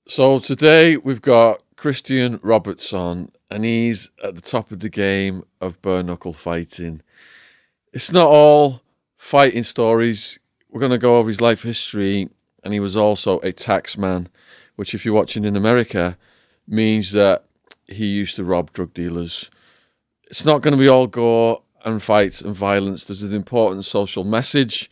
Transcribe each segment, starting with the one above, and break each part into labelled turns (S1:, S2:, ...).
S1: So today we've got Christian Robertson, and he's at the top of the game of bare knuckle fighting. It's not all fighting stories. We're going to go over his life history, and he was also a taxman, which, if you're watching in America, means that he used to rob drug dealers. It's not going to be all gore and fights and violence. There's an important social message.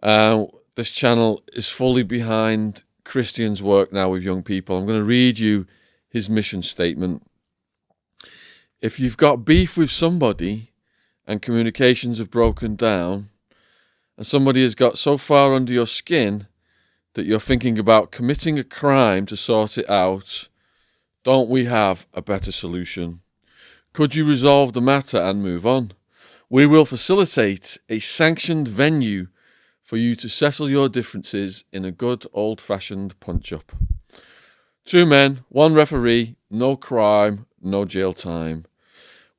S1: This channel is fully behind Christian's work now with young people. I'm going to read you his mission statement. If you've got beef with somebody and communications have broken down, and somebody has got so far under your skin that you're thinking about committing a crime to sort it out, don't we have a better solution? Could you resolve the matter and move on? We will facilitate a sanctioned venue for you to settle your differences in a good old-fashioned punch-up. 2 men, 1 referee, no crime, no jail time.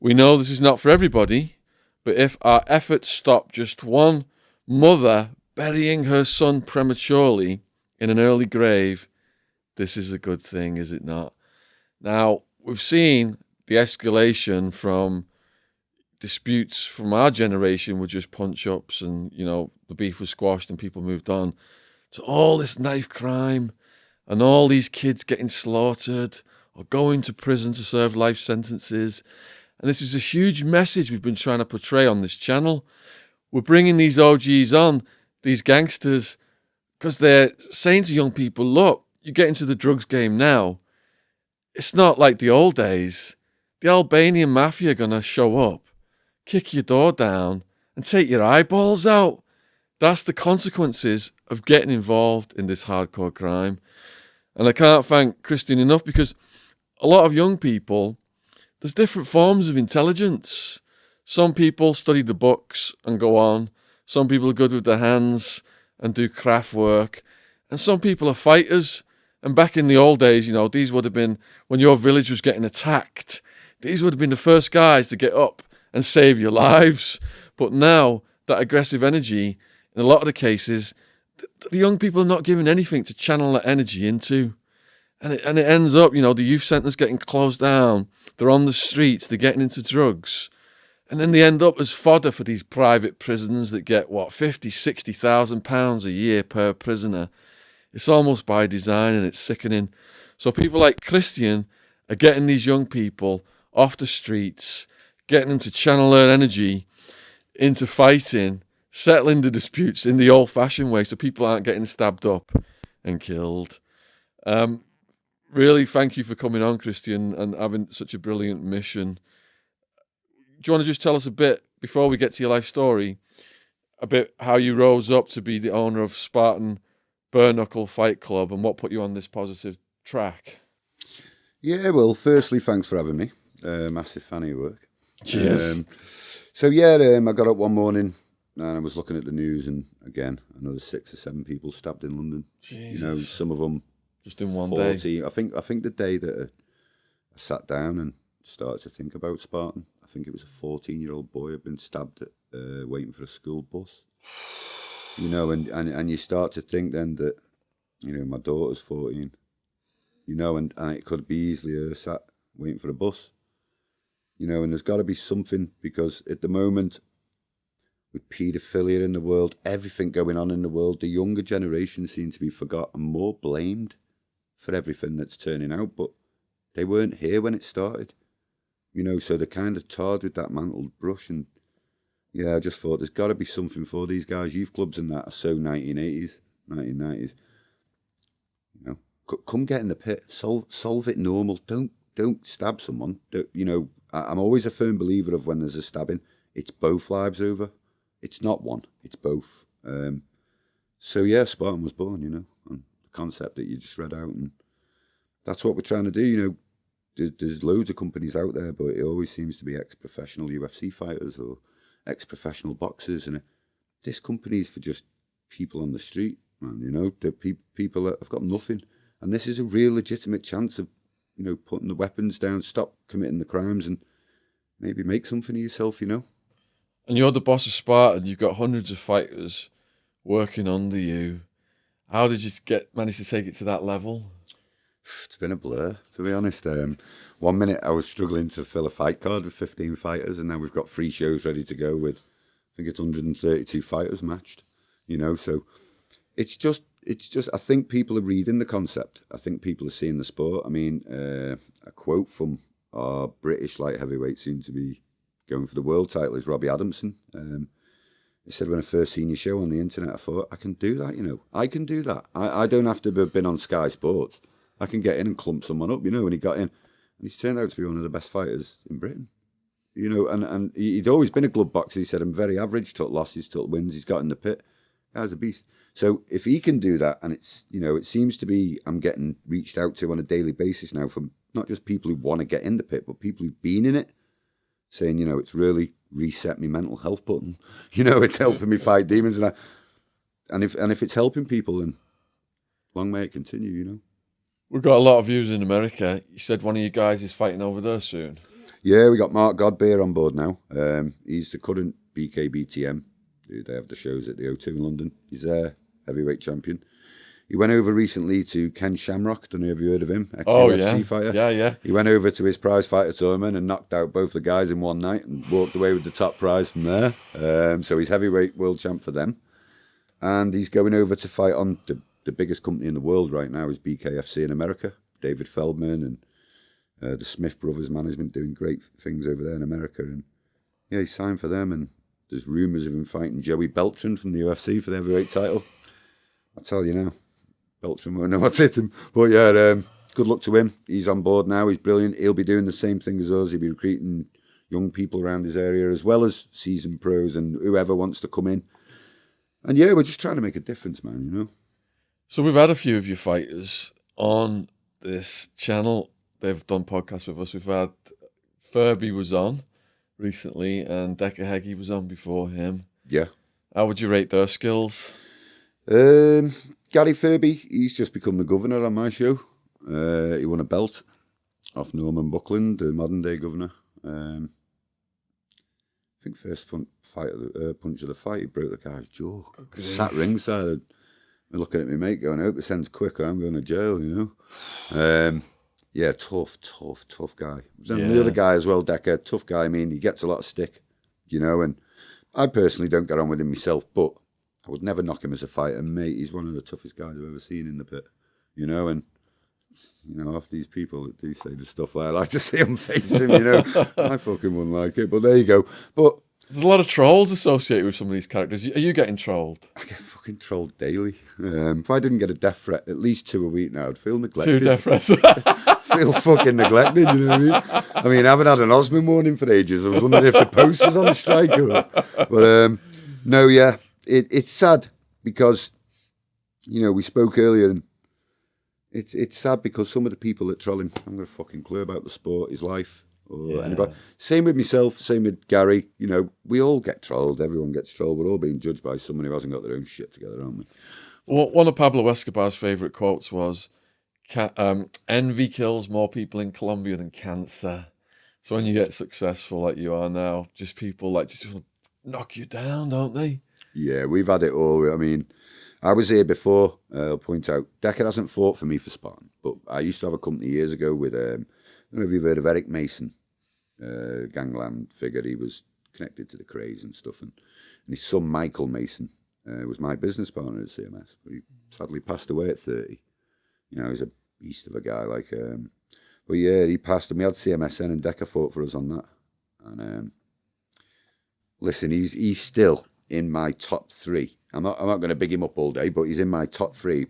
S1: We know this is not for everybody, but if our efforts stop just one mother burying her son prematurely in an early grave, this is a good thing, is it not? Now, we've seen the escalation from disputes from our generation were just punch-ups and, the beef was squashed and people moved on, to all this knife crime and all these kids getting slaughtered or going to prison to serve life sentences. And this is a huge message we've been trying to portray on this channel. We're bringing these OGs on, these gangsters, because they're saying to young people, look, you get into the drugs game now. It's not like the old days. The Albanian mafia are going to show up, kick your door down and take your eyeballs out. That's the consequences of getting involved in this hardcore crime. And I can't thank Christian enough, because a lot of young people, there's different forms of intelligence. Some people study the books and go on. Some people are good with their hands and do craft work. And some people are fighters. And back in the old days, these would have been, when your village was getting attacked, these would have been the first guys to get up and save your lives. But now, that aggressive energy, in a lot of the cases, the young people are not given anything to channel that energy into. And it ends up, the youth centres getting closed down. They're on the streets, they're getting into drugs. And then they end up as fodder for these private prisons that get, 50, 60,000 pounds a year per prisoner. It's almost by design, and it's sickening. So people like Christian are getting these young people off the streets, getting them to channel their energy into fighting, settling the disputes in the old-fashioned way so people aren't getting stabbed up and killed. Really, thank you for coming on, Christian, and having such a brilliant mission. Do you want to just tell us a bit, before we get to your life story, a bit how you rose up to be the owner of Spartan Bare Knuckle Fight Club and what put you on this positive track?
S2: Yeah, well, firstly, thanks for having me. Massive fan of your work.
S1: Cheers.
S2: I got up one morning and I was looking at the news, and again, another 6 or 7 people stabbed in London.
S1: Jesus.
S2: Some of them
S1: Just in one
S2: 40.
S1: day.
S2: I think the day that I sat down and started to think about Spartan, I think it was a 14-year-old boy had been stabbed waiting for a school bus. And you start to think then that, my daughter's 14, and it could be easily her sat waiting for a bus. And there's got to be something, because at the moment, with paedophilia in the world, everything going on in the world, the younger generation seem to be forgotten, more blamed for everything that's turning out, but they weren't here when it started. So they're kind of tarred with that mantled brush, and yeah, I just thought there's got to be something for these guys. Youth clubs and that are so 1980s, 1990s. Come get in the pit, solve it normal. Don't stab someone. I'm always a firm believer of, when there's a stabbing, it's both lives over. It's not one, it's both. So yeah, Spartan was born, and the concept that you just read out, and that's what we're trying to do. There's loads of companies out there, but it always seems to be ex-professional UFC fighters or ex-professional boxers, and this company's for just people on the street, man. The people that have got nothing, and this is a real legitimate chance of, putting the weapons down, stop committing the crimes, and maybe make something of yourself. And
S1: you're the boss of Spartan. You've got hundreds of fighters working under you. How did you manage to take it to that level?
S2: been a blur, to be honest. 1 minute I was struggling to fill a fight card with 15 fighters, and now we've got 3 shows ready to go with, I think it's 132 fighters matched. So it's just. I think people are reading the concept. I think people are seeing the sport. I mean, a quote from our British light heavyweight, soon to be going for the world title, is Robbie Adamson. He said, when I first seen your show on the internet, I thought, I can do that, I can do that. I don't have to have been on Sky Sports. I can get in and clump someone up, and he got in. And he's turned out to be one of the best fighters in Britain. And he'd always been a glove boxer. He said, I'm very average, took losses, took wins. He's got in the pit. Guy's a beast. So if he can do that, and it's, it seems to be, I'm getting reached out to on a daily basis now from not just people who want to get in the pit, but people who've been in it, saying, it's really reset my mental health button. It's helping me fight demons. And if it's helping people, then long may it continue,
S1: We've got a lot of views in America. You said one of you guys is fighting over there soon.
S2: Yeah, we got Mark Godbeer on board now. He's the current BKBTM. They have the shows at the O2 in London. He's their heavyweight champion. He went over recently to Ken Shamrock. Don't know if you heard of him. Ex-UFC fighter.
S1: Yeah.
S2: He went over to his prize fighter tournament and knocked out both the guys in one night and walked away with the top prize from there. So he's heavyweight world champ for them. And he's going over to fight on the biggest company in the world right now is BKFC in America. David Feldman and the Smith Brothers management doing great things over there in America. And yeah, he signed for them, and there's rumours of him fighting Joey Beltran from the UFC for the heavyweight title. I'll tell you now, Beltran won't know what's hit him. But yeah, good luck to him. He's on board now. He's brilliant. He'll be doing the same thing as us. He'll be recruiting young people around his area as well as seasoned pros and whoever wants to come in. And yeah, we're just trying to make a difference, man,
S1: So we've had a few of your fighters on this channel. They've done podcasts with us. We've had Furby was on recently, and Decker Heggie was on before him.
S2: Yeah.
S1: How would you rate their skills?
S2: Gary Furby, he's just become the governor on my show. He won a belt off Norman Buckland, the modern day governor. I think first punch of the fight, he broke the guy's jaw. Sat ringside, looking at me mate going, I hope this ends quick or I'm going to jail, Yeah, tough guy. And the other guy as well, Decker, tough guy. I mean, he gets a lot of stick, and I personally don't get on with him myself, but I would never knock him as a fighter. Mate, he's one of the toughest guys I've ever seen in the pit, and, half these people that do say the stuff like I like to see him face him, I fucking wouldn't like it, but there you go. But
S1: there's a lot of trolls associated with some of these characters. Are you getting trolled?
S2: I get fucking trolled daily. If I didn't get a death threat at least 2 a week now, I'd feel neglected.
S1: 2 death threats.
S2: Feel fucking neglected, you know what I mean? I mean, I haven't had an Osman warning for ages. I was wondering if the post was on strike or... But, no, yeah, it's sad because, we spoke earlier and it's sad because some of the people that troll him, I'm going to fucking clue about the sport, his life, or anybody. Same with myself, same with Gary. We all get trolled. Everyone gets trolled. We're all being judged by someone who hasn't got their own shit together, aren't we?
S1: Well, one of Pablo Escobar's favourite quotes was, envy kills more people in Colombia than cancer. So when you get successful like you are now, just people just knock you down, don't they? Yeah,
S2: we've had it all. I mean, I was here before. I'll point out, Decker hasn't fought for me for Spartan, but I used to have a company years ago with, I don't know if you've heard of Eric Mason, gangland figure. He was connected to the Craze and stuff. And his son, Michael Mason, was my business partner at CMS. But he sadly passed away at 30. He's a beast of a guy. But yeah, he passed and we had CMSN and Decker fought for us on that. And listen, he's still in my top 3. I'm not going to big him up all day, but he's in my top 3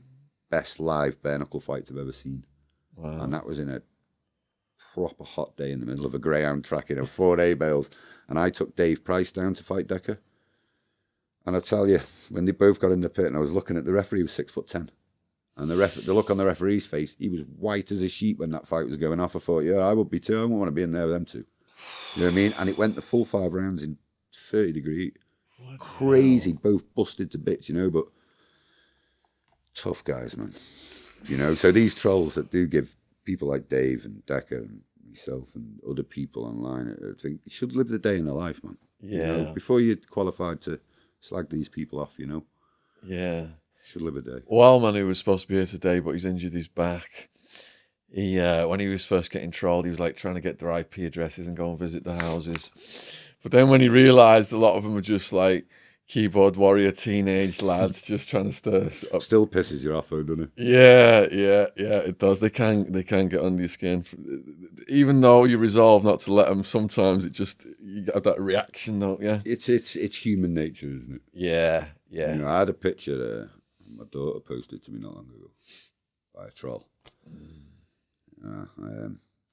S2: best live bare knuckle fights I've ever seen.
S1: Wow.
S2: And that was in a proper hot day in the middle of a greyhound track, 4 A-bales. And I took Dave Price down to fight Decker. And I tell you, when they both got in the pit and I was looking at the referee, he was 6'10". And the look on the referee's face, he was white as a sheet when that fight was going off. I thought, yeah, I would be too. I wouldn't want to be in there with them two. You know what I mean? And it went the full 5 rounds in 30-degree heat. Crazy, both busted to bits, but tough guys, man. So these trolls that do give people like Dave and Decker and myself and other people online, I think you should live the day in their life, man.
S1: Yeah.
S2: Before you're qualified to slag these people off,
S1: Yeah.
S2: Should live a day.
S1: Wildman, who was supposed to be here today, but he's injured his back. when he was first getting trolled, he was like trying to get their IP addresses and go and visit the houses. But then when he realised a lot of them were just like keyboard warrior teenage lads just trying to stir up.
S2: Still pisses you off though, doesn't it?
S1: Yeah, it does. They can get under your skin. Even though you resolve not to let them, sometimes you get that reaction, don't you?
S2: It's human nature, isn't it?
S1: Yeah.
S2: I had a picture my daughter posted to me not long ago by a troll.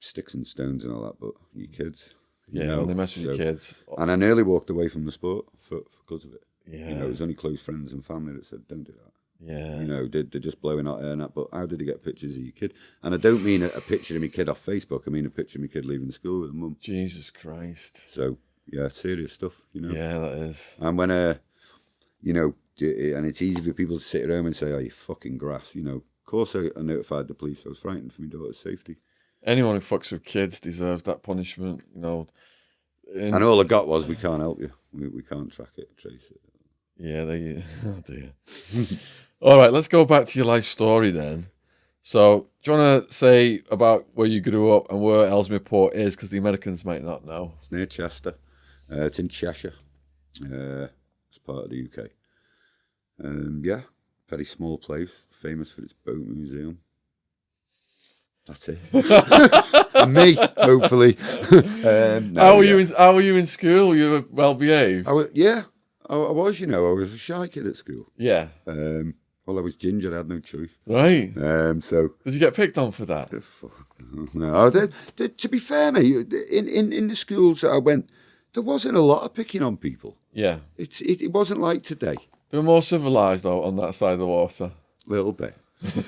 S2: Sticks and stones and all that, but you kids.
S1: When they mess with your kids.
S2: And I nearly walked away from the sport because of it.
S1: Yeah.
S2: It was only close friends and family that said, don't do that.
S1: Yeah.
S2: They're just blowing out air and that, but how did he get pictures of your kid? And I don't mean a picture of my kid off Facebook, I mean a picture of my kid leaving school with a mum.
S1: Jesus Christ.
S2: So, yeah, serious stuff,
S1: Yeah, that is.
S2: And when, and it's easy for people to sit at home and say, oh, you fucking grass, Of course I notified the police, I was frightened for my daughter's safety.
S1: Anyone who fucks with kids deserves that punishment,
S2: And all I got was, we can't help you. We can't track it, trace it.
S1: Yeah, oh dear. All right, let's go back to your life story then. So, do you want to say about where you grew up and where Ellesmere Port is? Because the Americans might not know.
S2: It's near Chester. It's in Cheshire. It's part of the UK. Very small place, famous for its boat museum. That's it. And me, hopefully.
S1: How were you in school? You were well behaved.
S2: I was. I was. I was a shy kid at school.
S1: Yeah.
S2: Well, I was ginger. I had no choice.
S1: Right.
S2: So.
S1: Did you get picked on for that?
S2: No. To be fair, mate, in the schools that I went, there wasn't a lot of picking on people.
S1: Yeah.
S2: It wasn't like today.
S1: They were more civilised though on that side of the water.
S2: A little bit.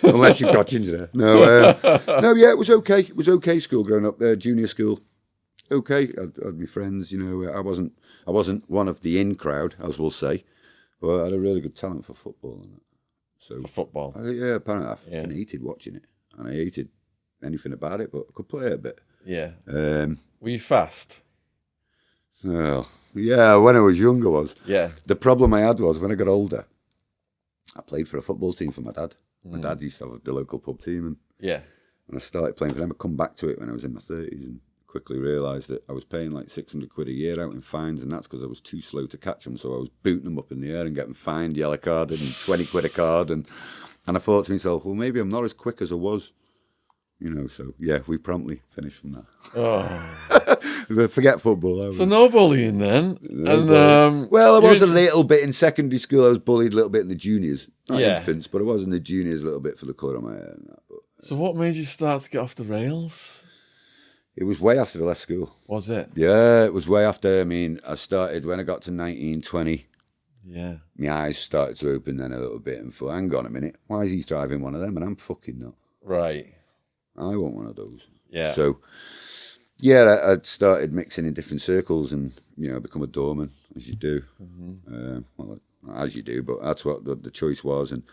S2: Unless you've got ginger there. No, it was okay. It was okay school growing up there, junior school. Okay, I had my friends, I wasn't one of the in crowd, as we'll say, but I had a really good talent for football. So
S1: for football?
S2: Apparently I fucking hated watching it, and I hated anything about it, but I could play it a bit.
S1: Yeah. Were you fast?
S2: Oh, yeah, when I was young I was.
S1: Yeah.
S2: The problem I had was when I got older, I played for a football team for my dad. My dad used to have the local pub team, and I started playing for them. I come back to it when I was in my 30s and quickly realised that I was paying like 600 quid a year out in fines, and that's because I was too slow to catch them. So I was booting them up in the air and getting fined, yellow carded, and 20 quid a card. And I thought to myself, well, maybe I'm not as quick as I was. So yeah, we promptly finished from that.
S1: Oh.
S2: Forget football.
S1: So no bullying then.
S2: Well, I was a little bit in secondary school. I was bullied a little bit in the juniors. Not infants, but I was in the juniors a little bit for the colour of my hair. And that, but,
S1: so what made you start to get off the rails?
S2: It was way after I left school.
S1: Was it?
S2: Yeah, it was way after. I mean, I started when I got to 19, 20.
S1: Yeah.
S2: My eyes started to open then a little bit and thought, hang on a minute, why is he driving one of them and I'm fucking not?
S1: Right.
S2: I want one of those.
S1: Yeah.
S2: So, yeah, I started mixing in different circles and, become a doorman, as you do. Well, as you do, but that's what the choice was. And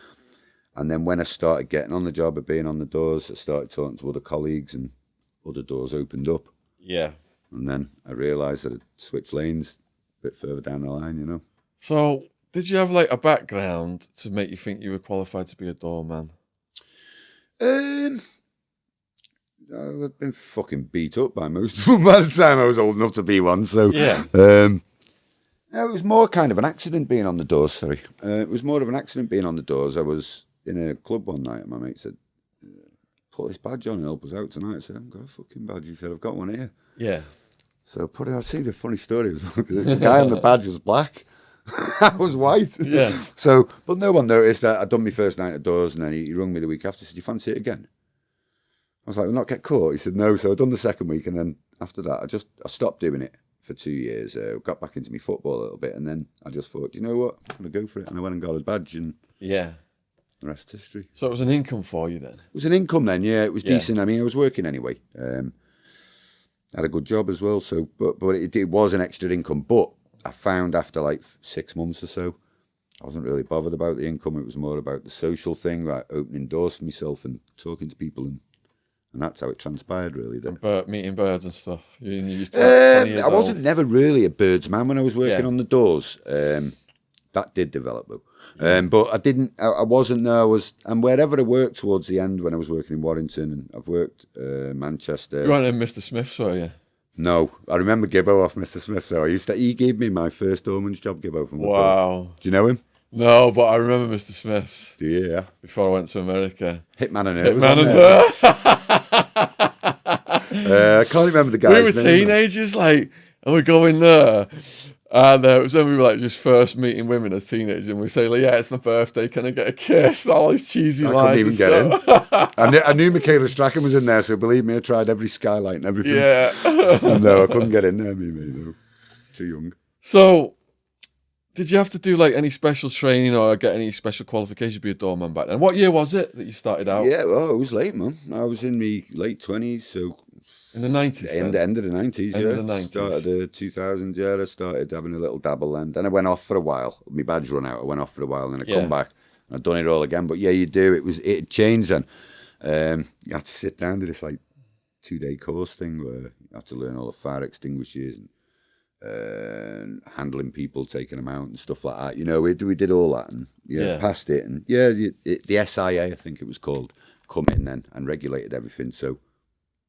S2: then when I started getting on the job of being on the doors, I started talking to other colleagues and other doors opened up.
S1: Yeah.
S2: And then I realised that I'd switched lanes a bit further down the line,
S1: So, did you have like a background to make you think you were qualified to be a doorman?
S2: I've been fucking beat up by most of them by the time I was old enough to be one. So
S1: yeah,
S2: it was more kind of an accident being on the doors. Sorry, it was more of an accident being on the doors. I was in a club one night, and my mate said, "Put this badge on and help us out tonight." I said, "I haven't got a fucking badge." He said, "I've got one here."
S1: Yeah.
S2: So put it. I see the funny story. The guy on the badge was black. I was white.
S1: Yeah.
S2: So, but no one noticed that I'd done my first night at doors, and then he rung me the week after. Said, "Do you fancy it again?" I was like, "We'll not get caught." He said, "No." So I'd done the second week, and then after that, I stopped doing it for 2 years. Got back into my football a little bit, and then I just thought, you know what, I'm gonna go for it, and I went and got a badge, and
S1: yeah,
S2: the rest is history.
S1: So it was an income for you then.
S2: It was an income then, yeah. It was decent. I mean, I was working anyway. Had a good job as well. So, but it was an extra income. But I found after like 6 months or so, I wasn't really bothered about the income. It was more about the social thing, like opening doors for myself and talking to people, and that's how it transpired, really.
S1: Meeting birds and stuff.
S2: I wasn't never really a birds man when I was working on the doors. That did develop, though. But I didn't. I wasn't. No, I was. And wherever I worked towards the end, when I was working in Warrington, and I've worked Manchester.
S1: You weren't in Mr. Smith's, were you?
S2: No, I remember Gibbo off Mr. Smith. So he gave me my first doorman's job, Gibbo from.
S1: Wow.
S2: Do you know him?
S1: No, but I remember Mr. Smith's.
S2: Do you? Yeah.
S1: Before I went to America.
S2: Hitman and Her.
S1: Hitman and Her.
S2: I can't remember the guy's
S1: We were
S2: name.
S1: teenagers, like, and we go in there. And it was when we were like just first meeting women as teenagers, and we say, like, "Yeah, it's my birthday. Can I get a kiss?" All these cheesy lines.
S2: Couldn't even get in. I knew Michaela Strachan was in there, so believe me, I tried every skylight and everything.
S1: Yeah.
S2: No, I couldn't get in there, me, mate. No. Too young.
S1: So, did you have to do like any special training or get any special qualification to be a doorman back then? What year was it that you started out?
S2: Yeah, well, it was late, man. I was in my late 20s, so.
S1: In the 90s?
S2: End of the 90s,
S1: End
S2: yeah.
S1: of the 90s.
S2: Started the 2000s, yeah. I started having a little dabble then. Then I went off for a while. My badge run out. I went off for a while, and then I come back. And I've done it all again. But yeah, you do. It had changed then. You had to sit down to this like 2-day course thing where you had to learn all the fire extinguishers and handling people, taking them out and stuff like that. You know, we did all that and passed it. And yeah, the SIA, I think it was called, come in then and regulated everything. So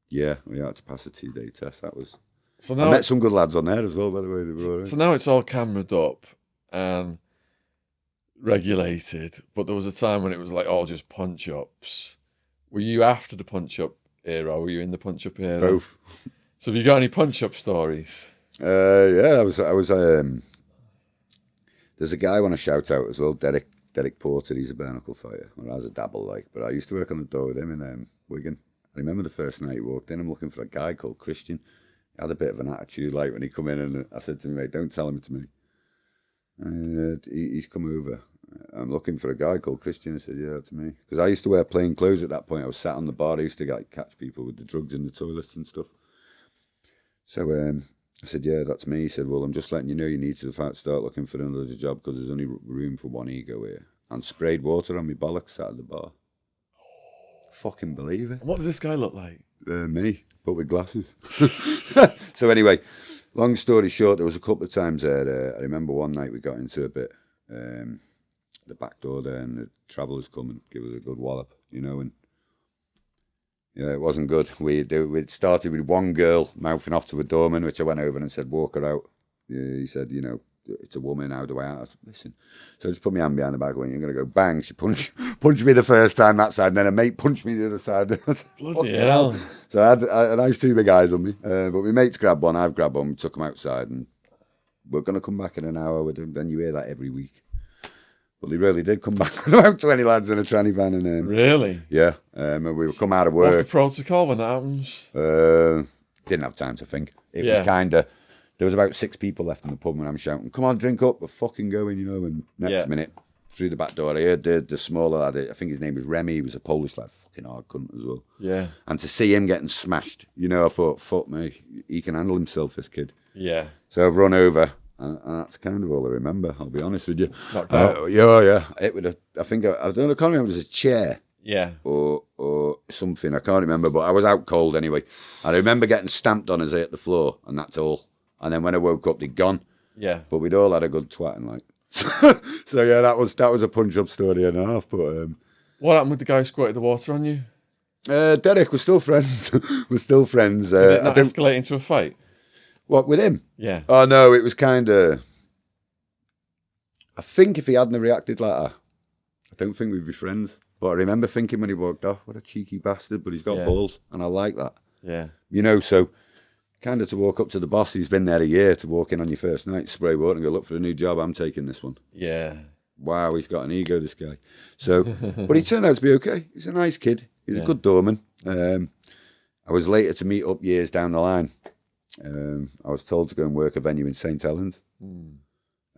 S2: yeah, we had to pass a 2-day test. That was. So now I met some good lads on there as well, by the way. They were all right.
S1: So now it's all cameraed up and regulated, but there was a time when it was like all just punch ups. Were you after the punch up era? Or were you in the punch up era?
S2: Both.
S1: So have you got any punch up stories?
S2: Yeah, I was. There's a guy I want to shout out as well, Derek Porter. He's a bare knuckle fighter, or has a dabble like. But I used to work on the door with him in Wigan. I remember the first night he walked in, I'm looking for a guy called Christian. He had a bit of an attitude, like when he come in, and I said to him, mate, don't tell him it's me. And he's come over. I'm looking for a guy called Christian. I said, yeah, that's me. Because I used to wear plain clothes at that point. I was sat on the bar. I used to catch people with the drugs in the toilets and stuff. So I said, yeah, that's me. He said, well, I'm just letting you know you need to start looking for another job because there's only room for one ego here. And sprayed water on me bollocks, sat at the bar. Fucking believe it.
S1: What did this guy look like?
S2: Me, but with glasses. So anyway, long story short, there was a couple of times there. I remember one night we got into a bit, the back door there, and the travellers come and give us a good wallop, you know, and yeah, it wasn't good. We started with one girl mouthing off to a doorman, which I went over and said, walk her out. Yeah, he said, you know, it's a woman, how do I said, listen. So I just put my hand behind the back when you're going to go bang. She punched me the first time that side, and then a mate punched me the other side.
S1: Bloody hell.
S2: So I had nice 2 big eyes on me. But my mate's grabbed one, I've grabbed one, we took them outside, and we're going to come back in an hour with them. Then you hear that every week. But they really did come back with about 20 lads in a tranny van. And
S1: really?
S2: Yeah. And we would come out of work.
S1: What's the protocol when that happens?
S2: Didn't have time to think. It was kind of... There was about 6 people left in the pub when I'm shouting, come on, drink up, we're fucking going, you know. And next minute, through the back door, I heard the smaller lad, I think his name was Remy, he was a Polish lad, fucking hard cunt as well.
S1: Yeah.
S2: And to see him getting smashed, you know, I thought, fuck me, he can handle himself, this kid.
S1: Yeah. So
S2: I've run over, and that's kind of all I remember, I'll be honest with you.
S1: Knocked out?
S2: Yeah. It would have, I don't know, I can't remember, it was a chair.
S1: Yeah.
S2: Or something, I can't remember, but I was out cold anyway. And I remember getting stamped on as I hit the floor, and that's all. And then when I woke up, they'd gone.
S1: Yeah.
S2: But we'd all had a good twatting, like. So yeah, that was a punch-up story and a half. But
S1: what happened with the guy who squirted the water on you?
S2: Derek, we're still friends. We're still friends.
S1: Did it not escalate into a fight?
S2: What, with him?
S1: Yeah.
S2: Oh no, it was kind of. I think if he hadn't reacted like that, I don't think we'd be friends. But I remember thinking when he walked off, what a cheeky bastard. But he's got balls, and I like that.
S1: Yeah.
S2: You know, so. Kind of to walk up to the boss who's been there a year, to walk in on your first night, spray water and go, look for a new job, I'm taking this one.
S1: Yeah.
S2: Wow, he's got an ego, this guy. So, but he turned out to be okay. He's a nice kid. He's a good doorman. I was later to meet up years down the line. I was told to go and work a venue in St. Helens.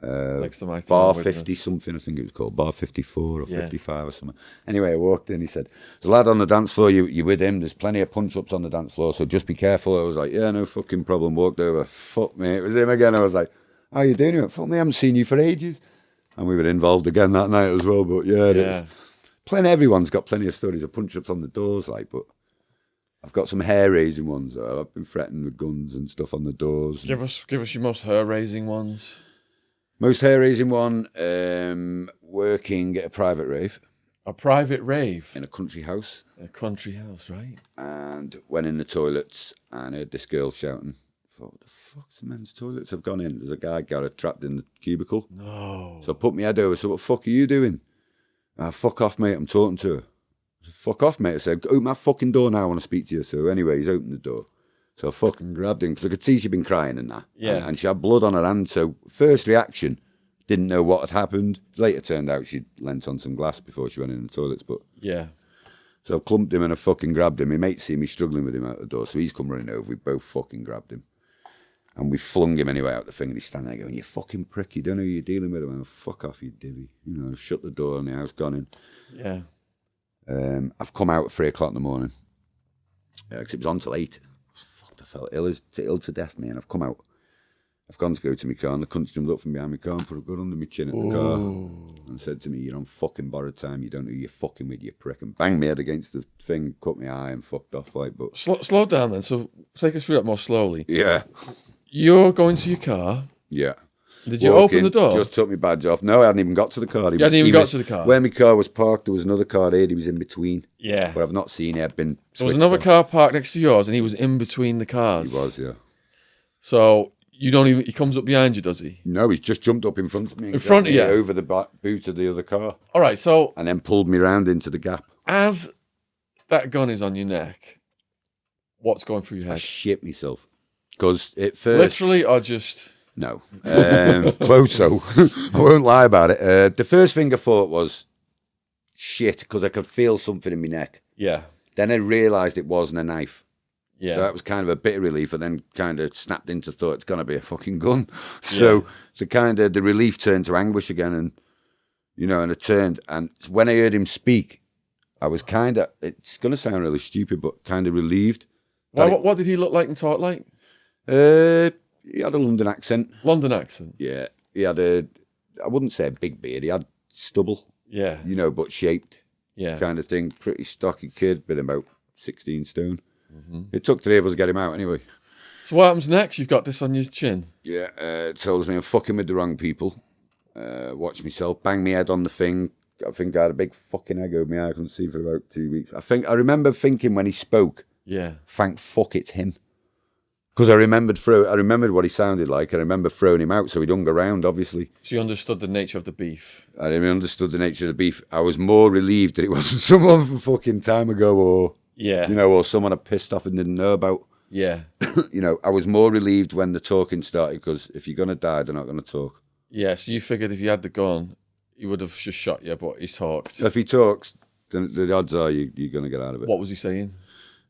S1: Next to my
S2: Bar 50 something, I think it was called. Bar 54 or 55 or something. Anyway, I walked in, he said, there's a lad on the dance floor, you with him, there's plenty of punch-ups on the dance floor, so just be careful. I was like, yeah, no fucking problem. Walked over, fuck me, it was him again. I was like, how you doing? He went, fuck me, I haven't seen you for ages. And we were involved again that night as well, but yeah. Everyone's got plenty of stories of punch-ups on the doors, like, but I've got some hair-raising ones. I've been threatened with guns and stuff on the doors.
S1: Give us your most hair-raising ones.
S2: Most hair-raising one, working at a private rave.
S1: A private rave?
S2: In a country house.
S1: A country house, right.
S2: And went in the toilets and heard this girl shouting, what the fuck's the men's toilets have gone in? There's a guy got her trapped in the cubicle.
S1: No.
S2: So I put my head over, so what the fuck are you doing? Fuck off, mate, I'm talking to her. I said, fuck off, mate. I said, open that fucking door now, I want to speak to you. So anyway, he's opened the door. So I fucking grabbed him, because I could see she'd been crying and that.
S1: Yeah.
S2: And she had blood on her hand, so first reaction, didn't know what had happened. Later turned out she'd leant on some glass before she went in the toilets, but...
S1: Yeah.
S2: So I clumped him and I fucking grabbed him. My mate see me struggling with him out the door, so he's come running over. We both fucking grabbed him. And we flung him anyway out the thing, and he's standing there going, you fucking prick, you don't know who you're dealing with. I went, fuck off, you divvy. You know, I've shut the door and the house gone in.
S1: Yeah.
S2: I've come out at 3 o'clock in the morning, because it was on till 8. Fuck, I felt ill to death, man. I've come out. I've gone to go to my car, and the cunt jumped up from behind my car and put a gun under my chin at the car and said to me, you're on fucking borrowed time, you don't know who you're fucking with, you prick, and banged me head against the thing, cut my eye and fucked off. Like, but
S1: Slow down then, so take us through that more slowly.
S2: Yeah.
S1: You're going to your car.
S2: Yeah.
S1: Did you open the door?
S2: Just took my badge off. No, I hadn't even got to the car.
S1: You hadn't even got to the car?
S2: Where my car was parked, there was another car there. He was in between.
S1: Yeah.
S2: But I've not seen it. I've been
S1: There was another car parked next to yours, and he was in between the cars.
S2: He was, yeah.
S1: So you don't even... He comes up behind you, does he?
S2: No, he's just jumped up in front of me.
S1: In front of you?
S2: Over the boot of the other car.
S1: All right, so...
S2: And then pulled me round into the gap.
S1: As that gun is on your neck, what's going through your
S2: I
S1: head?
S2: shit myself. Because at first...
S1: Literally, or just...
S2: No. Close so. I won't lie about it. The first thing I thought was, shit, because I could feel something in my neck.
S1: Yeah.
S2: Then I realised it wasn't a knife.
S1: Yeah.
S2: So that was kind of a bit of relief, and then kind of snapped into thought it's going to be a fucking gun. So the relief turned to anguish again, and, you know, and it turned. And when I heard him speak, I was kind of, it's going to sound really stupid, but kind of relieved.
S1: What did he look like and talk like?
S2: He had a London accent.
S1: London accent?
S2: Yeah. He had I wouldn't say a big beard, he had stubble.
S1: Yeah.
S2: You know, but shaped.
S1: Yeah.
S2: Kind of thing. Pretty stocky kid, been about 16 stone. Mm-hmm. It took 3 of us to get him out anyway.
S1: So what happens next? You've got this on your chin.
S2: Yeah, it tells me I'm fucking with the wrong people. Watch myself, bang my head on the thing. I think I had a big fucking egg over my eye. I couldn't see for about 2 weeks. I remember thinking when he spoke, thank fuck it's him. Because I remembered what he sounded like. I remember throwing him out, so he'd hung around, obviously.
S1: So you understood the nature of the beef.
S2: I understood the nature of the beef. I was more relieved that it wasn't someone from fucking time ago, or you know, or someone I pissed off and didn't know about.
S1: Yeah.
S2: You know, I was more relieved when the talking started, because if you're gonna die, they're not gonna talk. Yeah,
S1: so you figured if you had the gun, he would have just shot you, but he talked.
S2: So if he talks, then the odds are you're gonna get out of it.
S1: What was he saying?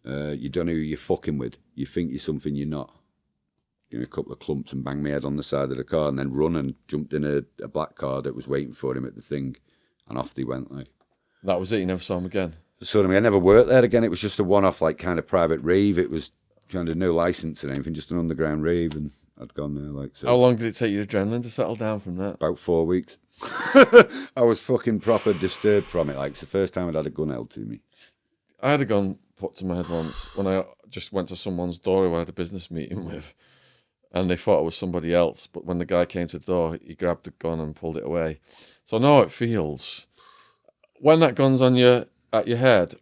S2: You don't know who you're fucking with. You think you're something you're not. Give me a couple of clumps and banged my head on the side of the car, and then run and jumped in a black car that was waiting for him at the thing, and off they went. Like,
S1: that was it. You never saw him again.
S2: So I never worked there again. It was just a one-off, like, kind of private rave. It was kind of no license and anything, just an underground rave, and I'd gone there. Like, so.
S1: How long did it take your adrenaline to settle down from that?
S2: About 4 weeks. I was fucking proper disturbed from it. Like, it's the first time I'd had a gun held to me.
S1: I had a gun put to my head once when I just went to someone's door who I had a business meeting with, and they thought it was somebody else. But when the guy came to the door, he grabbed the gun and pulled it away. So I know how it feels. When that gun's on at your head,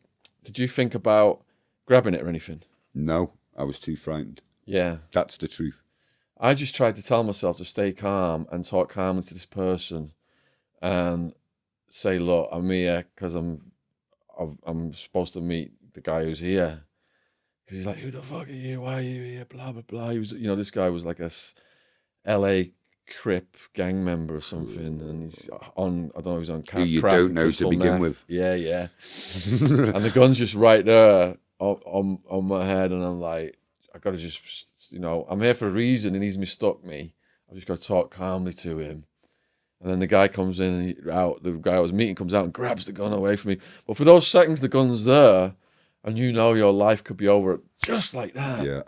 S1: did you think about grabbing it or anything?
S2: No, I was too frightened.
S1: Yeah.
S2: That's the truth.
S1: I just tried to tell myself to stay calm and talk calmly to this person and say, look, I'm here because I'm supposed to meet the guy who's here. Because he's like, who the fuck are you? Why are you here? Blah, blah, blah. He was, you know, this guy was like a LA Crip gang member or something. And he's on, I don't know, he's on crack.
S2: You don't know to begin with.
S1: Yeah. And the gun's just right there on my head. And I'm like, I got to just, you know, I'm here for a reason and he's mistook me. I've just got to talk calmly to him. And then the guy comes in, the guy I was meeting comes out and grabs the gun away from me. But for those seconds, the gun's there, and you know your life could be over just like that.
S2: Yeah.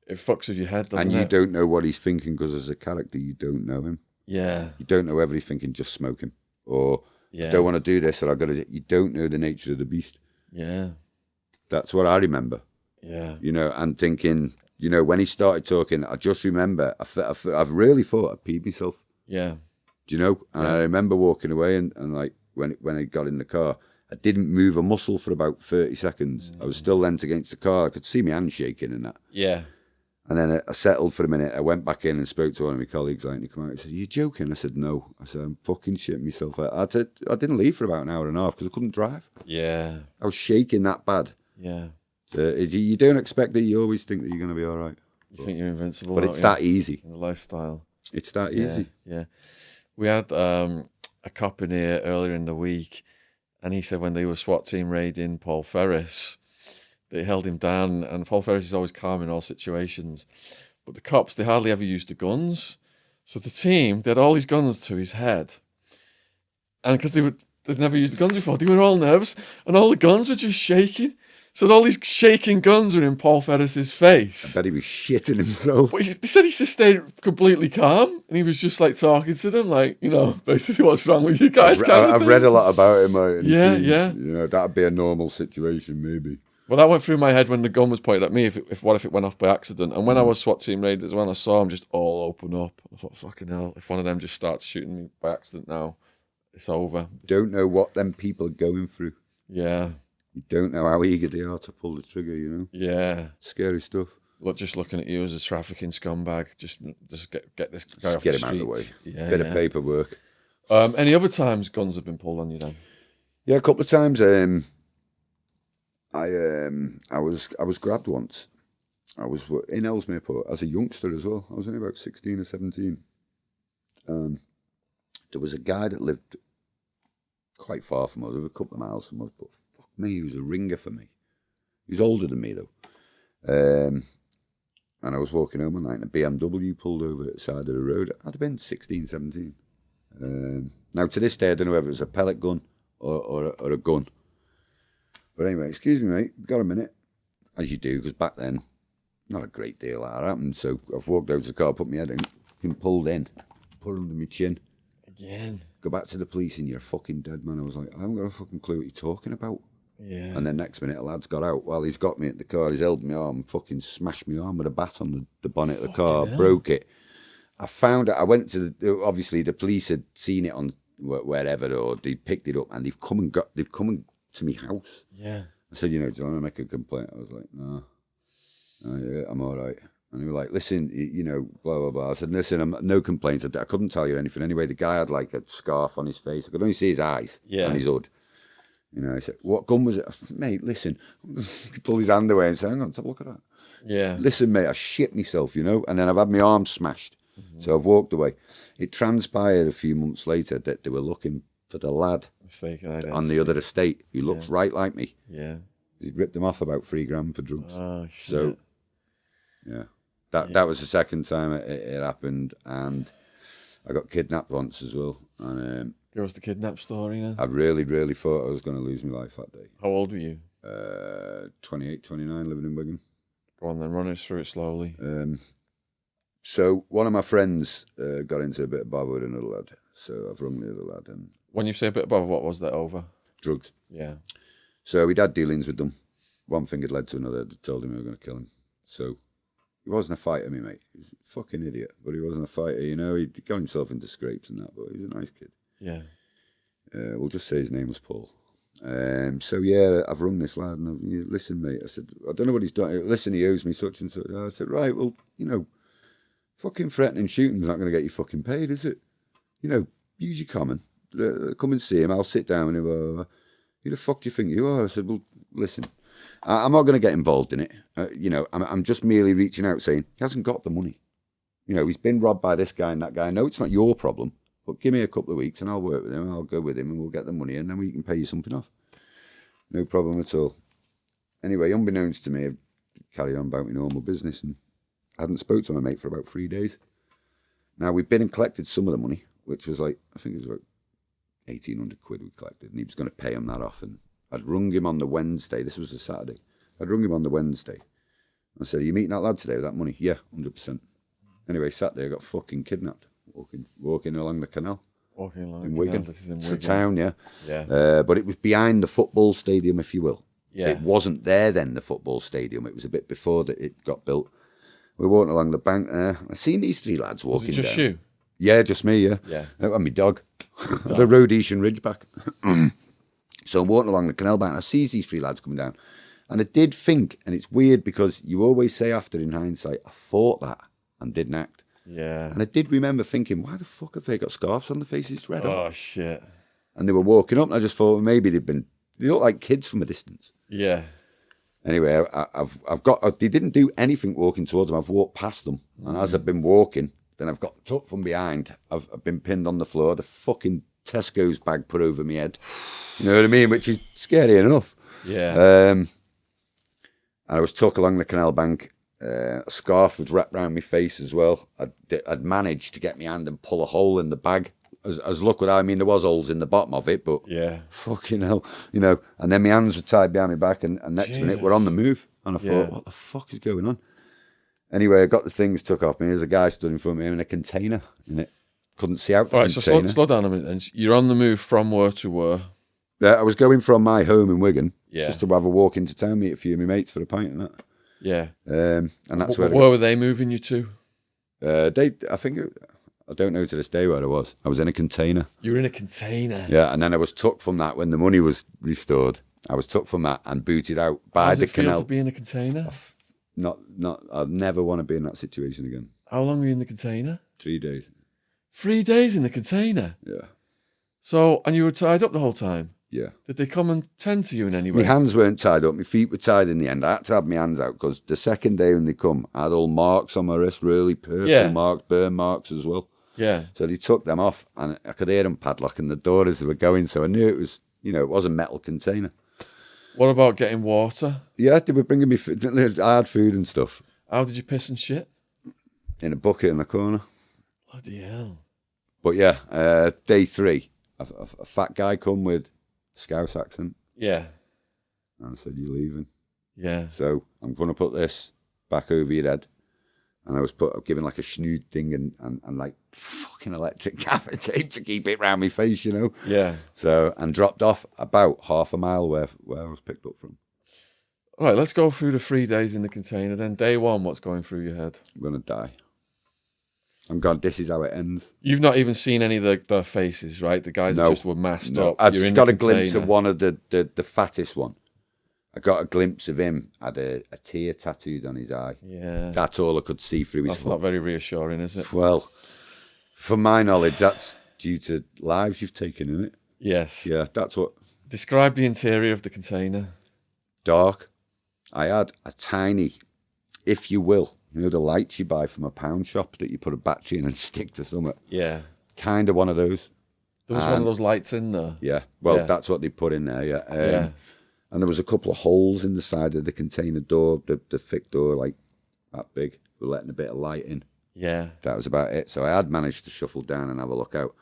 S1: It fucks with your head, doesn't it?
S2: And you don't know what he's thinking, because as a character, you don't know him.
S1: Yeah.
S2: You don't know whether he's thinking just smoke him, or don't want to do this, or you don't know the nature of the beast.
S1: Yeah.
S2: That's what I remember.
S1: Yeah.
S2: You know, and thinking, you know, when he started talking, I just remember, I've really thought I peed myself.
S1: Yeah.
S2: Do you know? And I remember walking away and like when I got in the car, I didn't move a muscle for about 30 seconds. I was still leant against the car. I could see my hand shaking and that.
S1: Yeah.
S2: And then I settled for a minute. I went back in and spoke to one of my colleagues. Like, and he came out and said, "Are you joking?" I said, "No." I said, "I'm fucking shitting myself." I didn't leave for about an hour and a half because I couldn't drive.
S1: Yeah.
S2: I was shaking that bad.
S1: Yeah.
S2: You don't expect that. You always think that you're going to be all right.
S1: You think you're invincible.
S2: But it's that easy.
S1: In the lifestyle.
S2: It's that easy.
S1: Yeah. We had a cop in here earlier in the week, and he said when they were SWAT team raiding Paul Ferris, they held him down, and Paul Ferris is always calm in all situations. But the cops, they hardly ever used the guns. So the team, they had all these guns to his head. And because they'd never used the guns before, they were all nervous, and all the guns were just shaking. So all these shaking guns were in Paul Ferris's face.
S2: I bet he was shitting himself.
S1: But they said he just stayed completely calm, and he was just like talking to them, like, basically, what's wrong with you guys?
S2: I've read a lot about him, mate.
S1: Yeah.
S2: That'd be a normal situation, maybe.
S1: Well, that went through my head when the gun was pointed at me. What if it went off by accident? And when I was SWAT team raided as well, I saw him just all open up. I thought, fucking hell, if one of them just starts shooting me by accident now, it's over.
S2: Don't know what them people are going through.
S1: Yeah.
S2: You don't know how eager they are to pull the trigger,
S1: Yeah.
S2: Scary stuff.
S1: Look, just looking at you as a trafficking scumbag, just get this guy off
S2: get
S1: the
S2: him out of the way.
S1: Yeah,
S2: Bit of paperwork.
S1: Any other times guns have been pulled on you then?
S2: Yeah, a couple of times. I was grabbed once. I was in Ellesmere Port as a youngster as well. I was only about 16 or 17. There was a guy that lived quite far from us, a couple of miles from us, but fuck me, he was a ringer for me. He was older than me though. And I was walking home one night and a BMW pulled over at the side of the road. I'd have been 16, 17. Now to this day, I don't know whether it was a pellet gun or a gun. But anyway, excuse me, mate, got a minute? As you do, because back then, not a great deal that happened. So I've walked over to the car, put my head in, been pulled in, put under my chin.
S1: Again.
S2: Go back to the police and you're a fucking dead man. I was like, I haven't got a fucking clue what you're talking about.
S1: Yeah.
S2: And then next minute, a lad's got out. Well, he's got me at the car. He's held my arm, fucking smashed my arm with a bat on the bonnet of the car, broke it. I found out, I went to obviously the police had seen it on wherever, or they picked it up and they've come to my house.
S1: Yeah.
S2: I said, do you want to make a complaint? I was like, no. Yeah, I'm all right. And they were like, listen, blah, blah, blah. I said, listen, no complaints. I couldn't tell you anything. Anyway, the guy had like a scarf on his face. I could only see his eyes and his hood. I said, what gun was it? Mate, listen. He pulled his hand away and said, hang on, have a look at that.
S1: Yeah.
S2: Listen, mate, I shit myself, And then I've had my arm smashed. Mm-hmm. So I've walked away. It transpired a few months later that they were looking for the lad on the other estate who looked right like me.
S1: Yeah.
S2: He ripped him off about $3,000 for drugs.
S1: Oh, shit.
S2: So, yeah. That was the second time it happened. And I got kidnapped once as well. And
S1: give us the kidnap story now.
S2: I really, really thought I was going to lose my life that day.
S1: How old were you?
S2: 28, 29, living in Wigan.
S1: Go on then, run us through it slowly.
S2: So one of my friends got into a bit of bother with another lad. So I've rung the other lad. And
S1: when you say a bit above, what was that over?
S2: Drugs.
S1: Yeah.
S2: So we'd had dealings with them. One thing had led to another. They told him we were going to kill him. So he wasn't a fighter, me mate. He was a fucking idiot, but he wasn't a fighter. He got himself into scrapes and that, but he was a nice kid.
S1: Yeah.
S2: We'll just say his name was Paul. So yeah, I've rung this lad and listen, mate. I said, I don't know what he's done. Listen, he owes me such and such. I said, right, well, fucking threatening shooting's not going to get you fucking paid, is it? Use your common. Come and see him. I'll sit down with him. Who the fuck do you think you are? I said, well, listen, I'm not going to get involved in it. I'm just merely reaching out saying, he hasn't got the money. He's been robbed by this guy and that guy. No, it's not your problem. But give me a couple of weeks and I'll work with him. I'll go with him and we'll get the money and then we can pay you something off. No problem at all. Anyway, unbeknownst to me, I carried on about my normal business and I hadn't spoke to my mate for about 3 days. Now, we'd been and collected some of the money, which was like, I think it was about 1,800 quid we collected, and he was going to pay him that off. And I'd rung him on the Wednesday. This was a Saturday. I'd rung him on the Wednesday. I said, are you meeting that lad today with that money? Yeah, 100%. Anyway, Saturday I got fucking kidnapped. Walking along the canal.
S1: Walking along
S2: in
S1: the
S2: Wigan.
S1: canal. This is in
S2: It's
S1: Wigan.
S2: a town, yeah.
S1: Yeah.
S2: But it was behind the football stadium, if you will.
S1: Yeah.
S2: It wasn't there then, the football stadium. It was a bit before that it got built. We're walking along the bank there. I seen these three lads
S1: Was
S2: walking
S1: it just
S2: down.
S1: you?
S2: Yeah, just me, yeah.
S1: Yeah.
S2: And my dog. The Rhodesian Ridgeback. So I'm walking along the canal bank and I see these three lads coming down. And I did think, and it's weird because you always say after in hindsight, I thought that and didn't act.
S1: Yeah.
S2: And I did remember thinking, why the fuck have they got scarves on their faces? It's red hot.
S1: Oh, shit.
S2: And they were walking up and I just thought, well, maybe they look like kids from a distance.
S1: Yeah.
S2: Anyway, they didn't do anything walking towards them. I've walked past them. And as I've been walking, then I've got tucked from behind. I've been pinned on the floor. The fucking Tesco's bag put over my head. You know what I mean? Which is scary enough.
S1: Yeah.
S2: I was tucked along the canal bank. A scarf was wrapped around my face as well. I'd managed to get my hand and pull a hole in the bag. As luck would have, I mean, there was holes in the bottom of it, but
S1: yeah.
S2: fucking hell, you know. And then my hands were tied behind my back, and next minute we're on the move. And I thought, what the fuck is going on? Anyway, I got the things took off me. There's a guy stood in front of me in a container, and it couldn't see out the container.
S1: All right, so slow down a minute. And you're on the move from where to where?
S2: I was going from my home in Wigan,
S1: yeah,
S2: just to have a walk into town, meet a few of my mates for a pint and that.
S1: Yeah.
S2: And that's where
S1: were they moving you to?
S2: I don't know to this day where I was. I was in a container.
S1: You were in a container?
S2: Yeah, and then I was took from that when the money was restored. I was took from that and booted out by the canal.
S1: How does it feel to be in a container?
S2: I'd never want to be in that situation again.
S1: How long were you in the container?
S2: 3 days.
S1: 3 days in the container?
S2: Yeah.
S1: So, and you were tied up the whole time?
S2: Yeah.
S1: Did they come and tend to you in any way?
S2: My hands weren't tied up. My feet were tied in the end. I had to have my hands out because the second day when they come, I had all marks on my wrist, really purple marks, burn marks as well.
S1: Yeah.
S2: So they took them off and I could hear them padlocking the door as they were going. So I knew it was, it was a metal container.
S1: What about getting water?
S2: Yeah, they were bringing me hard food and stuff.
S1: How did you piss and shit?
S2: In a bucket in the corner.
S1: Bloody hell.
S2: But yeah, day 3, a fat guy come with Scouse accent.
S1: Yeah.
S2: And I said, "You're leaving."
S1: Yeah.
S2: So I'm going to put this back over your head. And I was given like a snood thing and like fucking electric gaffer tape to keep it round my face,
S1: Yeah.
S2: So, and dropped off about half a mile where I was picked up from.
S1: All right, let's go through the 3 days in the container. Then day 1, what's going through your head?
S2: I'm going to die. I'm gone, this is how it ends.
S1: You've not even seen any of the faces, right? The guys just were masked up.
S2: I just got a glimpse of one of the fattest one. I got a glimpse of him, had a tear tattooed on his eye.
S1: Yeah.
S2: That's all I could see through his
S1: That's not very reassuring, is it?
S2: Well, from my knowledge, that's due to lives you've taken, isn't it?
S1: Yes.
S2: Yeah, that's what...
S1: Describe the interior of the container.
S2: Dark. I had a tiny, if you will, the lights you buy from a pound shop that you put a battery in and stick to something.
S1: Yeah.
S2: Kind of one of those.
S1: There was one of those lights in there.
S2: Yeah. Well, that's what they put in there, yeah.
S1: Yeah.
S2: And there was a couple of holes in the side of the container door, the thick door, like that big. We're letting a bit of light in.
S1: Yeah.
S2: That was about it. So I had managed to shuffle down and have a look out.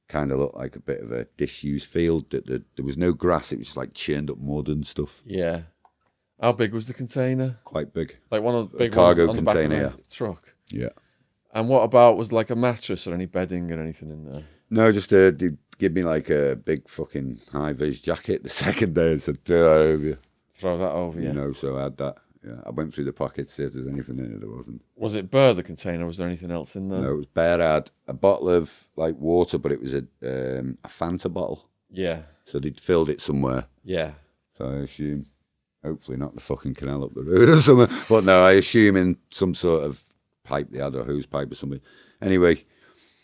S2: Kind of looked like a bit of a disused field. There was no grass. It was just like churned up mud and stuff.
S1: Yeah. How big was the container?
S2: Quite big.
S1: Like one of the big
S2: cargo
S1: ones on
S2: container,
S1: the back of the truck?
S2: Yeah.
S1: And what about, was like a mattress or any bedding or anything in there?
S2: No, just they give me like a big fucking high-vis jacket the second day and said, throw that over you.
S1: Throw that over you.
S2: So I had that. Yeah, I went through the pockets, see if there's anything in it. There wasn't.
S1: Was it bare, the container, or was there anything else in there?
S2: No, it was bare. I had a bottle of like water, but it was a Fanta bottle.
S1: Yeah.
S2: So they'd filled it somewhere.
S1: Yeah.
S2: So I assume, hopefully not the fucking canal up the road or something. But no, I assume in some sort of pipe they had, or hose pipe or something. Anyway.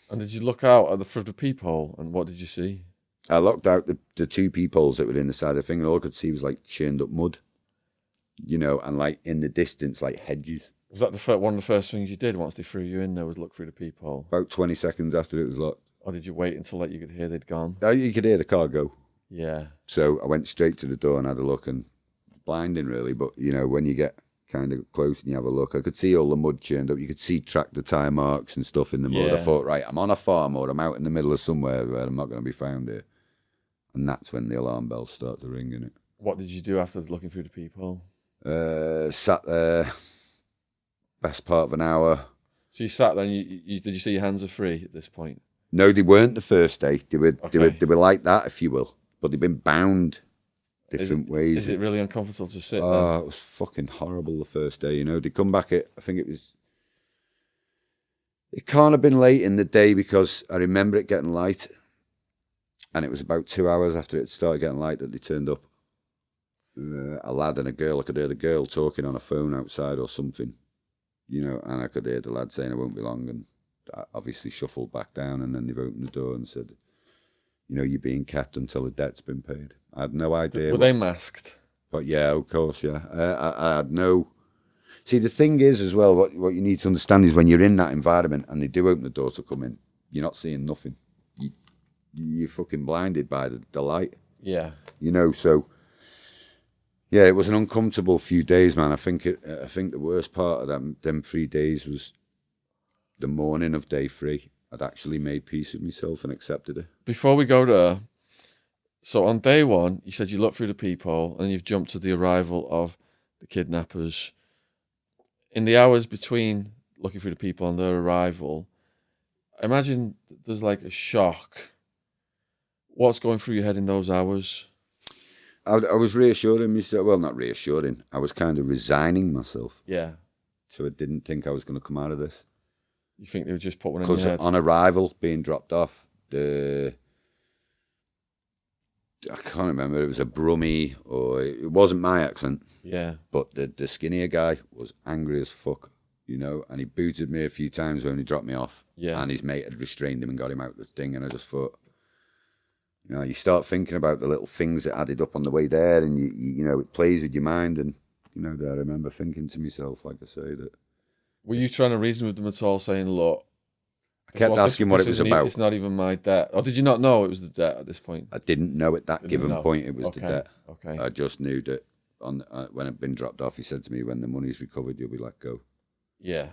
S1: And did you look out at through the peephole, and what did you see?
S2: I looked out the 2 peepholes that were in the side of the thing, and all I could see was like churned up mud. And like in the distance, like hedges.
S1: Was that one of the first things you did once they threw you in there, was look through the peephole?
S2: About 20 seconds after it was locked.
S1: Or did you wait until you could hear they'd gone?
S2: You could hear the car go.
S1: Yeah.
S2: So I went straight to the door and had a look, and blinding really, but when you get kind of close and you have a look, I could see all the mud churned up. You could see the tyre marks and stuff in the mud.
S1: Yeah.
S2: I thought, right, I'm on a farm or I'm out in the middle of somewhere where I'm not going to be found here. And that's when the alarm bells start to ring, innit?
S1: What did you do after looking through the peephole?
S2: Sat there best part of an hour.
S1: So you sat there and did you see your hands are free at this point?
S2: No, they weren't the first day. They were like that, if you will. But they've been bound different ways.
S1: Is it really uncomfortable to sit there?
S2: Oh, it was fucking horrible the first day, They come back at, I think it was It can't have been late in the day because I remember it getting light, and it was about 2 hours after it started getting light that they turned up. A lad and a girl. I could hear the girl talking on a phone outside or something, and I could hear the lad saying, "I won't be long," and I obviously shuffled back down, and then they've opened the door and said, "You're being kept until the debt's been paid." I had no idea.
S1: Were they masked?
S2: But yeah, of course, yeah. I had no... See, the thing is as well, what you need to understand is when you're in that environment and they do open the door to come in, you're not seeing nothing. You're fucking blinded by the light.
S1: Yeah.
S2: So... Yeah, it was an uncomfortable few days, man. I think the worst part of them 3 days was the morning of day 3. I'd actually made peace with myself and accepted it.
S1: Before we go there, so on day 1, you said you looked through the peephole and you've jumped to the arrival of the kidnappers. In the hours between looking through the peephole and their arrival, I imagine there's like a shock. What's going through your head in those hours?
S2: I was reassuring myself. Well, not reassuring. I was kind of resigning myself.
S1: Yeah.
S2: So I didn't think I was going to come out of this.
S1: You think they would just put one in your head?
S2: Because on arrival, being dropped off, I can't remember, it was a Brummie, or it wasn't my accent.
S1: Yeah.
S2: But the skinnier guy was angry as fuck, and he booted me a few times when he dropped me off.
S1: Yeah.
S2: And his mate had restrained him and got him out of the thing, and I just thought, you start thinking about the little things that added up on the way there, and it plays with your mind, and I remember thinking to myself, like I say, that...
S1: Were you trying to reason with them at all, saying, look...
S2: I kept asking what it was about.
S1: It's not even my debt. Or did you not know it was the debt at this point?
S2: I didn't know at that given point it was the debt.
S1: Okay.
S2: I just knew that when it'd been dropped off, he said to me, when the money's recovered, you'll be let go.
S1: Yeah.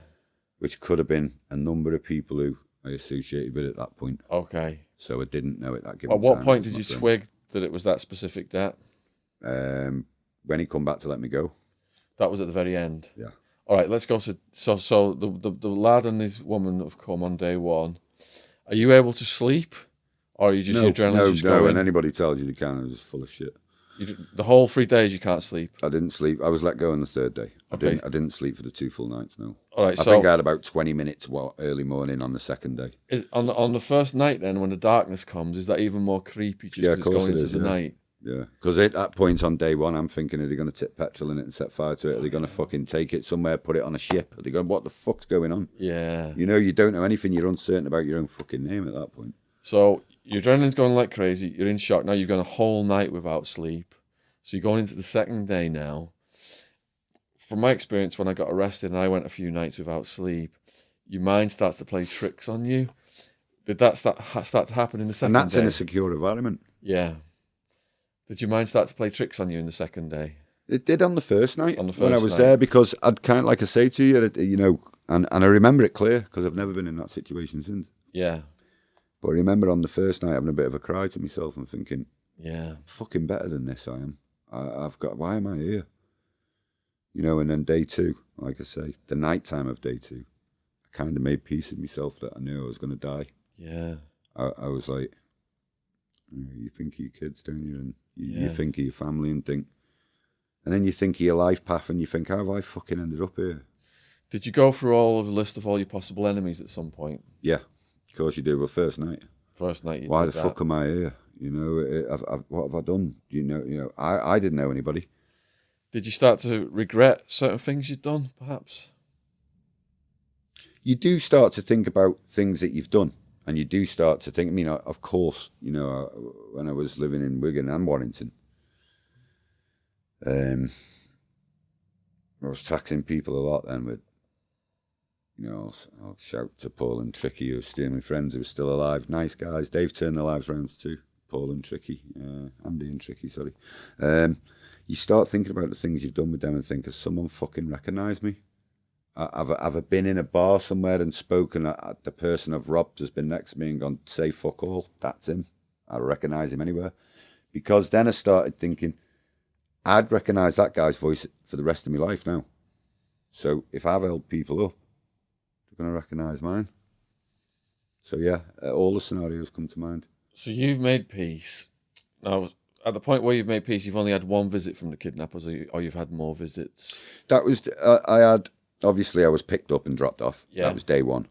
S2: Which could have been a number of people who I associated with at that point.
S1: Okay.
S2: So I didn't know at that given
S1: time. At what
S2: time
S1: point did you twig that it was that specific debt?
S2: When he come back to let me go.
S1: That was at the very end?
S2: Yeah.
S1: All right, let's go to... So the lad and his woman have come on day 1. Are you able to sleep? Or are you just... your adrenaline just going?
S2: No, and anybody tells you they can, I'm just full of shit.
S1: The whole 3 days you can't sleep?
S2: I didn't sleep. I was let go on the 3rd day.
S1: Okay.
S2: I didn't sleep for the 2 full nights, no.
S1: All right,
S2: I think I had about 20 minutes early morning on the 2nd day.
S1: Is on the first night then, when the darkness comes, is that even more creepy just because it's going into the night?
S2: Yeah, because at that point on day 1, I'm thinking, are they going to tip petrol in it and set fire to it? Are they going to fucking take it somewhere, put it on a ship? Are they going, what the fuck's going on?
S1: Yeah.
S2: You don't know anything. You're uncertain about your own fucking name at that point.
S1: So your adrenaline's going like crazy. You're in shock. Now you've gone a whole night without sleep. So you're going into the 2nd day now. From my experience, when I got arrested and I went a few nights without sleep, your mind starts to play tricks on you. Did that start to happen in the 2nd day?
S2: And that's in a secure environment.
S1: Yeah. Did your mind start to play tricks on you in the 2nd day?
S2: It did on the first night.
S1: On the first
S2: when I was
S1: night.
S2: there, because I'd kind of, like I say to you, and I remember it clear because I've never been in that situation since.
S1: Yeah.
S2: But I remember on the first night having a bit of a cry to myself and thinking,
S1: yeah,
S2: I'm fucking better than this, I am. Why am I here? And then day 2, like I say, the night time of day 2, I kind of made peace with myself that I knew I was going to die.
S1: Yeah.
S2: I was like, you think of your kids, don't you? And you think of your family and then you think of your life path and you think, how have I fucking ended up here?
S1: Did you go through all of the list of all your possible enemies at some point?
S2: Yeah, of course you do. Well, first night.
S1: First night you
S2: Why
S1: did
S2: the
S1: that.
S2: fuck am I here? What have I done? I didn't know anybody.
S1: Did you start to regret certain things you'd done, perhaps?
S2: You do start to think about things that you've done. And you do start to think, of course, when I was living in Wigan and Warrington, I was taxing people a lot then with, I'll shout to Paul and Tricky, who were still my friends who were still alive. Nice guys. They've turned their lives around too. Paul and Tricky, Andy and Tricky, sorry. You start thinking about the things you've done with them and think, has someone fucking recognised me? Have I been in a bar somewhere and spoken at the person I've robbed has been next to me and gone, say fuck all, that's him. I recognise him anywhere. Because then I started thinking, I'd recognise that guy's voice for the rest of my life now. So if I've held people up, they're going to recognise mine. So yeah, all the scenarios come to mind.
S1: So you've made peace. Now, at the point where you've made peace, you've only had one visit from the kidnappers, or you've had more visits?
S2: That was, I was picked up and dropped off.
S1: Yeah.
S2: That was day 1.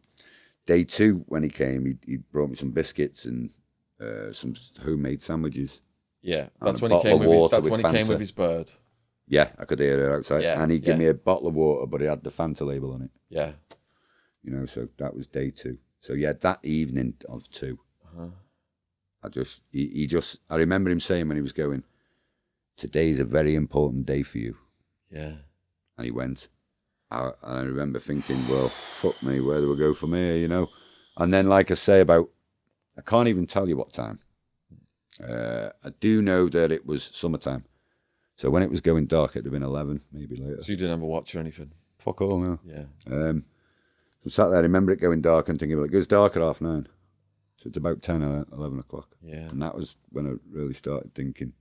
S2: day 2, when he came, he brought me some biscuits and some homemade sandwiches.
S1: Yeah,
S2: And
S1: that's
S2: a
S1: when he
S2: bottle
S1: came
S2: of
S1: with
S2: water
S1: that's when he came
S2: Fanta.
S1: with his bird.
S2: Yeah, I could hear her outside.
S1: Yeah,
S2: And he gave
S1: yeah.
S2: me a bottle of water, but it had the Fanta label on it.
S1: Yeah.
S2: You know, so that was day 2. So yeah, that evening of 2, I remember him saying when he was going, today's a very important day for you.
S1: Yeah.
S2: And he went. And I remember thinking, well, fuck me, where do we go from here, you know? And then, like I say, I can't even tell you what time. I do know that it was summertime. So when it was going dark, it'd have been 11, maybe later.
S1: So you didn't have a watch or anything?
S2: Fuck all, no.
S1: Yeah.
S2: So sat there, I remember it going dark and thinking, well, it goes dark at 9:30. So it's about 10 or 11 o'clock.
S1: Yeah.
S2: And that was when I really started thinking,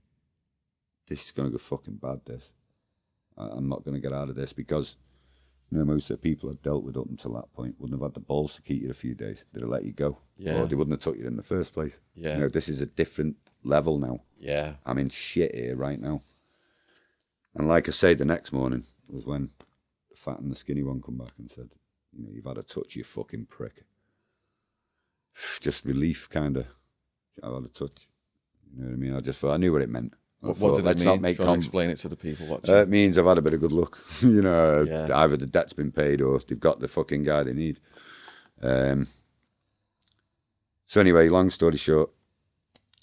S2: this is going to go fucking bad, this. I'm not going to get out of this because, you know, most of the people I've dealt with up until that point wouldn't have had the balls to keep you a few days. They'd have let you go.
S1: Yeah.
S2: Or they wouldn't have took you in the first place.
S1: Yeah.
S2: You know, this is a different level now.
S1: Yeah.
S2: I'm in shit here right now. And like I say, the next morning was when the fat and the skinny one come back and said, you know, you've had a touch, you fucking prick. Just relief, kind of. I've had a touch. You know what I mean? I just thought, I knew what it meant.
S1: What
S2: thought,
S1: did
S2: let's
S1: it mean?
S2: not make
S1: Explain it to the people watching.
S2: it means I've had a bit of good luck. You know,
S1: Yeah.
S2: either the debt's been paid or they've got the fucking guy they need. So anyway, long story short,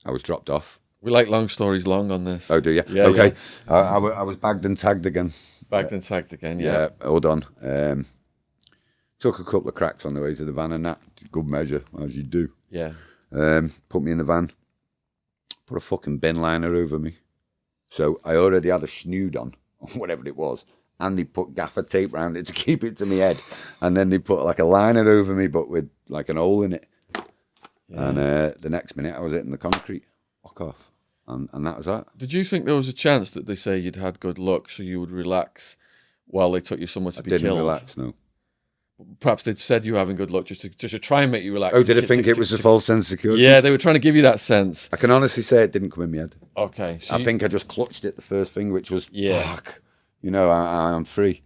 S2: I was dropped off.
S1: We like long stories long on this.
S2: Oh, do you?
S1: Yeah,
S2: okay.
S1: yeah.
S2: I was bagged and tagged again.
S1: Bagged and tagged again,
S2: Yeah, hold on. Took a couple of cracks on the way to the van and that. Good measure, as you do.
S1: Yeah.
S2: Put me in the van. Put a fucking bin liner over me. So I already had a snood on, or whatever it was. And they put gaffer tape around it to keep it to my head. And then they put like a liner over me, but with like an hole in it. Yeah. And the next minute I was hitting the concrete. Fuck off. And that was that.
S1: Did you think there was a chance that they say you'd had good luck so you would relax while they took you somewhere to be killed?
S2: I didn't relax, no.
S1: Perhaps they'd said you were having good luck just to try and make you relax.
S2: Oh, did I think it was a false sense of security?
S1: Yeah, they were trying to give you that sense.
S2: I can honestly say it didn't come in my head.
S1: Okay. So
S2: I think I just clutched it the first thing, which was,
S1: Yeah.
S2: fuck, you know, I'm free.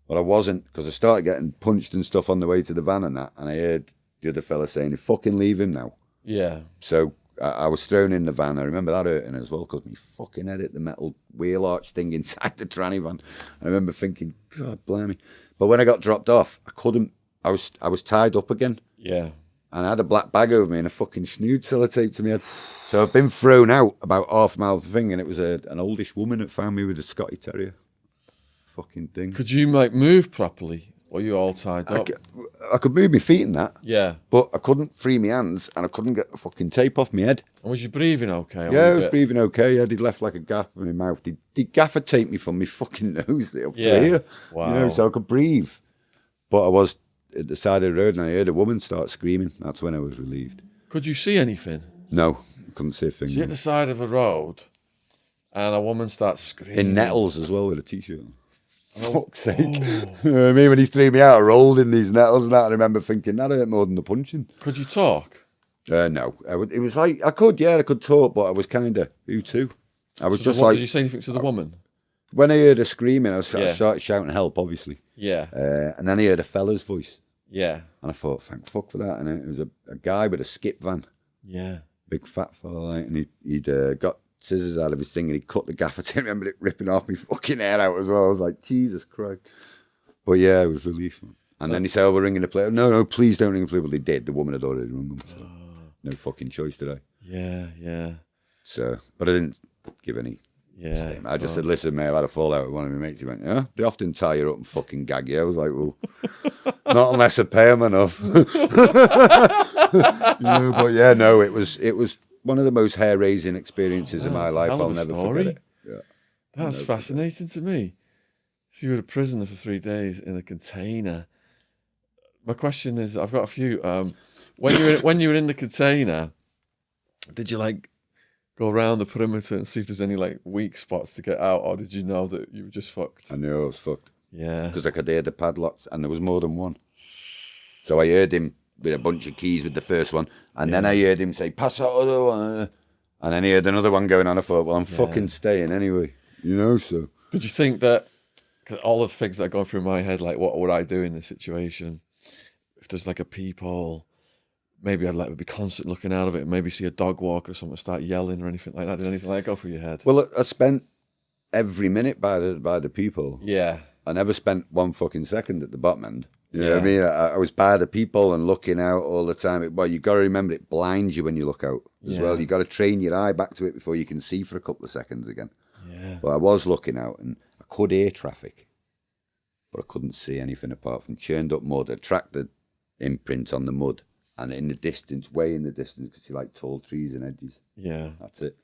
S2: But I wasn't, because I started getting punched and stuff on the way to the van and that, and I heard the other fella saying, fucking leave him now.
S1: Yeah.
S2: So I was thrown in the van. I remember that hurting as well, because my fucking head hit the metal wheel arch thing inside the tranny van. I remember thinking, God blimey. But when I got dropped off, I couldn't, I was tied up again.
S1: Yeah.
S2: And I had a black bag over me and a fucking snood sellotape to me head. So I've been thrown out about half a mile of the thing, and it was an oldish woman that found me with a Scotty Terrier. Fucking thing.
S1: Could you like move properly? Or you all tied up?
S2: I could move my feet in that.
S1: Yeah.
S2: But I couldn't free my hands, and I couldn't get the fucking tape off my head.
S1: And was you breathing okay?
S2: Yeah, I was breathing okay. Yeah, they'd left like a gap in my mouth. They'd gaffer tape me from my fucking nose up to here.
S1: Wow.
S2: You know, so I could breathe. But I was at the side of the road, and I heard a woman start screaming. That's when I was relieved.
S1: Could you see anything?
S2: No, I couldn't see a thing.
S1: So you're at the side of a road, and a woman starts screaming.
S2: In nettles as well with a t-shirt on. Fuck's sake. You know what I mean? When he threw me out, I rolled in these nettles and that. I remember thinking, that hurt more than the punching.
S1: Could you talk?
S2: No. It was like, I could talk, but I was kind of, who too? I was just like...
S1: Did you say anything to the woman?
S2: When I heard her screaming, I started shouting help, obviously.
S1: Yeah.
S2: And then I heard a fella's voice.
S1: Yeah.
S2: And I thought, thank fuck for that. And it was a guy with a skip van.
S1: Yeah.
S2: Big fat fella, like, and he'd got scissors out of his thing and he cut the gaffer tape. I remember it ripping off my fucking hair out as well. I was like, Jesus Christ. But yeah, it was relief. And then he said, oh, we're ringing the police. No, please don't ring the police. Well, they did. The woman had already rung them. So no fucking choice today.
S1: Yeah.
S2: So, but I didn't give any statement. I just said, listen, mate, I had a fallout with one of my mates. He went, yeah, they often tie you up and fucking gag you. I was like, well, not unless I pay them enough. But yeah, no, it was one of the most hair-raising experiences of my life. I'll never forget it. Yeah.
S1: That's fascinating to me. So you were a prisoner for 3 days in a container. My question is, I've got a few. When you were in the container, did you like go around the perimeter and see if there's any like weak spots to get out, or did you know that you were just fucked?
S2: I knew I was fucked.
S1: Yeah.
S2: Because I could hear the padlocks, and there was more than one. So I heard him with a bunch of keys with the first one, and then I heard him say, pass that other one. And then he heard another one going on. I thought, well, I'm fucking staying anyway. You know, so.
S1: Did you think that, because all the things that go through my head, like, what would I do in this situation? if there's like a peephole, maybe I'd like be constant looking out of it, and maybe see a dog walk or something, start yelling or anything like that. Did anything like that go through your head?
S2: Well, I spent every minute by the people.
S1: Yeah.
S2: I never spent 1 fucking second at the bottom end. You know what I
S1: Yeah.
S2: mean? I was by the people and looking out all the time. Well, you've got to remember it blinds you when you look out as well. You've got to train your eye back to it before you can see for a couple of seconds again.
S1: Yeah.
S2: But I was looking out and I could hear traffic, but I couldn't see anything apart from churned up mud. I tracked the imprint on the mud, and in the distance, way in the distance, you could see like tall trees and edges.
S1: Yeah.
S2: That's it.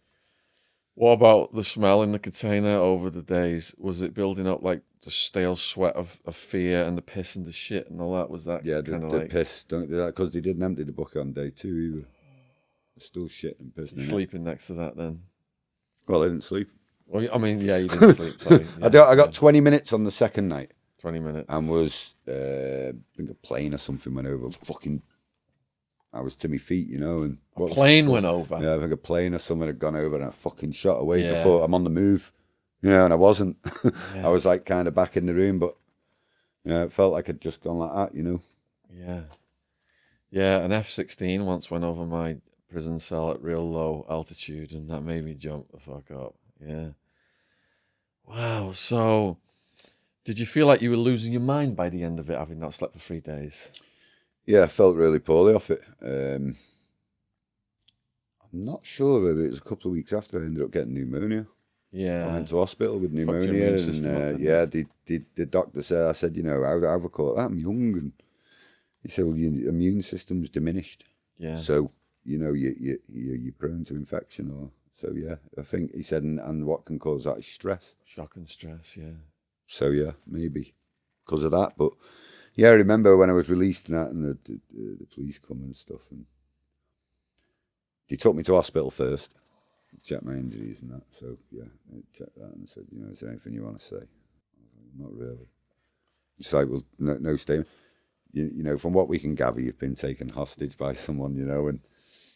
S1: What about the smell in the container over the days? Was it building up like the stale sweat of fear and the piss and the shit and all that? Was that
S2: Yeah,
S1: kind of
S2: the
S1: like
S2: piss. Don't do that because they didn't empty the bucket on day 2 either. There's still shit and piss in it.
S1: sleeping next to that then?
S2: Well, I didn't sleep.
S1: Well, I mean, yeah, you didn't sleep. Sorry. Yeah,
S2: I got 20 minutes on the second night.
S1: 20 minutes.
S2: And was, I think a plane or something went over. Fucking, I was to my feet, you know. And
S1: a plane went over?
S2: Yeah, I think a plane or something had gone over and I fucking shot away
S1: Yeah.
S2: before I'm on the move. You know, and I wasn't.
S1: Yeah.
S2: I was like kind of back in the room, but, you know, it felt like I'd just gone like that, you know.
S1: Yeah. Yeah, an F-16 once went over my prison cell at real low altitude, and that made me jump the fuck up. Yeah. Wow. So, did you feel like you were losing your mind by the end of it, having not slept for 3 days?
S2: Yeah, I felt really poorly off it. I'm not sure whether it was a couple of weeks after I ended up getting pneumonia.
S1: Yeah.
S2: I went to hospital with
S1: Fucked your
S2: pneumonia,
S1: immune system up,
S2: and
S1: didn't
S2: the doctor said, I said, you know, how have I caught that? I'm young, and he said, well, your immune system's diminished,
S1: Yeah.
S2: so you know you're prone to infection, or so. Yeah, I think he said, and what can cause that is stress.
S1: Shock and stress, yeah.
S2: So yeah, maybe because of that. But yeah, I remember when I was released and that, and the police come and stuff, and they took me to hospital first. Check my injuries and that. So yeah, I checked that and said, you know, is there anything you want to say? I was like, not really. It's like, well, no statement. You know, from what we can gather, you've been taken hostage by someone, you know, and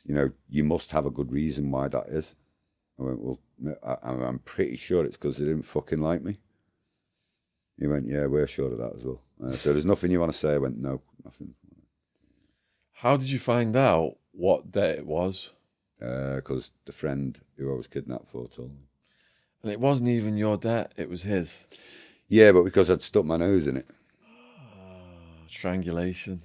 S2: you know, you must have a good reason why that is. I went, well, I'm pretty sure it's because they didn't fucking like me. He went, yeah, we're sure of that as well. So there's nothing you want to say? I went, no, nothing.
S1: How did you find out what day it was?
S2: Because the friend who I was kidnapped for told me.
S1: And it wasn't even your debt, it was his.
S2: Yeah, but because I'd stuck my nose in it.
S1: Strangulation.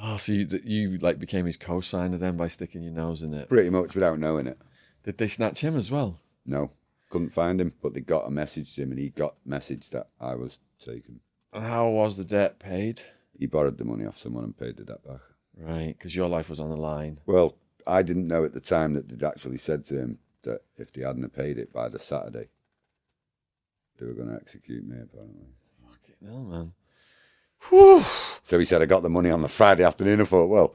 S1: Oh, so you like became his co-signer then by sticking your nose in it?
S2: Pretty much without knowing it.
S1: Did they snatch him as well?
S2: No, couldn't find him, but they got a message to him and he got message that I was taken.
S1: And how was the debt paid?
S2: He borrowed the money off someone and paid the debt back.
S1: Right, because your life was on the line.
S2: Well, I didn't know at the time that they'd actually said to him that if they hadn't paid it by the Saturday, they were going to execute me, apparently.
S1: Fucking hell, man. Whew.
S2: So he said, I got the money on the Friday afternoon. I thought, well,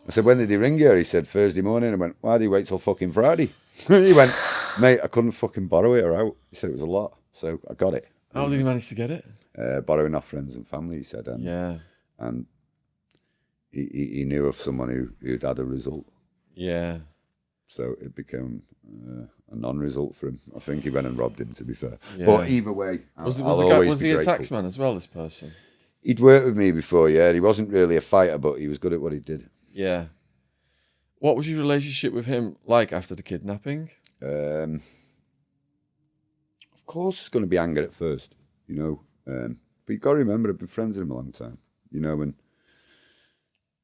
S2: I said, when did he ring you? He said, Thursday morning. I went, why did he wait till fucking Friday? He went, mate, I couldn't fucking borrow it or out. He said it was a lot. So I got it.
S1: How did you manage to get it?
S2: Borrowing off friends and family, he said. And,
S1: Yeah.
S2: And he knew of someone who'd had a result.
S1: Yeah.
S2: So it became a non-result for him. I think he went and robbed him, to be fair.
S1: Yeah.
S2: But either way,
S1: Was
S2: was
S1: he a taxman as well, this person?
S2: He'd worked with me before, yeah. He wasn't really a fighter, but he was good at what he did.
S1: Yeah. What was your relationship with him like after the kidnapping?
S2: Of course, it's going to be anger at first, you know. But you've got to remember, I've been friends with him a long time, you know, and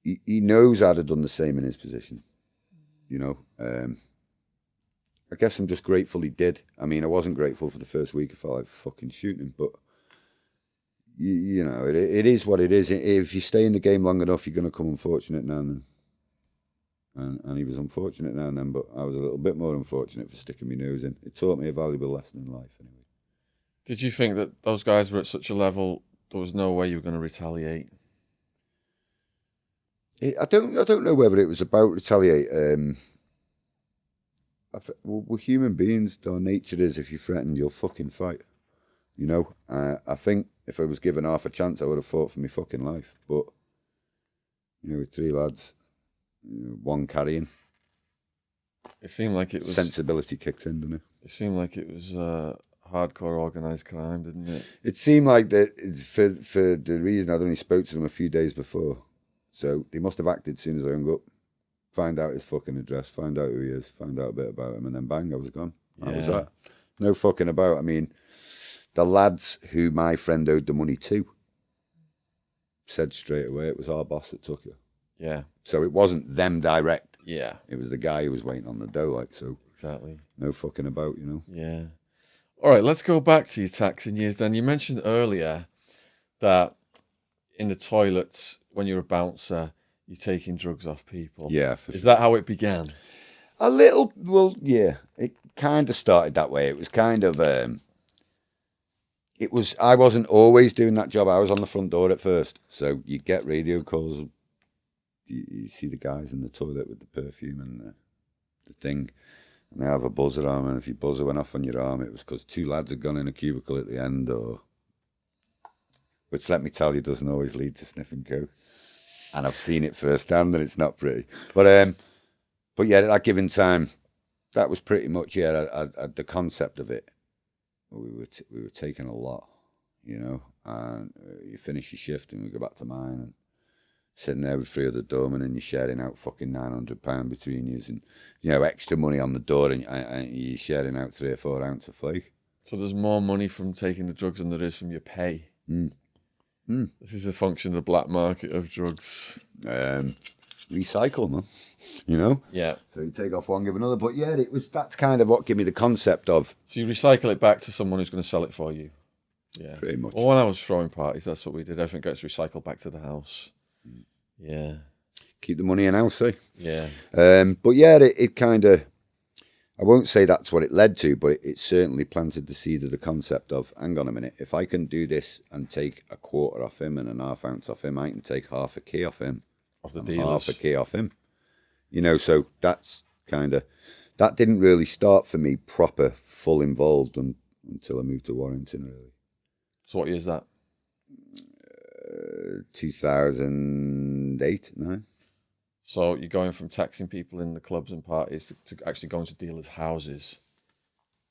S2: he knows I'd have done the same in his position, you know. I guess I'm just grateful he did. I mean, I wasn't grateful for the first week. I felt like fucking shooting him, but you know, it is what it is. If you stay in the game long enough, you're going to come unfortunate now and then. And he was unfortunate now and then, but I was a little bit more unfortunate for sticking my nose in. It taught me a valuable lesson in life, anyway.
S1: Did you think that those guys were at such a level there was no way you were going to retaliate?
S2: I don't know whether it was about retaliate. We're human beings. Our nature is, if you're threatened, you'll fucking fight. You know, I think if I was given half a chance, I would have fought for my fucking life. But, you know, with 3 lads, you know, 1 carrying.
S1: It seemed like it was...
S2: Sensibility kicks in, doesn't it?
S1: It seemed like it was hardcore organised crime, didn't it?
S2: It seemed like that for the reason I'd only spoke to them a few days before. So they must have acted as soon as I hung up. Find out his fucking address, find out who he is, find out a bit about him, and then bang, I was gone. That was that. No fucking about. I mean, the lads who my friend owed the money to said straight away it was our boss that took you.
S1: Yeah.
S2: So it wasn't them direct.
S1: Yeah.
S2: It was the guy who was waiting on the dough, like, so.
S1: Exactly.
S2: No fucking about, you know.
S1: Yeah. All right, let's go back to your taxing years then. You mentioned earlier that in the toilets, when you're a bouncer, you're taking drugs off people.
S2: Yeah.
S1: Is that how it began?
S2: A little, well, yeah. It kind of started that way. It was kind of, I wasn't always doing that job. I was on the front door at first. So you get radio calls. You see the guys in the toilet with the perfume and the thing. And they have a buzzer arm, and if your buzzer went off on your arm, it was because two lads had gone in a cubicle at the end, which, let me tell you, doesn't always lead to sniffing coke. And I've seen it firsthand, and it's not pretty. But yeah, at that given time, that was pretty much the concept of it. We were taking a lot, you know, and you finish your shift, and we go back to mine, and sitting there with 3 other doormen, and you're sharing out fucking £900 between you, and extra money on the door, and you're sharing out 3 or 4 ounce of flake.
S1: So there's more money from taking the drugs than there is from your pay. This is a function of the black market of drugs.
S2: Recycle, man. You know.
S1: Yeah.
S2: So you take off one, give another. But yeah, that's kind of what gave me the concept of.
S1: So you recycle it back to someone who's going to sell it for you. Yeah.
S2: Pretty much.
S1: Well, when I was throwing parties, that's what we did. Everything gets recycled back to the house. Yeah.
S2: Keep the money in house, eh?
S1: Yeah.
S2: But yeah, it kind of, I won't say that's what it led to, but it certainly planted the seed of the concept of, hang on a minute, if I can do this and take a quarter off him and a half ounce off him, I can take half a key off him.
S1: Off the dealers.
S2: Half a key off him. So that's kind of, that didn't really start for me proper, full involved until I moved to Warrington, really.
S1: So what year is that?
S2: 2008, 9.
S1: So you're going from taxing people in the clubs and parties to actually going to dealers' houses.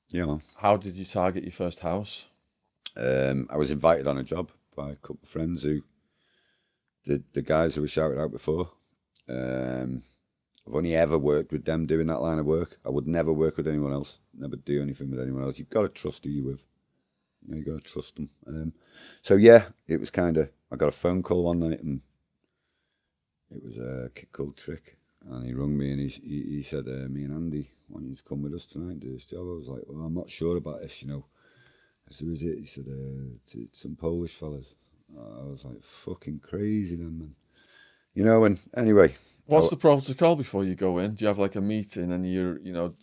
S2: Yeah.
S1: How did you target your first house?
S2: I was invited on a job by a couple of friends who, the guys who were shouted out before. I've only ever worked with them doing that line of work. I would never work with anyone else, never do anything with anyone else. You've got to trust who you're with. You've got to trust them. So yeah, it was kind of, I got a phone call one night, and it was a kid called Trick, and he rung me, and he said, me and Andy want you to come with us tonight and do this job. I was like, well, I'm not sure about this, I said, who is it? He said, some Polish fellas. I was like, fucking crazy then, man. And anyway.
S1: What's the protocol before you go in? Do you have like a meeting and you're,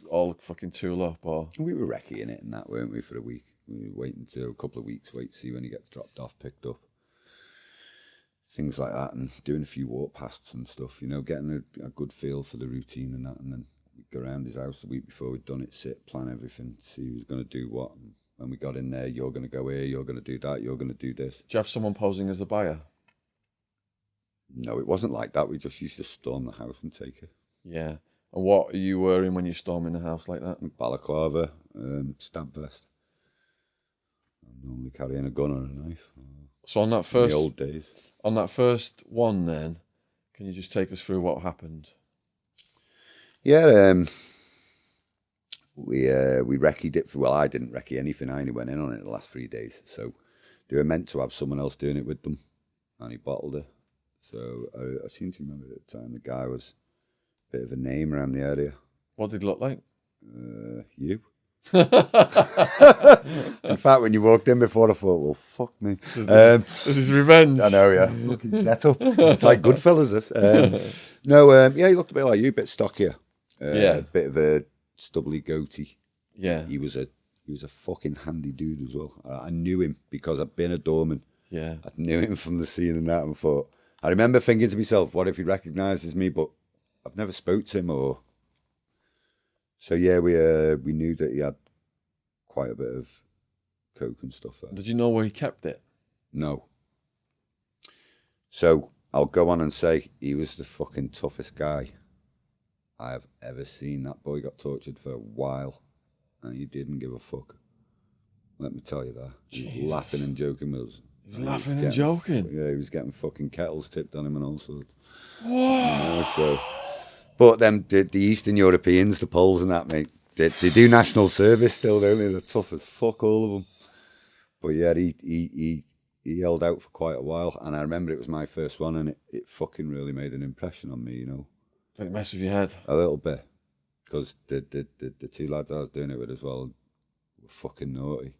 S1: all fucking tool up, or?
S2: We were recceing it and that, weren't we, for a week? We were waiting until a couple of weeks, wait to see when he gets dropped off, picked up. Things like that, and doing a few walk pasts and stuff, getting a good feel for the routine and that, and then we'd go around his house the week before we'd done it, sit, plan everything, see who's going to do what. And when we got in there, you're going to go here, you're going to do that, you're going to do this.
S1: Do you have someone posing as a buyer?
S2: No, it wasn't like that. We just used to storm the house and take it.
S1: Yeah. And what are you wearing when you're storming a house like that?
S2: Balaclava, stab vest. I'm normally carrying a gun or a knife.
S1: So on that first,
S2: in the old days.
S1: On that first one, then, can you just take us through what happened?
S2: Yeah, we recce'd it. Well, I didn't recce anything. I only went in on it the last 3 days. So they were meant to have someone else doing it with them, and he bottled it. So I seem to remember at the time the guy was a bit of a name around the area.
S1: What did he look like?
S2: You. In fact, when you walked in before, I thought, well, fuck me.
S1: This is revenge.
S2: I know, yeah. Looking set up. It's like Goodfellas, this. Yeah, he looked a bit like you, a bit stockier. A bit of a stubbly goatee.
S1: Yeah.
S2: He was a fucking handy dude as well. I knew him because I'd been a doorman.
S1: Yeah.
S2: I knew him from the scene and that, and thought, I remember thinking to myself, what if he recognises me, but I've never spoke to him or... So yeah, we knew that he had quite a bit of coke and stuff there.
S1: Did you know where he kept it?
S2: No. So I'll go on and say he was the fucking toughest guy I have ever seen. That boy got tortured for a while, and he didn't give a fuck. Let me tell you that. He was
S1: Jesus.
S2: laughing and joking with us.
S1: He was laughing and joking.
S2: Yeah, he was getting fucking kettles tipped on him and all sorts. So, but them the Eastern Europeans, the Poles and that, mate, they do national service still, don't they? They're tough as fuck, all of them. But yeah, he held out for quite a while, and I remember it was my first one, and it fucking really made an impression on me, you know.
S1: Did it mess with your head?
S2: A little bit, because the two lads I was doing it with as well were fucking naughty.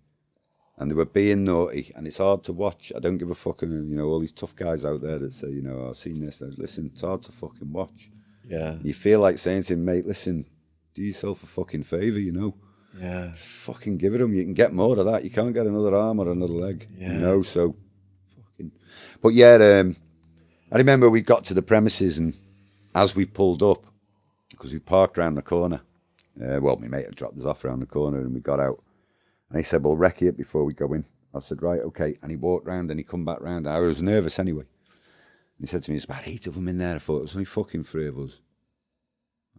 S2: And they were being naughty, and it's hard to watch. I don't give a fucking, you know, all these tough guys out there that say, you know, I've seen this. Listen, it's hard to fucking watch.
S1: Yeah.
S2: You feel like saying to him, mate, listen, do yourself a fucking favour, you know.
S1: Yeah.
S2: Just fucking give it him. You can get more of that. You can't get another arm or another leg, you know. So, fucking. But yeah, I remember we got to the premises, and as we pulled up, because we parked around the corner, well, my mate had dropped us off around the corner, and we got out. And he said, well, recce it before we go in. I said, right, okay. And he walked round and he come back round. I was nervous anyway. And he said to me, there's about 8 of them in there. I thought, there's only fucking 3 of us.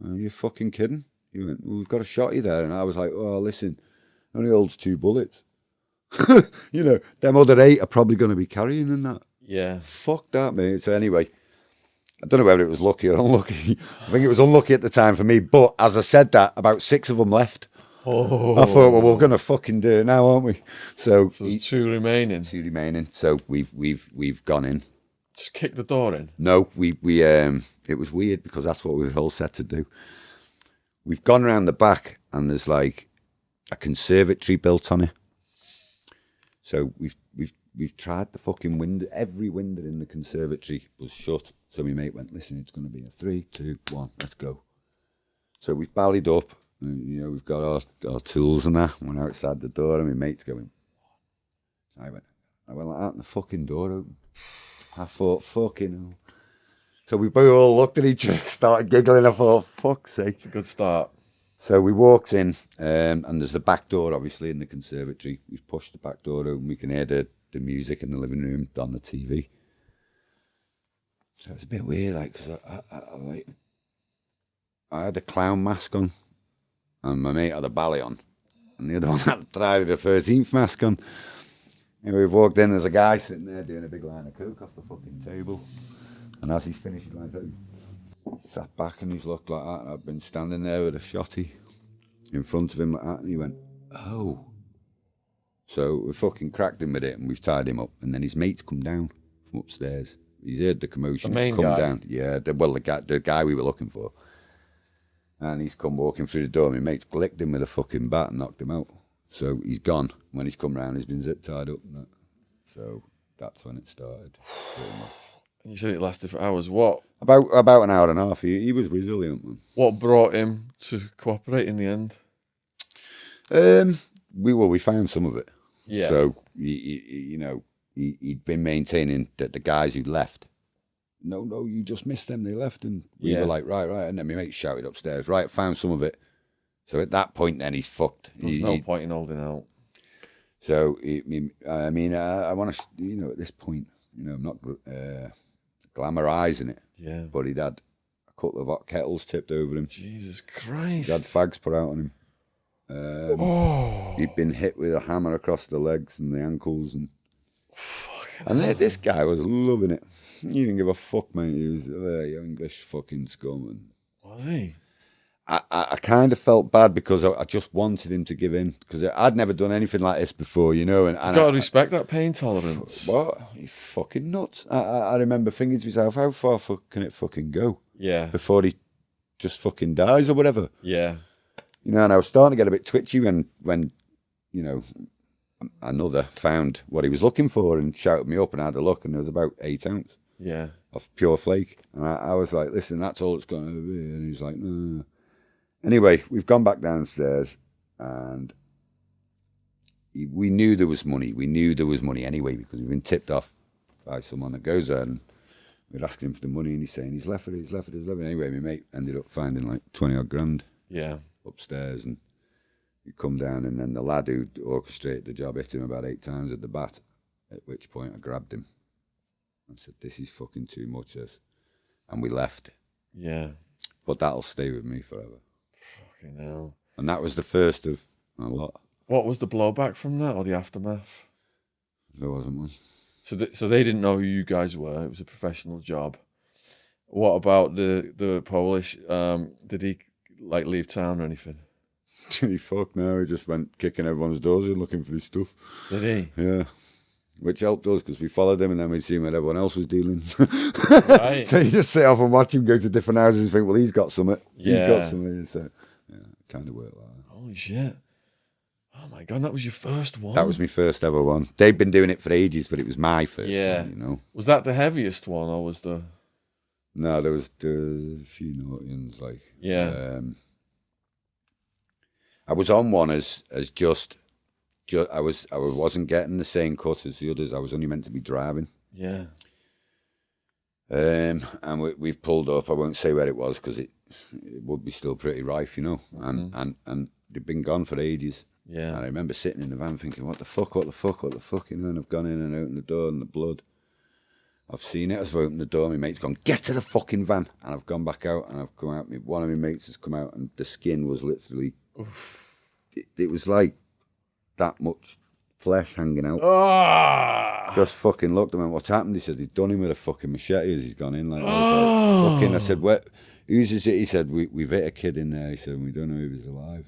S2: Are you fucking kidding? He went, well, we've got a shotty there. And I was like, oh, listen, only holds 2 bullets. You know, them other 8 are probably going to be carrying and that.
S1: Yeah.
S2: Fuck that, mate. So anyway, I don't know whether it was lucky or unlucky. I think it was unlucky at the time for me. But as I said that, about 6 of them left.
S1: Oh.
S2: I thought, well, we're gonna fucking do it now, aren't we? So
S1: there's 2 remaining.
S2: 2 remaining. So we've gone in.
S1: Just kick the door in.
S2: No, we it was weird because that's what we were all set to do. We've gone around the back and there's like a conservatory built on it. So we've tried the fucking window. Every window in the conservatory was shut. So my mate went, listen, it's gonna be a 3, 2, 1, let's go. So we've ballied up. You know, we've got our tools and that. Went outside the door and my mate's going. I went like that and the fucking door open. I thought, fucking hell. So we both all looked at each other, started giggling. I thought, fuck's sake.
S1: It's a good start.
S2: So we walked in and there's the back door, obviously, in the conservatory. We've pushed the back door open. We can hear the music in the living room on the TV. So it was a bit weird, like, because I had a clown mask on. And my mate had a ballet on. And the other one had Friday the 13th mask on. And we've walked in, there's a guy sitting there doing a big line of coke off the fucking table. And as he's finished his line of coke, he sat back and he's looked like that. And I've been standing there with a shotty in front of him like that. And he went, oh. So we fucking cracked him with it and we've tied him up. And then his mate's come down from upstairs. He's heard the commotion.
S1: The main
S2: He's come
S1: guy?
S2: down. Yeah, the guy we were looking for. And he's come walking through the door. My mate's licked him with a fucking bat and knocked him out. So he's gone. When he's come round, he's been zip tied up and that. So that's when it started, pretty much.
S1: And you said it lasted for hours. What?
S2: About an hour and a half. He was resilient, man.
S1: What brought him to cooperate in the end?
S2: We found some of it.
S1: Yeah.
S2: So you know, he'd been maintaining that the guys who left. No, you just missed them. They left, and we were like, right. And then my mate shouted upstairs, right, found some of it. So at that point, then he's fucked.
S1: There's no point in holding out.
S2: So I mean, I want to, you know, at this point, you know, I'm not glamorizing it.
S1: Yeah.
S2: But he'd had a couple of hot kettles tipped over him.
S1: Jesus Christ.
S2: He'd had fags put out on him. He'd been hit with a hammer across the legs and the ankles, and this guy was loving it. He didn't give a fuck, mate. He was a English fucking scum.
S1: Was he?
S2: I kind of felt bad because I just wanted him to give in because I'd never done anything like this before, you know. And
S1: You've got to respect that pain tolerance.
S2: What? He's fucking nuts. I remember thinking to myself, how far can it fucking go?
S1: Yeah.
S2: Before he just fucking dies or whatever.
S1: Yeah.
S2: You know, and I was starting to get a bit twitchy when you know, another found what he was looking for and shouted me up, and I had a look, and there was about 8 ounce.
S1: Yeah.
S2: Of pure flake. And I was like, listen, that's all it's going to be. And he's like, no. Anyway, we've gone back downstairs and we knew there was money. We knew there was money anyway because we've been tipped off by someone that goes there, and we're asking him for the money and he's saying he's left it. Anyway, my mate ended up finding like 20 odd grand upstairs, and he come down, and then the lad who orchestrated the job hit him about 8 times at the bat, at which point I grabbed him. I said, this is fucking too much, this. And we left.
S1: Yeah.
S2: But that'll stay with me forever.
S1: Fucking hell.
S2: And that was the first of a lot.
S1: What was the blowback from that, or the aftermath?
S2: There wasn't one.
S1: So they didn't know who you guys were. It was a professional job. What about the Polish? Did he like leave town or anything?
S2: Fuck no, he just went kicking everyone's doors in looking for his stuff.
S1: Did he?
S2: Yeah. Which helped us because we followed him and then we'd see what everyone else was dealing.
S1: Right.
S2: So you just sit off and watch him go to different houses and think, well, he's got something.
S1: Yeah.
S2: He's got something. So, yeah, it kind of worked like that.
S1: Holy shit. Oh my God, that was your first one?
S2: That was my first ever one. They'd been doing it for ages, but it was my first one, you know.
S1: Was that the heaviest one, or was the...
S2: No, there was a few naughty ones, like...
S1: Yeah.
S2: I was on one as just I wasn't getting the same cut as the others. I was only meant to be driving.
S1: Yeah.
S2: And we've pulled up. I won't say where it was because it would be still pretty rife, you know. And they've been gone for ages.
S1: Yeah.
S2: And I remember sitting in the van thinking, what the fuck, you know. And I've gone in and opened the door and the blood. I've seen it as I've opened the door. My mate's gone, get to the fucking van. And I've gone back out and I've come out. One of my mates has come out and the skin was literally, it was like that much flesh hanging out.
S1: Oh!
S2: Just fucking looked and went, what's happened? He said, he'd done him with a fucking machete as he's gone in. Like, I said, whose is it? He said, we've hit a kid in there. He said, and we don't know if he's alive.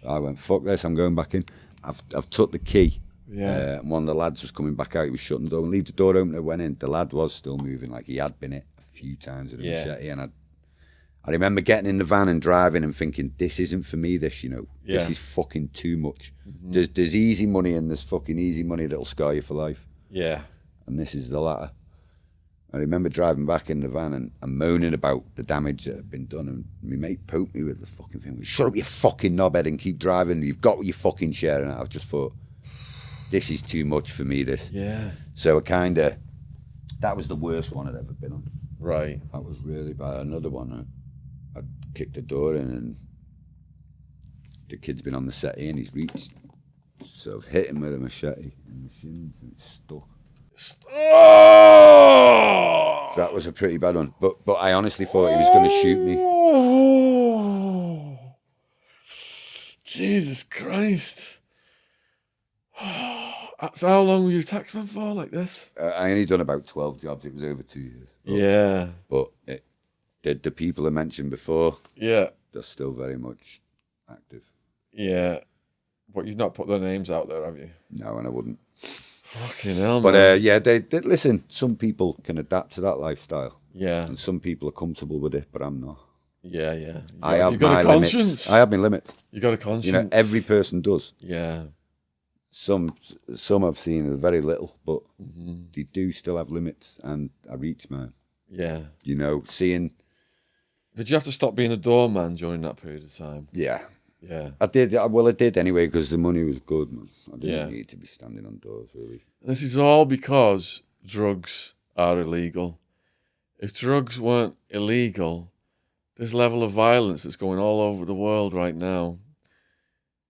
S2: I went, fuck this, I'm going back in. I've took the key.
S1: Yeah.
S2: One of the lads was coming back out. He was shutting the door. And leave the door open. I went in. The lad was still moving, like he had been hit a few times with a machete. And I remember getting in the van and driving and thinking, this isn't for me, this, you know.
S1: Yeah.
S2: This is fucking too much. There's easy money and there's fucking easy money that'll scar you for life.
S1: Yeah.
S2: And this is the latter. I remember driving back in the van and moaning about the damage that had been done. And my mate poked me with the fucking thing. Shut up, you fucking knobhead, and keep driving. You've got what you fucking share. And I just thought, this is too much for me, this.
S1: Yeah.
S2: So that was the worst one I'd ever been on.
S1: Right.
S2: That was really bad. Another one, I kicked the door in and the kid's been on the settee and he's reached, so I've hit him with a machete in the shins and it's stuck.
S1: Oh!
S2: That was a pretty bad one. But I honestly thought he was going to shoot me.
S1: Oh! Jesus Christ. So how long were you a taxman for, like this?
S2: I only done about 12 jobs. It was over 2 years.
S1: Yeah.
S2: But the people I mentioned before,
S1: Yeah.
S2: they're still very much active.
S1: Yeah. But you've not put their names out there, have you?
S2: No, and I wouldn't.
S1: Fucking hell,
S2: But
S1: man.
S2: yeah, they listen, some people can adapt to that lifestyle.
S1: Yeah.
S2: And some people are comfortable with it, but I'm not.
S1: Yeah, yeah.
S2: You got my limits. I have my limits.
S1: You got a conscience.
S2: You know, every person does.
S1: Yeah.
S2: Some I've seen are very little, but they do still have limits, and I reach mine.
S1: Yeah.
S2: You know, seeing...
S1: Did you have to stop being a doorman during that period of time?
S2: Yeah.
S1: Yeah.
S2: I did. Well, I did anyway, because the money was good, man. I didn't
S1: Yeah.
S2: need to be standing on doors, really.
S1: This is all because drugs are illegal. If drugs weren't illegal, this level of violence that's going all over the world right now,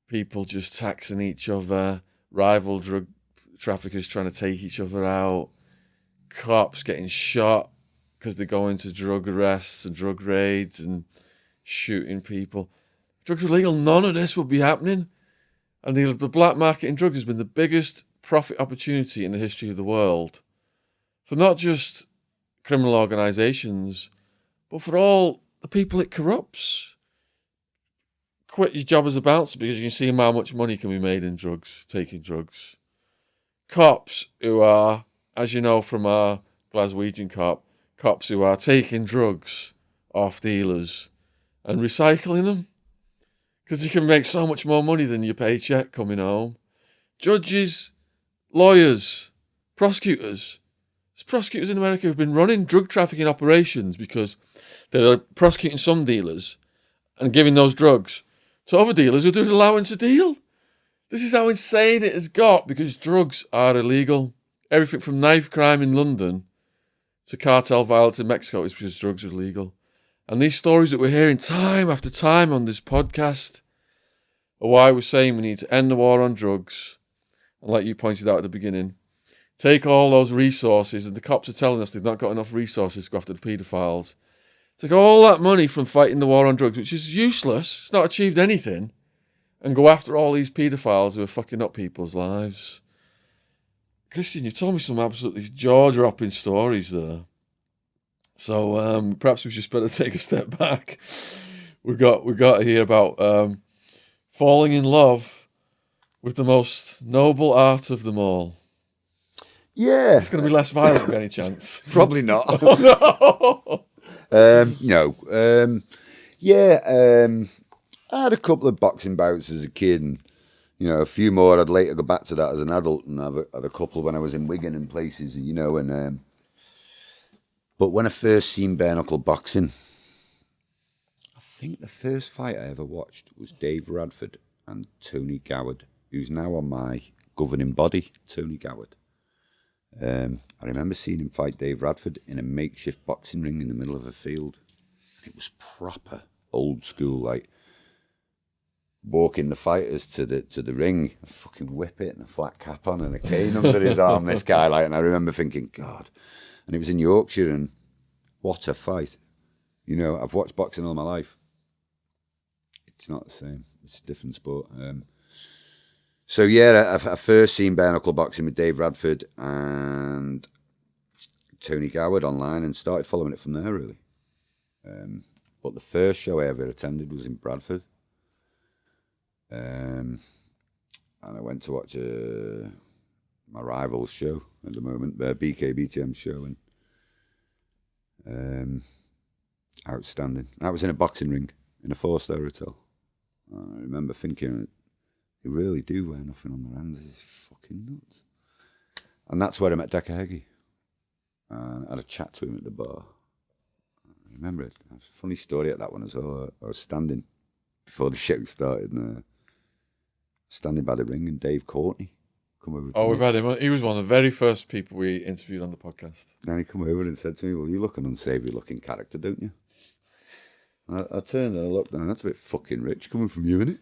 S1: people just taxing each other, rival drug traffickers trying to take each other out, cops getting shot because they're going to drug arrests and drug raids and shooting people. If drugs are illegal, none of this would be happening. And the black market in drugs has been the biggest profit opportunity in the history of the world for not just criminal organisations, but for all the people it corrupts. Quit your job as a bouncer because you can see how much money can be made in drugs, taking drugs. Cops who are, as you know from our Glaswegian cops who are taking drugs off dealers and recycling them because you can make so much more money than your paycheck coming home. Judges, lawyers, prosecutors. There's prosecutors in America who've been running drug trafficking operations because they're prosecuting some dealers and giving those drugs to other dealers who don't allow them to deal. This is how insane it has got because drugs are illegal. Everything from knife crime in London to cartel violence in Mexico is because drugs are illegal. And these stories that we're hearing time after time on this podcast are why we're saying we need to end the war on drugs. And like you pointed out at the beginning, take all those resources, and the cops are telling us they've not got enough resources to go after the paedophiles. Take all that money from fighting the war on drugs, which is useless, it's not achieved anything, and go after all these paedophiles who are fucking up people's lives. Christian, you told me some absolutely jaw-dropping stories there. So perhaps we just better take a step back. We got to hear about falling in love with the most noble art of them all.
S2: Yeah.
S1: It's going to be less violent by any chance.
S2: Probably not.
S1: Oh, no.
S2: No. Yeah. I had a couple of boxing bouts as a kid, and a few more. I'd later go back to that as an adult, and have had a couple when I was in Wigan and places, and but when I first seen bare knuckle boxing, I think the first fight I ever watched was Dave Radford and Tony Goward, who's now on my governing body, Tony Goward. I remember seeing him fight Dave Radford in a makeshift boxing ring in the middle of a field. It was proper old school, like walking the fighters to the ring, a fucking whip it and a flat cap on and a cane under his arm, this guy, like, and I remember thinking, God. And it was in Yorkshire, and what a fight. I've watched boxing all my life. It's not the same. It's a different sport. So yeah, I first seen bare knuckle boxing with Dave Radford and Tony Goward online, and started following it from there, really. But the first show I ever attended was in Bradford. And I went to watch my rival's show at the moment, BKBTM show, and outstanding. I was in a boxing ring in a 4-star hotel. And I remember thinking, they really do wear nothing on their hands. It's fucking nuts. And that's where I met Decker Heggie. And I had a chat to him at the bar. I remember it. It was a funny story at that one as well. I was standing before the show started, and standing by the ring, and Dave Courtney come over to me.
S1: We've had him. He was one of the very first people we interviewed on the podcast.
S2: And he come over and said to me, well, you look an unsavoury looking character, don't you? And I turned and I looked, and that's a bit fucking rich coming from you, innit?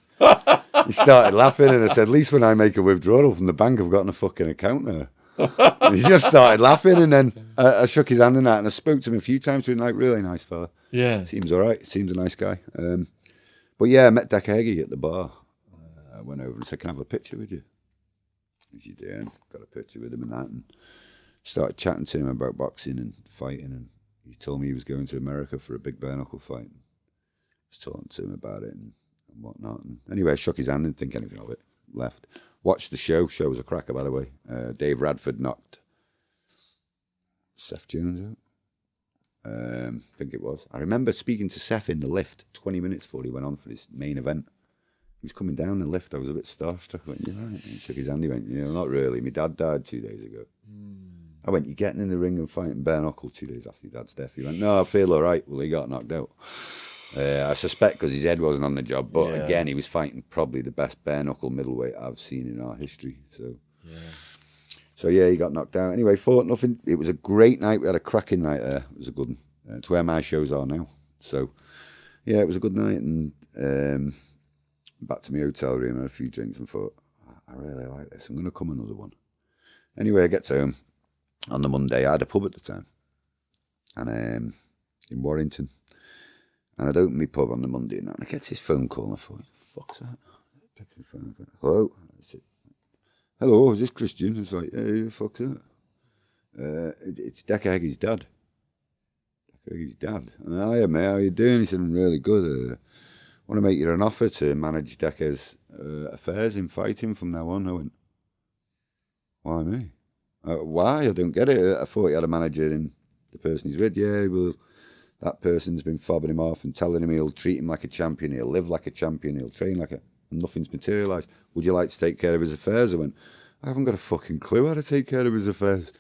S2: He started laughing, and I said, at least when I make a withdrawal from the bank, I've got a fucking account there. And he just started laughing, and then I shook his hand and that, and I spoke to him a few times, to like, really nice fella.
S1: Yeah.
S2: Seems all right. Seems a nice guy. But yeah, I met Decker Heggie at the bar. I went over and said, can I have a picture with you? As you do, and got a picture with him and that, and started chatting to him about boxing and fighting, and he told me he was going to America for a big bare knuckle fight. I was talking to him about it and whatnot. And anyway, I shook his hand, didn't think anything of it, left. Watched the show. Show was a cracker, by the way. Dave Radford knocked Seth Jones out. I think it was. I remember speaking to Seth in the lift 20 minutes before he went on for his main event. He was coming down the lift. I was a bit starstruck. I went, you right? And he shook his hand. He went, not really. My dad died 2 days ago. I went, you getting in the ring and fighting bare knuckle 2 days after your dad's death? He went, no, I feel all right. Well, he got knocked out. I suspect because his head wasn't on the job. But again, he was fighting probably the best bare knuckle middleweight I've seen in our history. So yeah, he got knocked out. Anyway, fought nothing. It was a great night. We had a cracking night there. It was a good one. It's where my shows are now. So yeah, it was a good night. And back to my hotel room, had a few drinks, and thought, I really like this. I'm going to come another one. Anyway, I get to home on the Monday. I had a pub at the time, and in Warrington. And I'd open my pub on the Monday, and I get this phone call, and I thought, fuck's that? I picked the phone up. Hello? I said, hello, is this Christian? I was like, hey, who the fuck's that? It's Decker Heggie's dad. Decker Heggie's dad. Hiya, mate, how you doing? He said, I'm really good. I want to make you an offer to manage Decker's affairs in fighting from now on. I went, why me? Why? I don't get it. I thought he had a manager in the person he's with. Yeah, well, that person's been fobbing him off and telling him he'll treat him like a champion, he'll live like a champion, he'll train like a... And nothing's materialised. Would you like to take care of his affairs? I went, I haven't got a fucking clue how to take care of his affairs.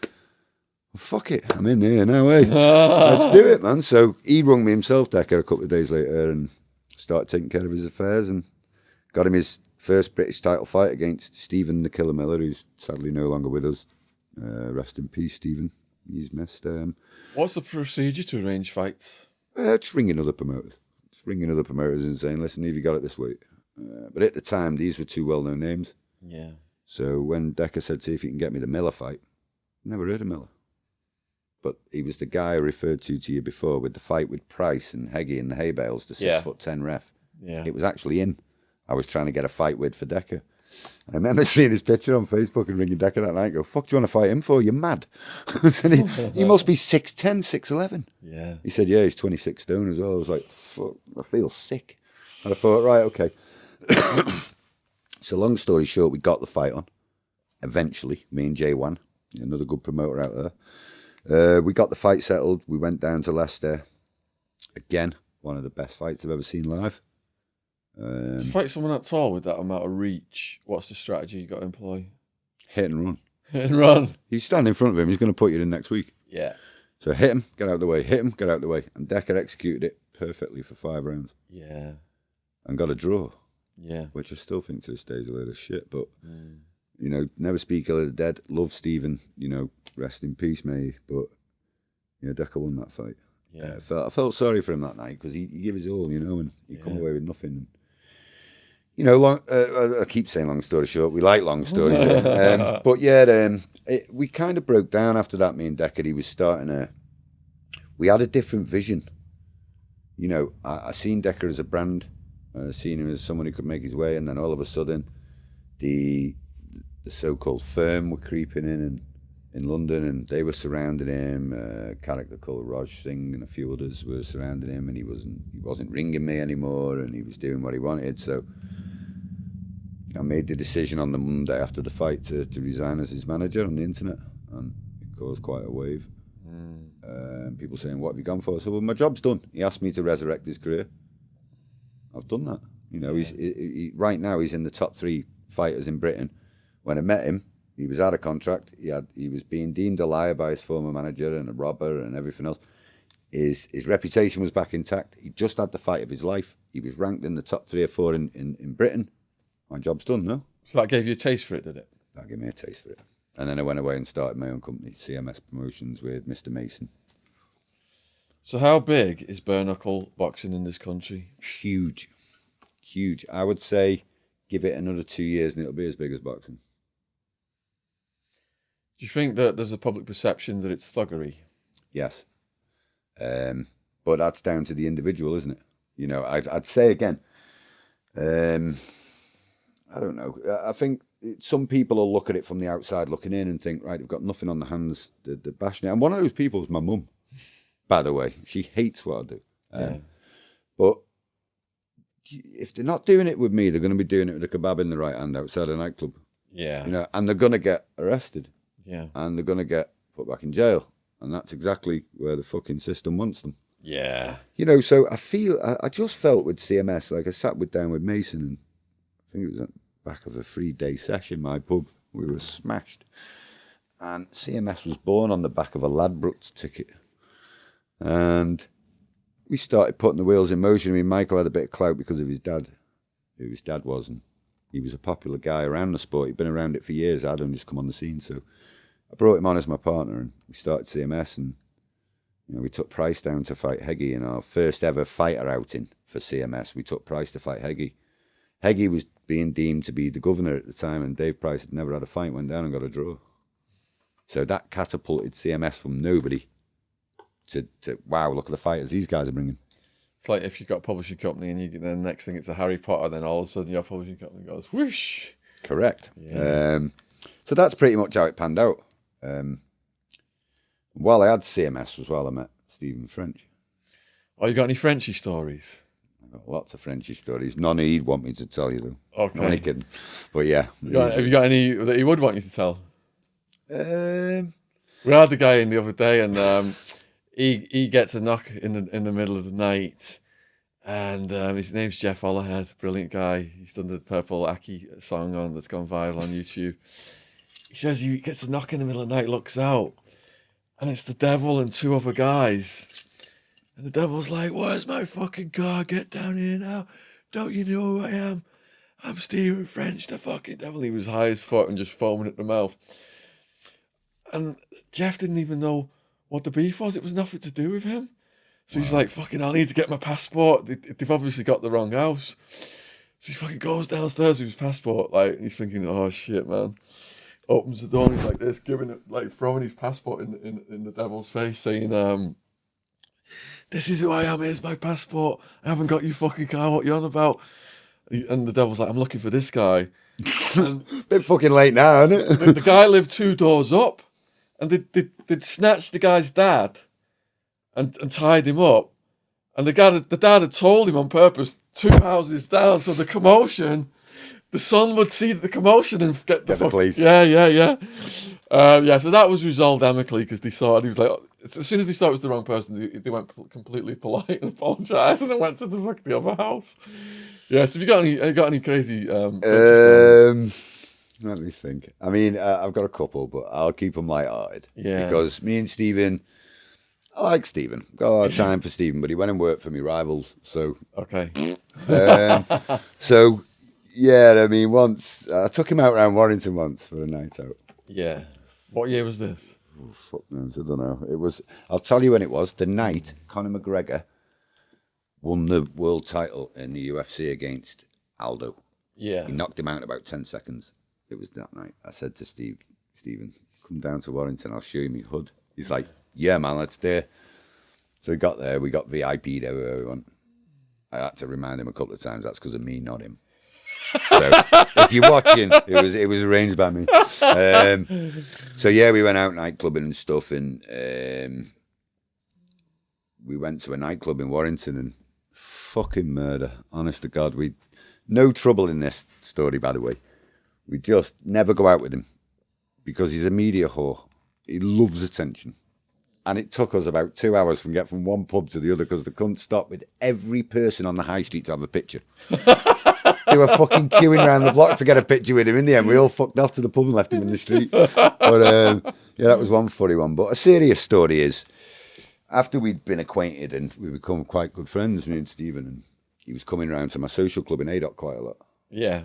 S2: Well, fuck it, I'm in here now, eh? Let's do it, man. So he rung me himself, Decker, a couple of days later, and started taking care of his affairs, and got him his first British title fight against Stephen the Killer Miller, who's sadly no longer with us. Rest in peace, Stephen. He's missed.
S1: What's the procedure to arrange fights?
S2: Just ringing other promoters. Just ringing other promoters and saying, listen, have you got it this week? But at the time, these were two well-known names.
S1: Yeah.
S2: So when Decker said, see if you can get me the Miller fight, never heard of Miller. But he was the guy I referred to you before with the fight with Price and Heggie and the hay bales, the 6'10" ref.
S1: Yeah.
S2: It was actually him. I was trying to get a fight with for Decker. I remember seeing his picture on Facebook and ringing Decker that night and go, fuck do you want to fight him for? You're mad. he must be 6'10", 6'11".
S1: Yeah.
S2: He said, yeah, he's 26 stone as well. I was like, fuck, I feel sick. And I thought, right, okay. So long story short, we got the fight on. Eventually, me and J1, another good promoter out there. We got the fight settled. We went down to Leicester. Again, one of the best fights I've ever seen live.
S1: To fight someone that tall with that amount of reach, what's the strategy you got to employ?
S2: Hit and run.
S1: Hit and run.
S2: You stand in front of him, he's going to put you in next week.
S1: Yeah.
S2: So hit him, get out of the way. Hit him, get out of the way. And Decker executed it perfectly for 5 rounds.
S1: Yeah.
S2: And got a draw.
S1: Yeah.
S2: Which I still think to this day is a load of shit. But, never speak ill of the dead. Love Stephen, rest in peace, mate. But, Decker won that fight.
S1: Yeah.
S2: I felt sorry for him that night because he gave his all, and he come away with nothing. I keep saying long story short. We like long stories. But yeah, we kind of broke down after that, me and Decker. He was starting we had a different vision. I seen Decker as a brand. I seen him as someone who could make his way. And then all of a sudden, the so-called firm were creeping in London, and they were surrounding him. A character called Raj Singh and a few others were surrounding him, and he wasn't ringing me anymore, and he was doing what he wanted. So I made the decision on the Monday after the fight to resign as his manager on the internet, and it caused quite a wave. People saying, what have you gone for? I said, well, my job's done. He asked me to resurrect his career. I've done that. He's right now he's in the top 3 fighters in Britain. When I met him, he was out of contract. He was being deemed a liar by his former manager and a robber and everything else. His reputation was back intact. He just had the fight of his life. He was ranked in the top 3 or 4 in Britain. My job's done, no?
S1: So that gave you a taste for it, did it?
S2: That gave me a taste for it. And then I went away and started my own company, CMS Promotions, with Mr. Mason.
S1: So how big is bare knuckle boxing in this country?
S2: Huge. Huge. I would say give it another 2 years and it'll be as big as boxing.
S1: Do you think that there's a public perception that it's thuggery?
S2: Yes. But that's down to the individual, isn't it? I'd say again, I don't know. I think some people will look at it from the outside looking in and think, right, they've got nothing on the hands, they're bashing it. And one of those people is my mum, by the way. She hates what I do. But if they're not doing it with me, they're going to be doing it with a kebab in the right hand outside a nightclub.
S1: Yeah.
S2: And they're going to get arrested.
S1: Yeah.
S2: And they're going to get put back in jail. And that's exactly where the fucking system wants them.
S1: Yeah.
S2: So I just felt with CMS, like I sat down with Mason, and I think it was at the back of a 3-day session, my pub, we were smashed. And CMS was born on the back of a Ladbrokes ticket. And we started putting the wheels in motion. I mean, Michael had a bit of clout because of his dad, who his dad was, and he was a popular guy around the sport. He'd been around it for years. I'd only just come on the scene, so I brought him on as my partner, and we started CMS, and we took Price down to fight Heggie in our first ever fighter outing for CMS. We took Price to fight Heggie. Heggie was being deemed to be the governor at the time, and Dave Price had never had a fight, went down and got a draw. So that catapulted CMS from nobody to wow, look at the fighters these guys are bringing.
S1: It's like if you've got a publishing company and then the next thing it's a Harry Potter, then all of a sudden your publishing company goes whoosh.
S2: Correct.
S1: Yeah.
S2: So that's pretty much how it panned out. While I had CMS as well, I met Stephen French.
S1: Oh, you got any Frenchy stories?
S2: I've got lots of Frenchy stories. None he'd want me to tell you, though.
S1: Okay.
S2: I'm only kidding. But yeah.
S1: Have you got any that he would want you to tell? We had the guy in the other day, and he gets a knock in the middle of the night, and his name's Jeff Ollerhead, brilliant guy. He's done the Purple Aki song that's gone viral on YouTube. He says he gets a knock in the middle of the night, looks out, and it's the devil and 2 other guys. And the devil's like, where's my fucking car? Get down here now. Don't you know who I am? I'm Stephen French, the fucking devil. He was high as fuck and just foaming at the mouth. And Jeff didn't even know what the beef was. It was nothing to do with him. So he's like, fucking, I need to get my passport. They've obviously got the wrong house. So he fucking goes downstairs with his passport. Like, he's thinking, oh shit, man. Opens the door and he's like this, giving it, like throwing his passport in the devil's face, saying, this is who I am, here's my passport. I haven't got your fucking car, what you on about? And the devil's like, I'm looking for this guy. And
S2: Bit fucking late now, isn't it?
S1: the guy lived 2 doors up, and they'd snatched the guy's dad and tied him up. And the dad had told him on purpose 2 houses down, so the commotion, the son would see the commotion and get the
S2: police.
S1: Yeah. So that was resolved amicably because they saw it. He was like, as soon as they saw it was the wrong person, they went completely polite and apologised, and then went to the other house. Yeah. So have you got any crazy?
S2: Let me think. I mean, I've got a couple, but I'll keep them light-hearted.
S1: Yeah.
S2: Because me and Stephen, I like Stephen. Got a lot of time for Stephen, but he went and worked for me rivals. So
S1: Okay.
S2: So yeah, I mean, once I took him out around Warrington once for a night out.
S1: Yeah. What year was this?
S2: Oh, fuck knows, I don't know. It was. I'll tell you when it was. The night Conor McGregor won the world title in the UFC against Aldo.
S1: Yeah.
S2: He knocked him out in about 10 seconds. It was that night. I said to Stephen, come down to Warrington, I'll show you my hood. He's like, yeah, man, let's do it. So we got there, we got VIP'd everywhere we went. I had to remind him a couple of times, that's because of me, not him. So if you're watching, it was arranged by me. So yeah, we went out nightclubbing and stuff, and we went to a nightclub in Warrington, and fucking murder. Honest to God, no trouble in this story, by the way. We just never go out with him because he's a media whore. He loves attention. And it took us about 2 hours from getting from one pub to the other because they couldn't stop with every person on the high street to have a picture. They were fucking queuing around the block to get a picture with him. In the end, we all fucked off to the pub and left him in the street. But yeah, that was one funny one. But a serious story is, after we'd been acquainted and we become quite good friends, me and Stephen, and he was coming around to my social club in ADOC quite a lot.
S1: Yeah.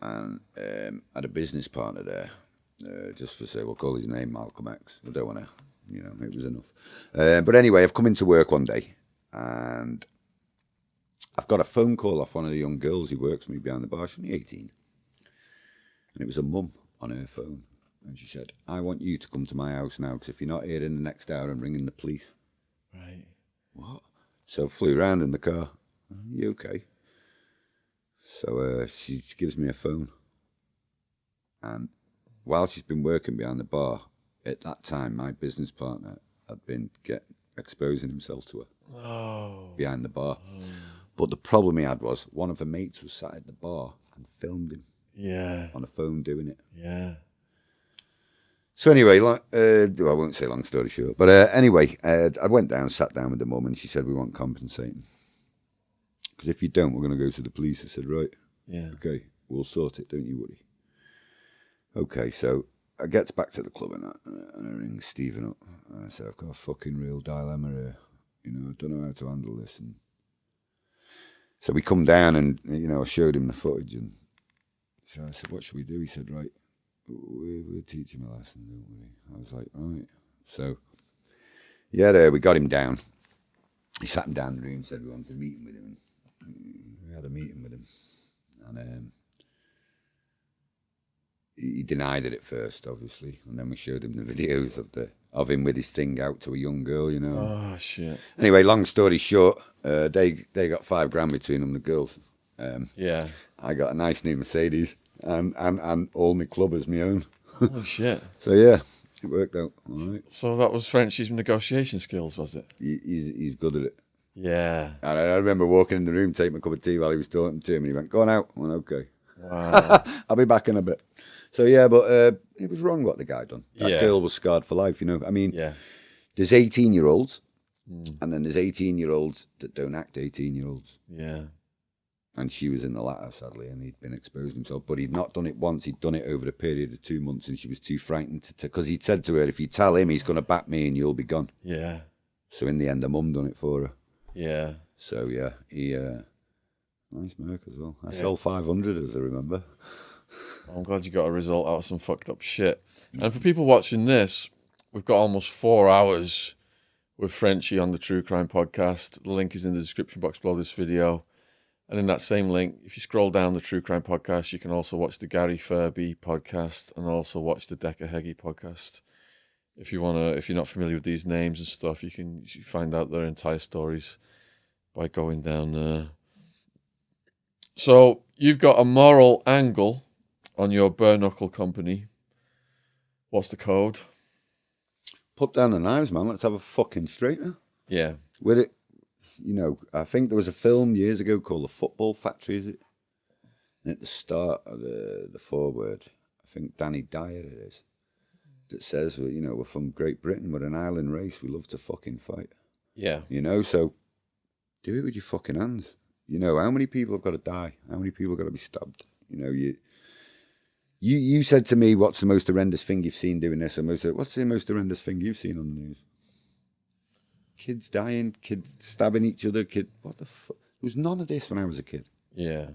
S2: And I had a business partner there, just for say, we'll call his name Malcolm X. I don't want to, it was enough. But anyway, I've come into work one day and I've got a phone call off one of the young girls who works with me behind the bar. She's only 18. And it was a mum on her phone. And she said, I want you to come to my house now, because if you're not here in the next hour, I'm ringing the police.
S1: Right.
S2: What? So I flew around in the car. Are you okay? So she gives me a phone. And while she's been working behind the bar, at that time, my business partner had been exposing himself to her behind the bar. But the problem he had was one of her mates was sat at the bar and filmed him.
S1: Yeah.
S2: On a phone doing it.
S1: Yeah.
S2: So anyway, I won't say long story short, but anyway, I went down, sat down with the mum, and she said, we want compensating. Because if you don't, we're going to go to the police. I said, right.
S1: Yeah.
S2: Okay, we'll sort it, don't you worry. Okay, so I get back to the club and I ring Stephen up. And I said, I've got a fucking real dilemma here. I don't know how to handle this. And so we come down and, I showed him the footage. And so I said, what should we do? He said, right, we'll teach him a lesson, don't worry. I was like, right. So, yeah, there, we got him down. He sat him down in the room, said we wanted a meeting with him. We had a meeting with him. And he denied it at first, obviously. And then we showed him the videos of him with his thing out to a young girl,
S1: Oh, shit.
S2: Anyway, long story short, they got $5,000 between them, the girls.
S1: Yeah.
S2: I got a nice new Mercedes and all my club as my own.
S1: Oh, shit.
S2: So, yeah, it worked out all right.
S1: So that was Frenchie's negotiation skills, was it?
S2: He's good at it.
S1: Yeah.
S2: And I remember walking in the room, taking a cup of tea while he was talking to him, and he went, go on out. I went, okay.
S1: Wow.
S2: I'll be back in a bit. So, yeah, but it was wrong what the guy done. That girl was scarred for life, I mean, there's 18-year-olds, and then there's 18-year-olds that don't act 18-year-olds.
S1: Yeah.
S2: And she was in the latter, sadly, and he'd been exposed himself. But he'd not done it once. He'd done it over a period of 2 months, and she was too frightened to because he'd said to her, if you tell him, he's going to bat me and you'll be gone.
S1: Yeah.
S2: So in the end, the mum done it for her.
S1: Yeah.
S2: So, yeah, he... nice Merc as well. I sold 500, as I remember.
S1: I'm glad you got a result out of some fucked up shit. And for people watching this, we've got almost 4 hours with Frenchie on the True Crime Podcast. The link is in the description box below this video. And in that same link, if you scroll down the True Crime Podcast, you can also watch the Gary Furby podcast and also watch the Decker Heggie podcast. If you're not familiar with these names and stuff, you can find out their entire stories by going down there. So you've got a moral angle on your bare knuckle company. What's the code?
S2: Put down the knives, man. Let's have a fucking straightener.
S1: Yeah.
S2: With it, I think there was a film years ago called The Football Factory, is it? And at the start of the foreword, I think Danny Dyer it is, that says, we're from Great Britain, we're an island race, we love to fucking fight.
S1: Yeah.
S2: So do it with your fucking hands. How many people have got to die? How many people have got to be stabbed? You said to me, what's the most horrendous thing you've seen doing this? What's the most horrendous thing you've seen on the news? Kids dying, kids stabbing each other, what the fuck? There was none of this when I was a kid.
S1: Yeah.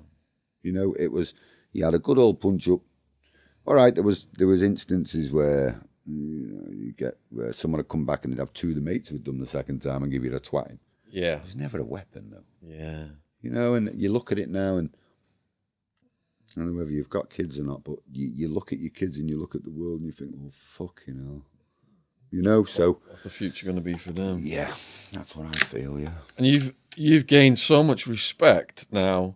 S2: It was, you had a good old punch up. All right, there was instances where, where someone would come back and they'd have two of the mates who'd done the second time and give you a twatting.
S1: Yeah.
S2: It was never a weapon, though.
S1: Yeah.
S2: And you look at it now and I don't know whether you've got kids or not, but you look at your kids and you look at the world and you think, well, fucking hell. So...
S1: What's the future going to be for them?
S2: Yeah, that's what I feel, yeah.
S1: And you've gained so much respect now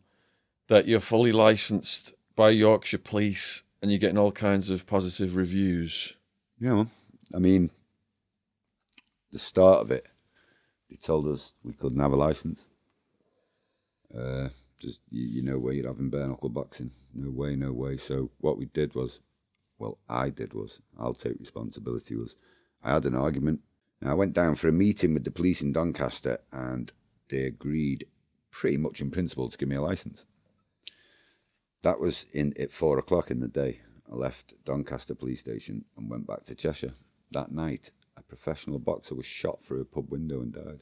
S1: that you're fully licensed by Yorkshire Police and you're getting all kinds of positive reviews.
S2: Yeah, man. I mean, the start of it, they told us we couldn't have a license. Just, where you're having bare knuckle boxing. No way. So what we did was, I'll take responsibility, I had an argument. Now, I went down for a meeting with the police in Doncaster and they agreed pretty much in principle to give me a license. That was at 4:00 in the day. I left Doncaster police station and went back to Cheshire. That night, a professional boxer was shot through a pub window and died.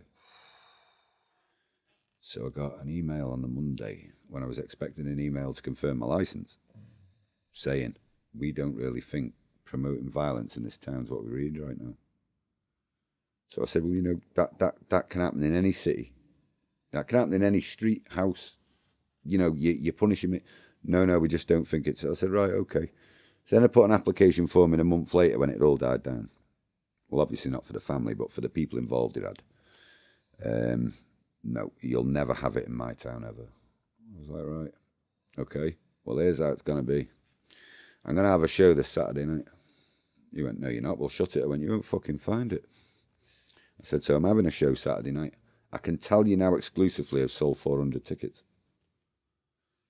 S2: So I got an email on the Monday when I was expecting an email to confirm my license saying, we don't really think promoting violence in this town is what we read right now. So I said, well, that can happen in any city. That can happen in any street, house. You're punishing me. No, we just don't think it's... I said, right, okay. So then I put an application form in a month later when it all died down. Well, obviously not for the family, but for the people involved it had. No, you'll never have it in my town ever. I was like, right, okay. Well, here's how it's going to be. I'm going to have a show this Saturday night. He went, no, you're not. Well, shut it. I went, you won't fucking find it. I said, so I'm having a show Saturday night. I can tell you now exclusively I've sold 400 tickets.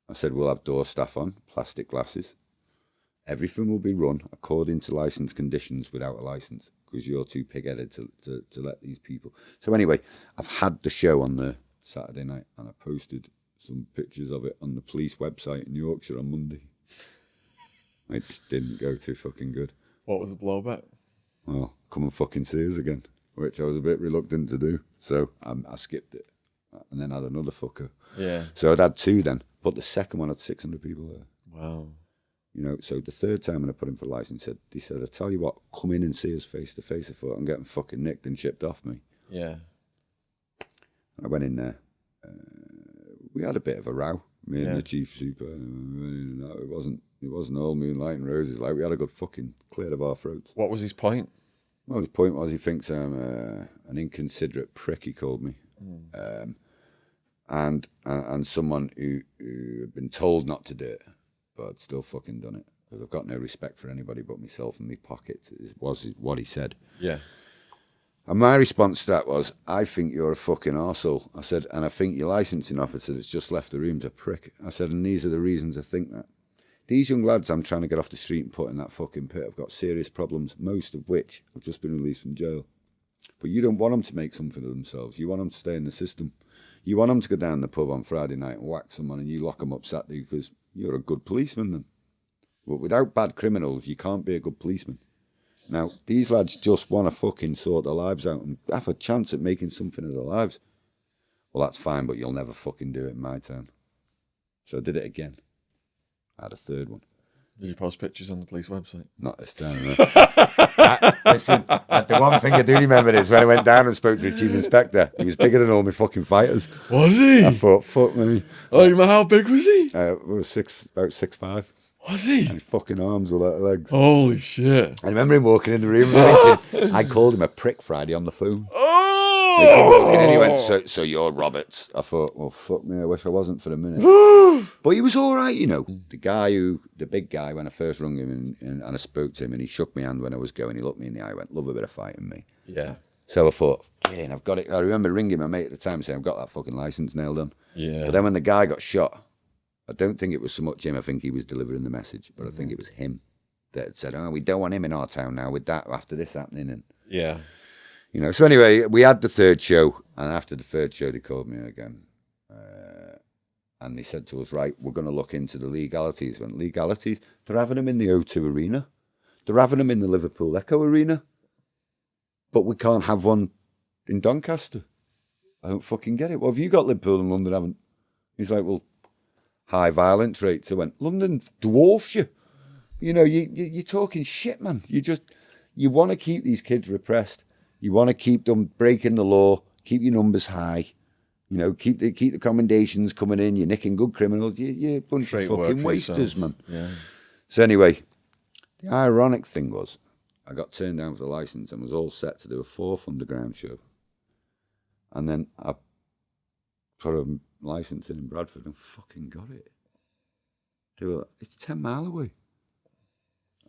S2: I said, we'll have door staff on, plastic glasses. Everything will be run according to license conditions without a license because you're too pig-headed to let these people. So anyway, I've had the show on the Saturday night and I posted some pictures of it on the police website in Yorkshire on Monday. It just didn't go too fucking good.
S1: What was the blowback?
S2: Well, come and fucking see us again, which I was a bit reluctant to do. So I skipped it and then had another fucker.
S1: Yeah.
S2: So I'd had two then, but the second one had 600 people there.
S1: Wow.
S2: So the third time when I put in for a license, he said, I tell you what, come in and see us face to face. I thought I'm getting fucking nicked and shipped off me.
S1: Yeah.
S2: I went in there. We had a bit of a row, me and the chief super. It wasn't all moonlight and roses. Like, we had a good fucking clear of our throats.
S1: What was his point?
S2: Well, his point was he thinks I'm an inconsiderate prick, he called me. And someone who had been told not to do it, but I'd still fucking done it because I've got no respect for anybody but myself and my pockets, was what he said.
S1: Yeah.
S2: And my response to that was, I think you're a fucking arsehole. I said, and I think your licensing officer that's just left the room's a prick. I said, and these are the reasons I think that. These young lads I'm trying to get off the street and put in that fucking pit have got serious problems, most of which have just been released from jail. But you don't want them to make something of themselves. You want them to stay in the system. You want them to go down the pub on Friday night and whack someone and you lock them up Saturday because you're a good policeman then. But without bad criminals, you can't be a good policeman. Now, these lads just want to fucking sort their lives out and have a chance at making something of their lives. Well, that's fine, but you'll never fucking do it in my town. So I did it again. I had a third one.
S1: Did you post pictures on the police website?
S2: Not this time, no. Listen, the one thing I do remember is when I went down and spoke to the chief inspector. He was bigger than all my fucking fighters.
S1: Was he?
S2: I thought, fuck me.
S1: Oh, how big was he?
S2: We were about 6'5".
S1: Was he?
S2: And his fucking arms were like legs.
S1: Holy shit.
S2: I remember him walking in the room and thinking, I called him a prick Friday on the phone.
S1: Oh!
S2: They come walking in, he went, so you're Roberts. I thought, well, fuck me, I wish I wasn't for a minute. But he was all right, you know. The big guy, when I first rung him and I spoke to him, and he shook my hand when I was going, he looked me in the eye, went, love a bit of fighting, me.
S1: Yeah.
S2: So I thought, get in, I've got it. I remember ringing my mate at the time saying, I've got that fucking licence nailed on.
S1: Yeah.
S2: But then when the guy got shot, I don't think it was so much him, I think he was delivering the message, but I think it was him that had said, we don't want him in our town now with that, after this happening. And
S1: Yeah.
S2: you know, so anyway, we had the third show, and after the third show, they called me again. And they said to us, right, we're going to look into the legalities. When legalities, they're having them in the O2 Arena. They're having them in the Liverpool Echo Arena. But we can't have one in Doncaster. I don't fucking get it. What have you got Liverpool and London haven't? He's like, well, high violence rates. I went, London dwarfs you. You know, you're talking shit, man. You want to keep these kids repressed. You want to keep them breaking the law, keep your numbers high, you know, keep the commendations coming in. You're nicking good criminals. You're a bunch of fucking wasters, man.
S1: Yeah.
S2: So anyway, the ironic thing was, I got turned down for the licence and was all set to do a fourth underground show. And then I put a licence in Bradford and fucking got it. They were like, it's 10 mile away.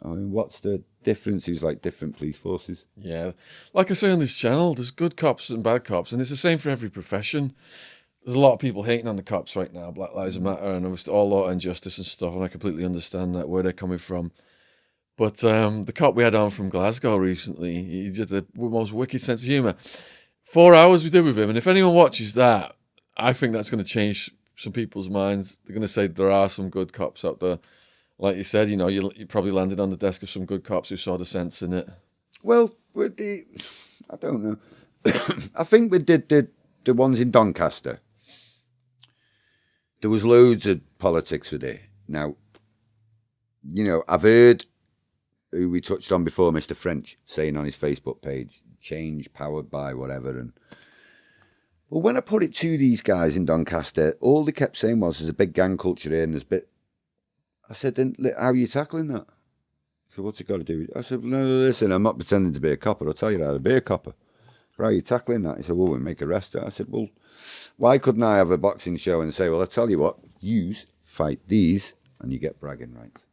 S2: I mean, what's the difference? It's like different police forces.
S1: Yeah. Like I say on this channel, there's good cops and bad cops, and it's the same for every profession. There's a lot of people hating on the cops right now, Black Lives Matter, and obviously all law and justice and stuff, and I completely understand that, where they're coming from. But the cop we had on from Glasgow recently, he just the most wicked sense of humour. 4 hours we did with him, and if anyone watches that, I think that's going to change some people's minds. They're going to say there are some good cops out there. Like you said, you know, you probably landed on the desk of some good cops who saw the sense in it.
S2: Well, I don't know. I think we did the ones in Doncaster. There was loads of politics with it. Now, you know, I've heard who we touched on before, Mr. French, saying on his Facebook page, change powered by whatever. And well, when I put it to these guys in Doncaster, all they kept saying was there's a big gang culture here and there's a bit. I said, then how are you tackling that? He said, what's it got to do with it? I said, no, listen, I'm not pretending to be a copper. I'll tell you how to be a copper. But how are you tackling that? He said, well, we'll make arrests. I said, well, why couldn't I have a boxing show and say, well, I tell you what, fight these and you get bragging rights.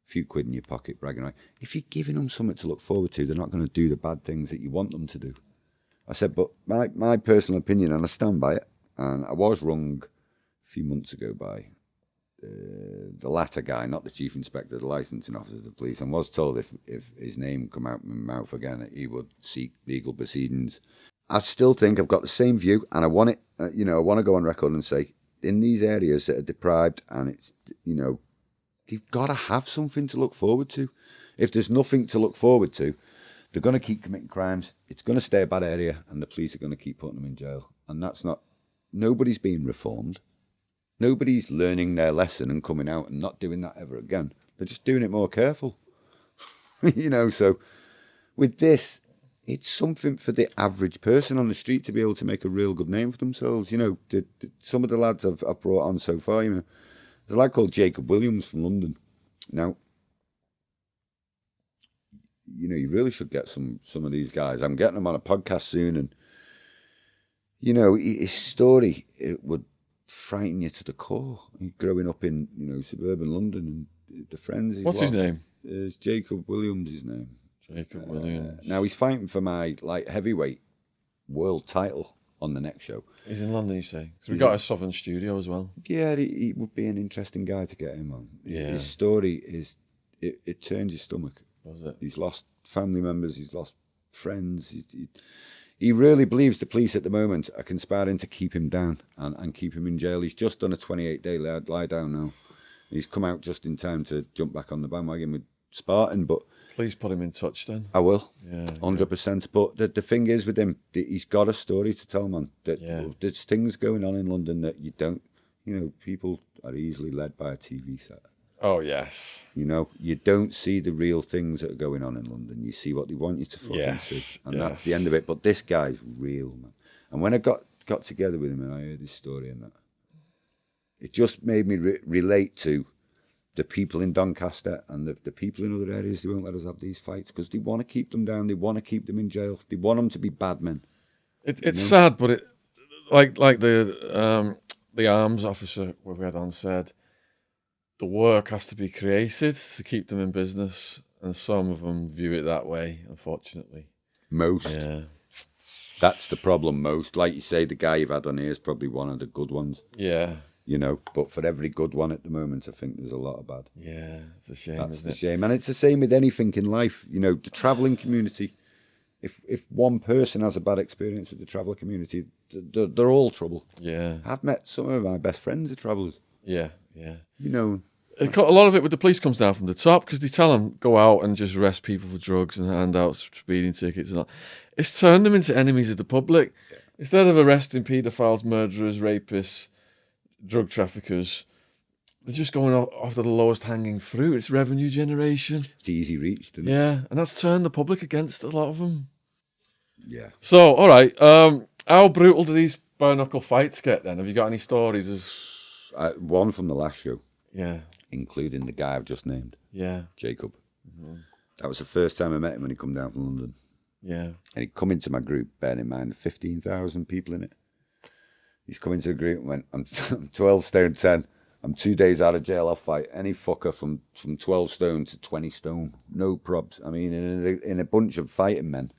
S2: A few quid in your pocket, bragging rights. If you're giving them something to look forward to, they're not going to do the bad things that you want them to do. I said, but my personal opinion, and I stand by it, and I was wrong a few months ago by the latter guy, not the chief inspector, the licensing officer of the police, and was told if his name come out of my mouth again, he would seek legal proceedings. I still think I've got the same view, and I want it. I want to go on record and say, in these areas that are deprived, and it's, you know, they've got to have something to look forward to. If there's nothing to look forward to, they're going to keep committing crimes. It's going to stay a bad area, and the police are going to keep putting them in jail. And that's not. Nobody's being reformed. Nobody's learning their lesson and coming out and not doing that ever again. They're just doing it more careful. You know, so with this, it's something for the average person on the street to be able to make a real good name for themselves. You know, some of the lads I've brought on so far, you know, there's a lad called Jacob Williams from London. Now, you know, you really should get some of these guys. I'm getting them on a podcast soon, and, you know, his story, it would frighten you to the core. Growing up in, you know, suburban London, and the friends he's
S1: What's
S2: lost,
S1: his name?
S2: It's Jacob Williams, his name.
S1: Jacob Williams.
S2: Now he's fighting for my light heavyweight world title on the next show.
S1: He's in London, you say? Because we got a Southern studio as well.
S2: Yeah, he would be an interesting guy to get him on.
S1: Yeah.
S2: His story is, it turns your stomach.
S1: Was it?
S2: He's lost family members, he's lost friends. He really believes the police at the moment are conspiring to keep him down and keep him in jail. He's just done a 28-day lie down now. He's come out just in time to jump back on the bandwagon with Spartan, but...
S1: Please put him in touch then.
S2: I will,
S1: yeah,
S2: 100%. But the thing is with him, he's got a story to tell, man. There's things going on in London that you don't... You know, people are easily led by a TV set.
S1: Oh, yes.
S2: You know, you don't see the real things that are going on in London. You see what they want you to fucking see. And that's the end of it. But this guy's real, man. And when I got together with him and I heard his story and that, it just made me relate to the people in Doncaster and the people in other areas who won't let us have these fights because they want to keep them down. They want to keep them in jail. They want them to be bad men.
S1: It's sad, but it like the arms officer where we had on said, the work has to be created to keep them in business, and some of them view it that way, unfortunately.
S2: Most.
S1: Yeah.
S2: That's the problem. Most, like you say, the guy you've had on here is probably one of the good ones.
S1: Yeah.
S2: You know, but for every good one at the moment, I think there's a lot of bad.
S1: Yeah, it's a shame.
S2: That's
S1: isn't
S2: the
S1: it?
S2: shame, and it's the same with anything in life. You know, the travelling community. If one person has a bad experience with the traveller community, they're all trouble.
S1: Yeah.
S2: I've met some of my best friends are travellers.
S1: Yeah.
S2: You know,
S1: A lot of it with the police comes down from the top because they tell them go out and just arrest people for drugs and hand out speeding tickets and all. It's turned them into enemies of the public. Yeah. Instead of arresting paedophiles, murderers, rapists, drug traffickers, they're just going after the lowest hanging fruit. It's revenue generation.
S2: It's easy reached, isn't it?
S1: Yeah, and that's turned the public against a lot of them.
S2: Yeah.
S1: So, all right, how brutal do these bare knuckle fights get then? Have you got any stories of...
S2: One from the last show.
S1: Yeah.
S2: Including the guy I've just named.
S1: Yeah.
S2: Jacob. Mm-hmm. That was the first time I met him when he come down from London.
S1: Yeah.
S2: And he'd come into my group, bearing in mind 15,000 people in it. He's come into the group and went, I'm 12 stone 10. I'm 2 days out of jail. I'll fight any fucker from 12 stone to 20 stone. No probs. I mean, in a bunch of fighting men,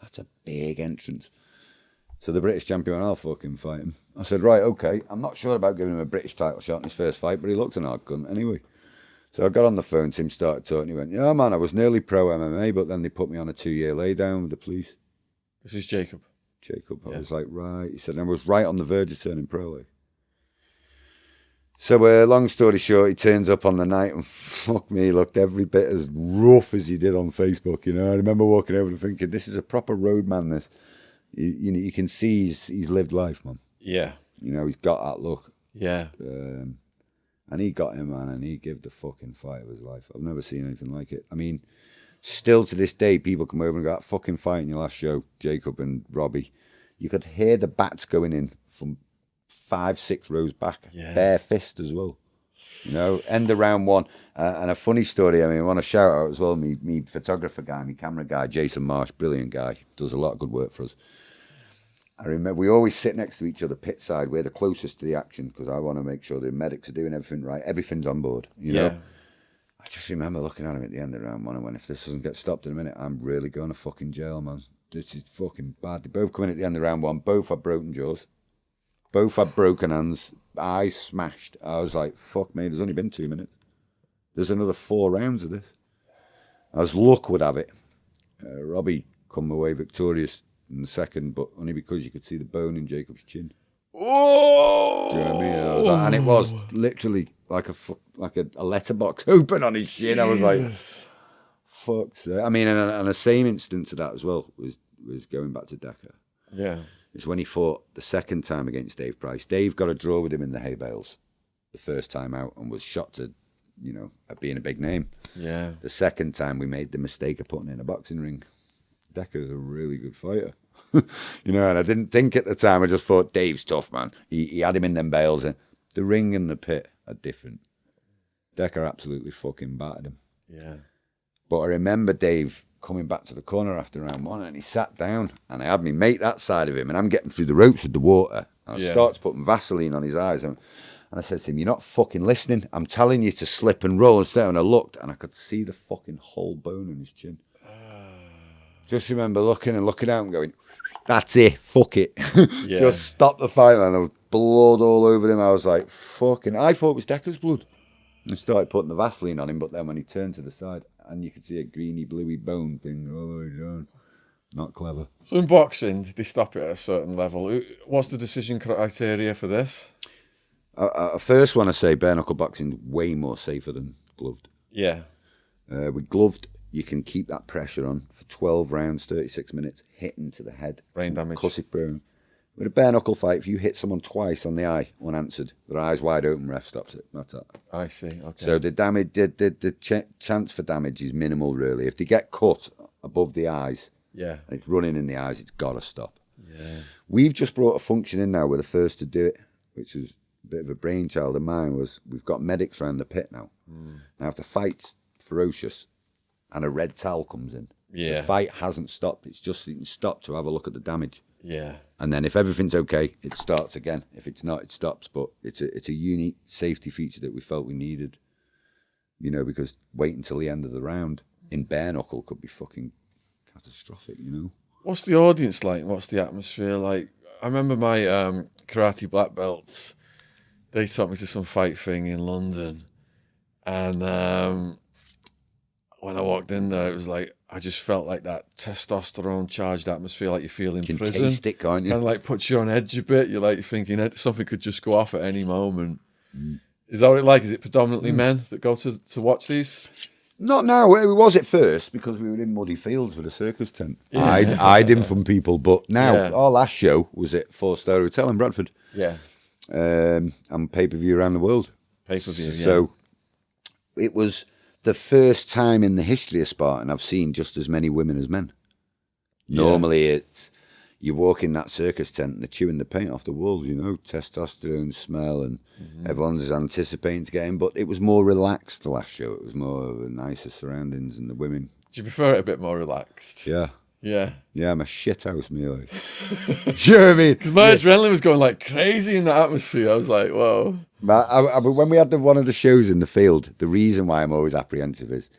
S2: that's a big entrance. So the British champion went, I'll fucking fight him. I said, right, okay. I'm not sure about giving him a British title shot in his first fight, but he looked an hard gun anyway. So I got on the phone to him, started talking. He went, yeah, man, I was nearly pro MMA, but then they put me on a 2-year laydown with the police.
S1: This is Jacob.
S2: I was like, right. He said, I was right on the verge of turning pro. Like. So long story short, he turns up on the night and fuck me, he looked every bit as rough as he did on Facebook. You know, I remember walking over and thinking, this is a proper road man, this. You know, you can see he's lived life, man.
S1: Yeah.
S2: You know, he's got that look.
S1: Yeah.
S2: And he got him, man, and he gave the fucking fight of his life. I've never seen anything like it. I mean, still to this day, people come over and go, that fucking fight in your last show, Jacob and Robbie. You could hear the bats going in from 5-6 rows back. Yeah. Bare fist as well. You know, end of round one. And a funny story, I mean, I want to shout out as well, me photographer guy, me camera guy, Jason Marsh, brilliant guy, does a lot of good work for us. I remember we always sit next to each other pit side. We're the closest to the action because I want to make sure the medics are doing everything right. Everything's on board, you know. I just remember looking at him at the end of round one and went, if this doesn't get stopped in a minute, I'm really going to fucking jail, man. This is fucking bad. They both come in at the end of round one. Both had broken jaws. Both had broken hands. Eyes smashed. I was like, fuck me, there's only been 2 minutes. There's another 4 rounds of this. As luck would have it, Robbie come away victorious in the second, but only because you could see the bone in Jacob's chin.
S1: Oh!
S2: Do you know what I mean? I was like, and it was literally like a letterbox open on his chin. I was like, fuck. I mean, and the same instance of that as well was going back to Decker.
S1: Yeah.
S2: It's when he fought the second time against Dave Price. Dave got a draw with him in the hay bales the first time out and was shot to, you know, at being a big name.
S1: Yeah.
S2: The second time we made the mistake of putting in a boxing ring. Decker's a really good fighter. You know, and I didn't think at the time, I just thought, Dave's tough, man. He had him in them bales. And the ring and the pit are different. Decker absolutely fucking battered him.
S1: Yeah.
S2: But I remember Dave coming back to the corner after round one and he sat down and I had me mate that side of him and I'm getting through the ropes with the water. And I started putting Vaseline on his eyes and I said to him, you're not fucking listening. I'm telling you to slip and roll. And I looked and I could see the fucking whole bone in his chin. Just remember looking out and going, that's it, fuck it. Yeah. Just stop the fight, and there was blood all over him. I was like, fucking, I thought it was Decker's blood. And started putting the Vaseline on him, but then when he turned to the side, and you could see a greeny, bluey bone thing all the way down. Not clever. So
S1: in boxing, did they stop it at a certain level? What's the decision criteria for this?
S2: First one I say, bare knuckle boxing way more safer than gloved.
S1: Yeah.
S2: With gloved, you can keep that pressure on for 12 rounds, 36 minutes, hitting to the head.
S1: Brain damage.
S2: Cuss it brain. With a bare knuckle fight, if you hit someone twice on the eye, unanswered, their eyes wide open, ref stops it. That's that.
S1: I see. Okay.
S2: So the damage, the chance for damage is minimal, really. If they get cut above the eyes, and it's running in the eyes, it's got to stop.
S1: Yeah.
S2: We've just brought a function in now. We're the first to do it, which was a bit of a brainchild of mine. Was we've got medics around the pit now. Now, if the fight's ferocious and a red towel comes in, the fight hasn't stopped. It's just stop to have a look at the damage.
S1: Yeah.
S2: And then if everything's okay, it starts again. If it's not, it stops. But it's a unique safety feature that we felt we needed. You know, because waiting until the end of the round in bare knuckle could be fucking catastrophic, you know.
S1: What's the audience like? What's the atmosphere like? I remember my karate black belts. They took me to some fight thing in London. And when I walked in there, it was like, I just felt like that testosterone charged atmosphere like you feel in
S2: You can
S1: prison.
S2: taste it, can't you?
S1: Kind of like puts you on edge a bit. You're like thinking something could just go off at any moment. Is that what it's like? Is it predominantly men that go to watch these?
S2: Not now. It was at first because we were in muddy fields with a circus tent. Yeah. I'd in from people, but now our last show was at 4-Star Hotel in Bradford.
S1: Yeah.
S2: And pay-per-view around the world.
S1: Pay-per-view, yeah.
S2: So it was the first time in the history of Spartan I've seen just as many women as men. Normally it's, you walk in that circus tent and they're chewing the paint off the walls, you know, testosterone smell, and everyone's anticipating to get in. But it was more relaxed the last show. It was more of a nicer surroundings, and the women.
S1: Do you prefer it a bit more relaxed?
S2: Yeah.
S1: Yeah.
S2: Yeah, I'm a shithouse, me. Like. Do you know what I mean?
S1: Because my adrenaline was going like crazy in the atmosphere. I was like, whoa.
S2: But when we had one of the shows in the field, the reason why I'm always apprehensive is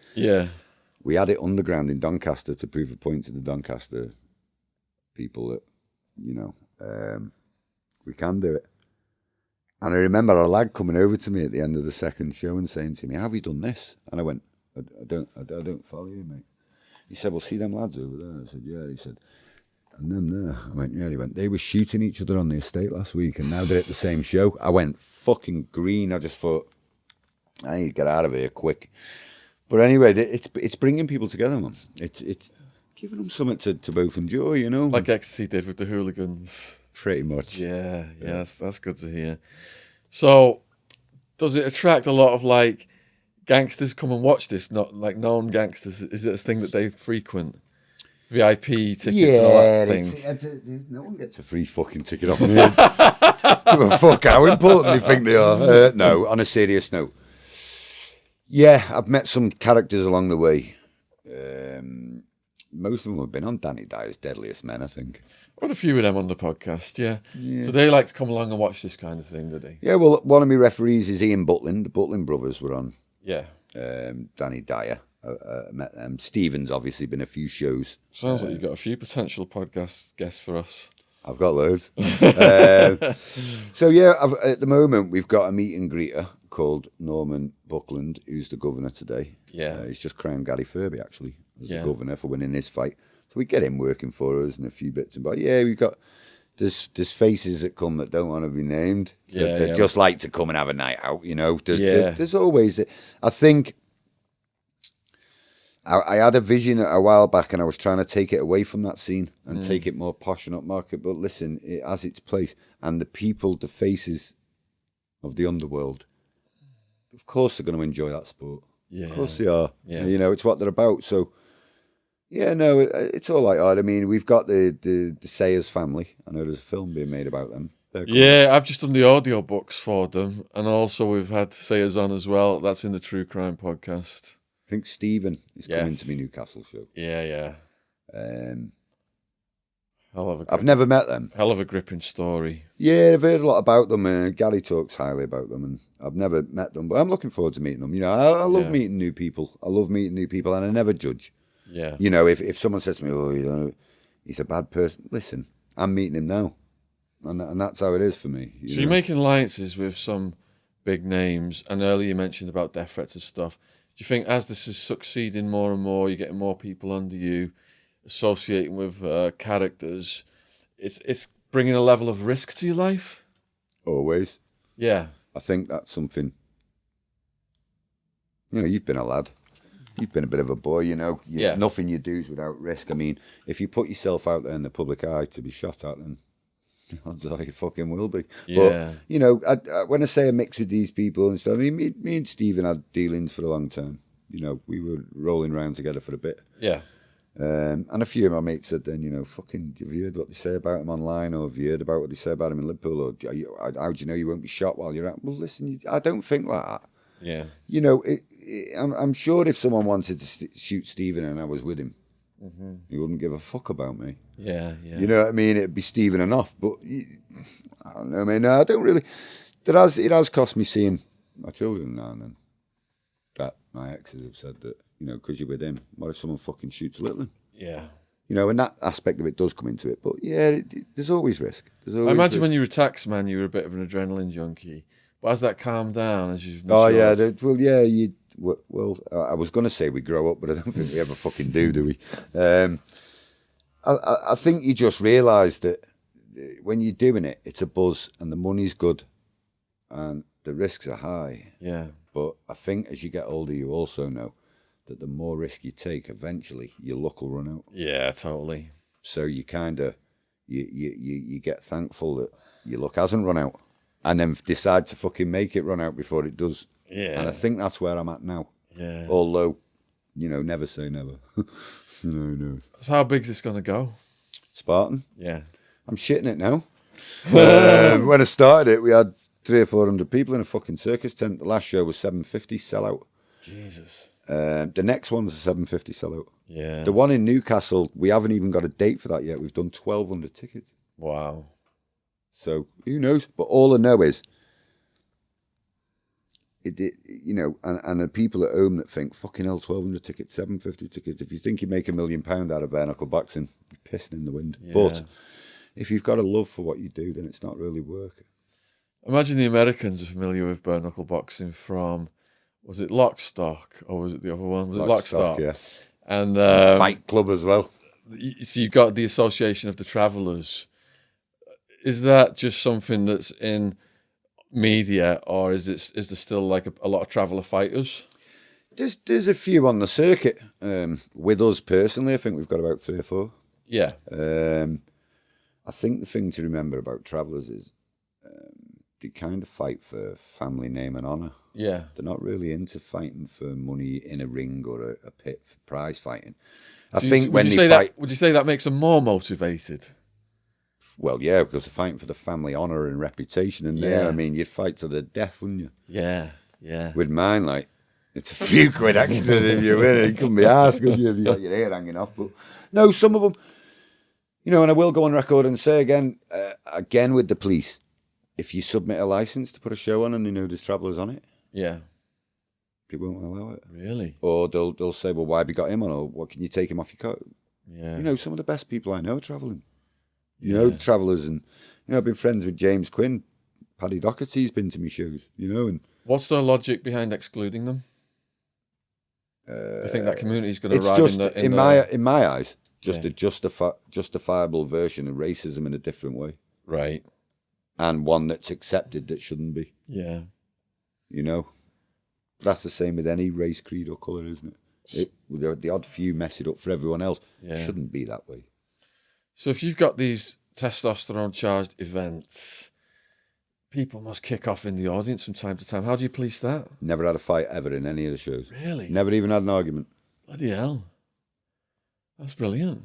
S2: we had it underground in Doncaster to prove a point to the Doncaster people that, you know, we can do it. And I remember a lad coming over to me at the end of the second show and saying to me, "How have you done this?" And I went, I don't follow you, mate. He said, "Well, see them lads over there?" I said, "Yeah." He said, "And them there?" I went, "Yeah." He went, "They were shooting each other on the estate last week and now they're at the same show." I went fucking green. I just thought, I need to get out of here quick. But anyway, it's bringing people together, man. It's giving them something to both enjoy, you know?
S1: Like Ecstasy did with the hooligans.
S2: Pretty much.
S1: Yeah, that's good to hear. So, does it attract a lot of like gangsters come and watch this? Not like known gangsters. Is it a thing that they frequent? VIP tickets and all that thing.
S2: No one gets a free fucking ticket off me. Give a fuck how important they think they are. No, on a serious note. Yeah, I've met some characters along the way. Most of them have been on Danny Dyer's Deadliest Men, I think.
S1: What a few of them on the podcast, yeah. So they like to come along and watch this kind of thing, do they?
S2: Yeah, well, one of my referees is Ian Butlin. The Butlin brothers were on.
S1: Yeah.
S2: Danny Dyer. I met them. Stephen's obviously been a few shows.
S1: Sounds like you've got a few potential podcast guests for us.
S2: I've got loads. So yeah, at the moment we've got a meet and greeter called Norman Buckland, who's the governor today.
S1: Yeah.
S2: He's just crowned Gary Furby actually as the governor for winning his fight. So we get him working for us and a few bits and bobs. Yeah, we've got there's faces that come that don't want to be named. That just like to come and have a night out, you know. There's always I think I had a vision a while back and I was trying to take it away from that scene and take it more posh and upmarket. But listen, it has its place. And the people, the faces of the underworld, of course they're going to enjoy that sport. Yeah. Of course they are. Yeah. You know, it's what they're about. So, yeah, no, it's all like that. I mean, we've got the Sayers family. I know there's a film being made about them.
S1: Yeah, I've just done the audio books for them. And also we've had Sayers on as well. That's in the True Crime podcast.
S2: I think Stephen is coming to my Newcastle show.
S1: Yeah.
S2: I've never met them.
S1: Hell of a gripping story.
S2: Yeah, I've heard a lot about them, and Gary talks highly about them, and I've never met them, but I'm looking forward to meeting them. You know, I love meeting new people. And I never judge.
S1: Yeah.
S2: You know, if someone says to me, "Oh, you know, he's a bad person," listen, I'm meeting him now, and that's how it is for me.
S1: So you're making alliances with some big names, and earlier you mentioned about death threats and stuff. Do you think as this is succeeding more and more, you're getting more people under you, associating with characters, it's bringing a level of risk to your life?
S2: Always.
S1: Yeah.
S2: I think that's something, you know, you've been a lad. You've been a bit of a boy, you know. Nothing you do is without risk. I mean, if you put yourself out there in the public eye to be shot at, then odds are you fucking will be.
S1: Yeah.
S2: But, you know, when I say I mix with these people and stuff, I mean, me and Stephen had dealings for a long time. You know, we were rolling around together for a bit.
S1: Yeah.
S2: And a few of my mates said then, you know, fucking, have you heard what they say about him online, or have you heard about what they say about him in Liverpool, or how do you know you won't be shot while you're out? Well, listen, I don't think like that.
S1: Yeah.
S2: You know, I'm sure if someone wanted to shoot Stephen and I was with him, He wouldn't give a fuck about me.
S1: Yeah.
S2: You know what I mean? It'd be Stephen enough, but I don't know. I mean, no, I don't really. It has cost me seeing my children now and then. That my exes have said that, you know, because you're with him, what if someone fucking shoots a little one?
S1: Yeah.
S2: You know, and that aspect of it does come into it. But yeah, there's always risk. There's always
S1: I imagine
S2: risk.
S1: when you were a taxman, you were a bit of an adrenaline junkie. But as that calmed down, as you've
S2: Oh
S1: matured,
S2: yeah, well, I was going to say we grow up, but I don't think we ever fucking do we? I think you just realise that when you're doing it, it's a buzz and the money's good and the risks are high.
S1: Yeah.
S2: But I think as you get older, you also know that the more risk you take, eventually your luck will run out.
S1: Yeah, totally.
S2: So you kind of you get thankful that your luck hasn't run out, and then decide to fucking make it run out before it does.
S1: Yeah.
S2: And I think that's where I'm at now.
S1: Yeah.
S2: Although, you know, never say never. No.
S1: So how big's this going to go?
S2: Spartan.
S1: Yeah.
S2: I'm shitting it now. When I started it, we had 300 or 400 people in a fucking circus tent. The last show was 750 sellout.
S1: Jesus.
S2: The next one's a 750 sellout.
S1: Yeah.
S2: The one in Newcastle, we haven't even got a date for that yet. We've done 1,200 tickets.
S1: Wow.
S2: So who knows? But all I know is, you know, and the people at home that think, fucking hell, 1,200 tickets, 750 tickets. If you think you make £1 million out of bare knuckle boxing, you're pissing in the wind.
S1: Yeah.
S2: But if you've got a love for what you do, then it's not really work.
S1: Imagine the Americans are familiar with bare knuckle boxing from, was it Lock, Stock, or was it the other one? Was it Lock, Stock?
S2: Yeah.
S1: And
S2: Fight Club as well.
S1: So you've got the Association of the Travellers. Is that just something that's in media, or is there still like a lot of traveller fighters?
S2: There's a few on the circuit. With us personally, I think we've got about 3 or 4.
S1: Yeah.
S2: I think the thing to remember about travellers is they kind of fight for family name and honour.
S1: Yeah.
S2: They're not really into fighting for money in a ring or a pit for prize fighting. I
S1: So
S2: think when they fight...
S1: would you say that makes them more motivated?
S2: Well, yeah, because they're fighting for the family honour and reputation. And there,
S1: Yeah.
S2: I mean, you'd fight to the death, wouldn't you?
S1: Yeah. Yeah.
S2: With mine, like, it's a few quid extra if you win. You couldn't be asked, could you, if you got your hair hanging off. But no, some of them, you know, and I will go on record and say again with the police, if you submit a licence to put a show on and they know there's travellers on it,
S1: Yeah.
S2: they won't allow it.
S1: Really?
S2: Or they'll say, well, why have you got him on? Or what, can you take him off your coat?
S1: Yeah.
S2: You know, some of the best people I know are travelling. You know, the travellers, and, you know, I've been friends with James Quinn. Paddy Doherty's been to me shows, you know. And
S1: what's the logic behind excluding them? You think that community's going to
S2: it's
S1: arrive
S2: just,
S1: in
S2: my eyes, just
S1: Yeah.
S2: a justifiable version of racism in a different way.
S1: Right.
S2: And one that's accepted that shouldn't be,
S1: Yeah.
S2: you know. That's the same with any race, creed or colour, isn't it? The odd few mess it up for everyone else.
S1: Yeah.
S2: It shouldn't be that way.
S1: So if you've got these testosterone-charged events, people must kick off in the audience from time to time. How do you police that?
S2: Never had a fight ever in any of the shows.
S1: Really?
S2: Never even had an argument.
S1: Bloody hell. That's brilliant.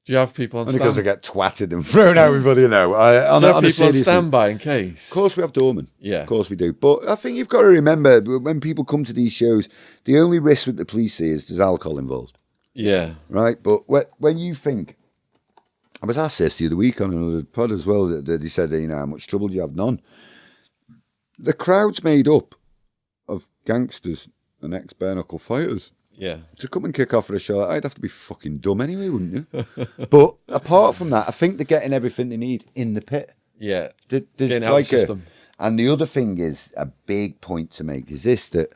S1: Do you have people on
S2: Only because I
S1: standby?
S2: get twatted and thrown out, everybody, you know.
S1: Do you have people on
S2: seriously-
S1: standby in case?
S2: Of course we have doormen.
S1: Yeah.
S2: Of course we do. But I think you've got to remember, when people come to these shows, the only risk with the police is there's alcohol involved,
S1: Yeah.
S2: right? But when you think, I was asked this the other week on another pod as well, that he said, you know, how much trouble do you have? None. The crowd's made up of gangsters and ex-bare knuckle fighters.
S1: Yeah.
S2: To come and kick off for a show, I'd have to be fucking dumb anyway, wouldn't you? But apart from that, I think they're getting everything they need in the pit.
S1: Yeah.
S2: There's
S1: Getting out of
S2: like
S1: the system.
S2: And the other thing is, a big point to make is this, that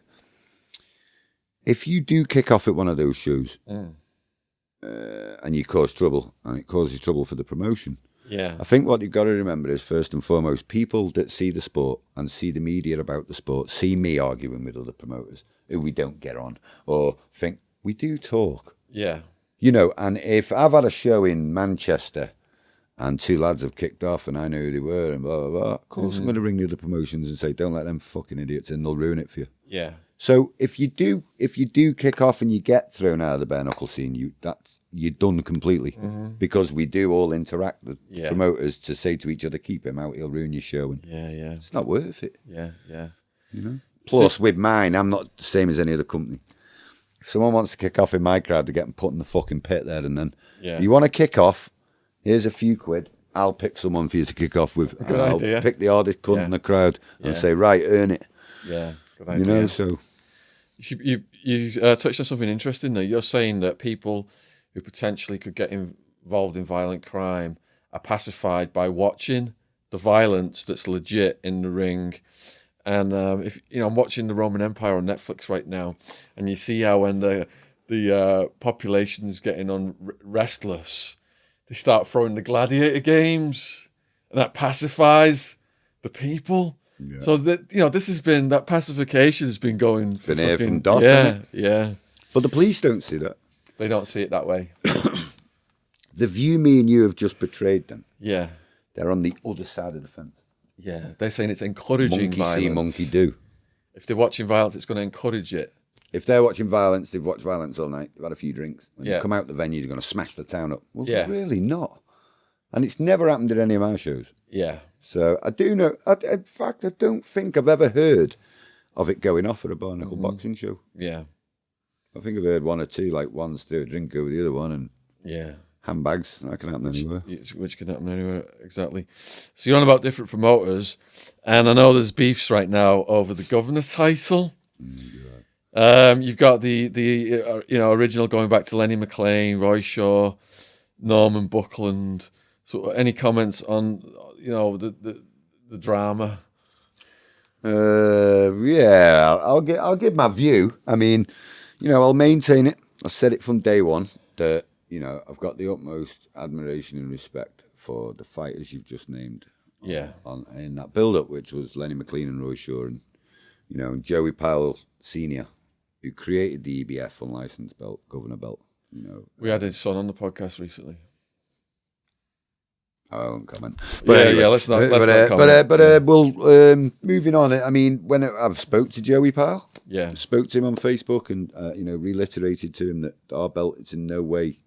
S2: if you do kick off at one of those shows and you cause trouble, and it causes trouble for the promotion,
S1: Yeah.
S2: I think what you've got to remember is, first and foremost, people that see the sport and see the media about the sport see me arguing with other promoters who we don't get on, or think we do talk.
S1: Yeah.
S2: You know, and if I've had a show in Manchester and 2 lads have kicked off and I know who they were and blah, blah, blah, of course I'm going to ring the other promotions and say, don't let them fucking idiots in, they'll ruin it for you.
S1: Yeah.
S2: So if you do kick off and you get thrown out of the bare knuckle scene, you're done completely, because we do all interact with promoters to say to each other, keep him out, he'll ruin your show, and
S1: Yeah.
S2: it's not worth it.
S1: Yeah. Yeah.
S2: You know. Plus, with mine, I'm not the same as any other company. If someone wants to kick off in my crowd, they get them put in the fucking pit there and then.
S1: Yeah.
S2: You want to kick off, here's a few quid. I'll pick someone for you to kick off with.
S1: Good
S2: I'll
S1: idea.
S2: pick the hardest cunt
S1: Yeah.
S2: in the crowd and
S1: Yeah.
S2: say, right, earn it.
S1: Yeah, good
S2: You
S1: idea.
S2: know, so.
S1: You touched on something interesting there. You're saying that people who potentially could get involved in violent crime are pacified by watching the violence that's legit in the ring. And if I'm watching the Roman Empire on Netflix right now, and you see how when the population is getting restless, they start throwing the gladiator games, and that pacifies the people.
S2: Yeah.
S1: So that this has been that pacification has been going for
S2: Been here from
S1: fucking-
S2: dot,
S1: yeah,
S2: hasn't
S1: yeah.
S2: But the police don't see that.
S1: They don't see it that way.
S2: The view me and you have just betrayed them.
S1: Yeah,
S2: They're on the other side of the fence.
S1: yeah. They're saying it's encouraging
S2: Monkey
S1: violence.
S2: see, monkey do.
S1: If they're watching violence, it's going to encourage it.
S2: If they're watching violence, they've watched violence all night. They've had a few drinks. When
S1: Yeah.
S2: they come out the venue, they're going to smash the town up. Well,
S1: Yeah.
S2: really not. And it's never happened at any of our shows.
S1: Yeah,
S2: So I do know. In fact, I don't think I've ever heard of it going off at a Barnacle boxing show.
S1: yeah,
S2: I think I've heard one or two, like one's do a drink over the other one and
S1: yeah.
S2: handbags. That can happen anywhere.
S1: Which can happen anywhere, exactly. So you're on about different promoters, and I know there's beefs right now over the governor title. You've got the original going back to Lenny McLean, Roy Shaw, Norman Buckland. So any comments on the drama?
S2: Yeah, I'll give my view. I mean, I'll maintain it. I said it from day one that I've got the utmost admiration and respect for the fighters you've just named.
S1: Yeah,
S2: In that build-up, which was Lenny McLean and Roy Shaw, and and Joey Powell Senior, who created the EBF unlicensed belt, governor belt.
S1: we had his son on the podcast recently.
S2: I won't comment.
S1: Let's not comment.
S2: Well, moving on. I mean, when I've spoke to Joey Powell,
S1: Yeah,
S2: spoke to him on Facebook, and reiterated to him that our belt is in no way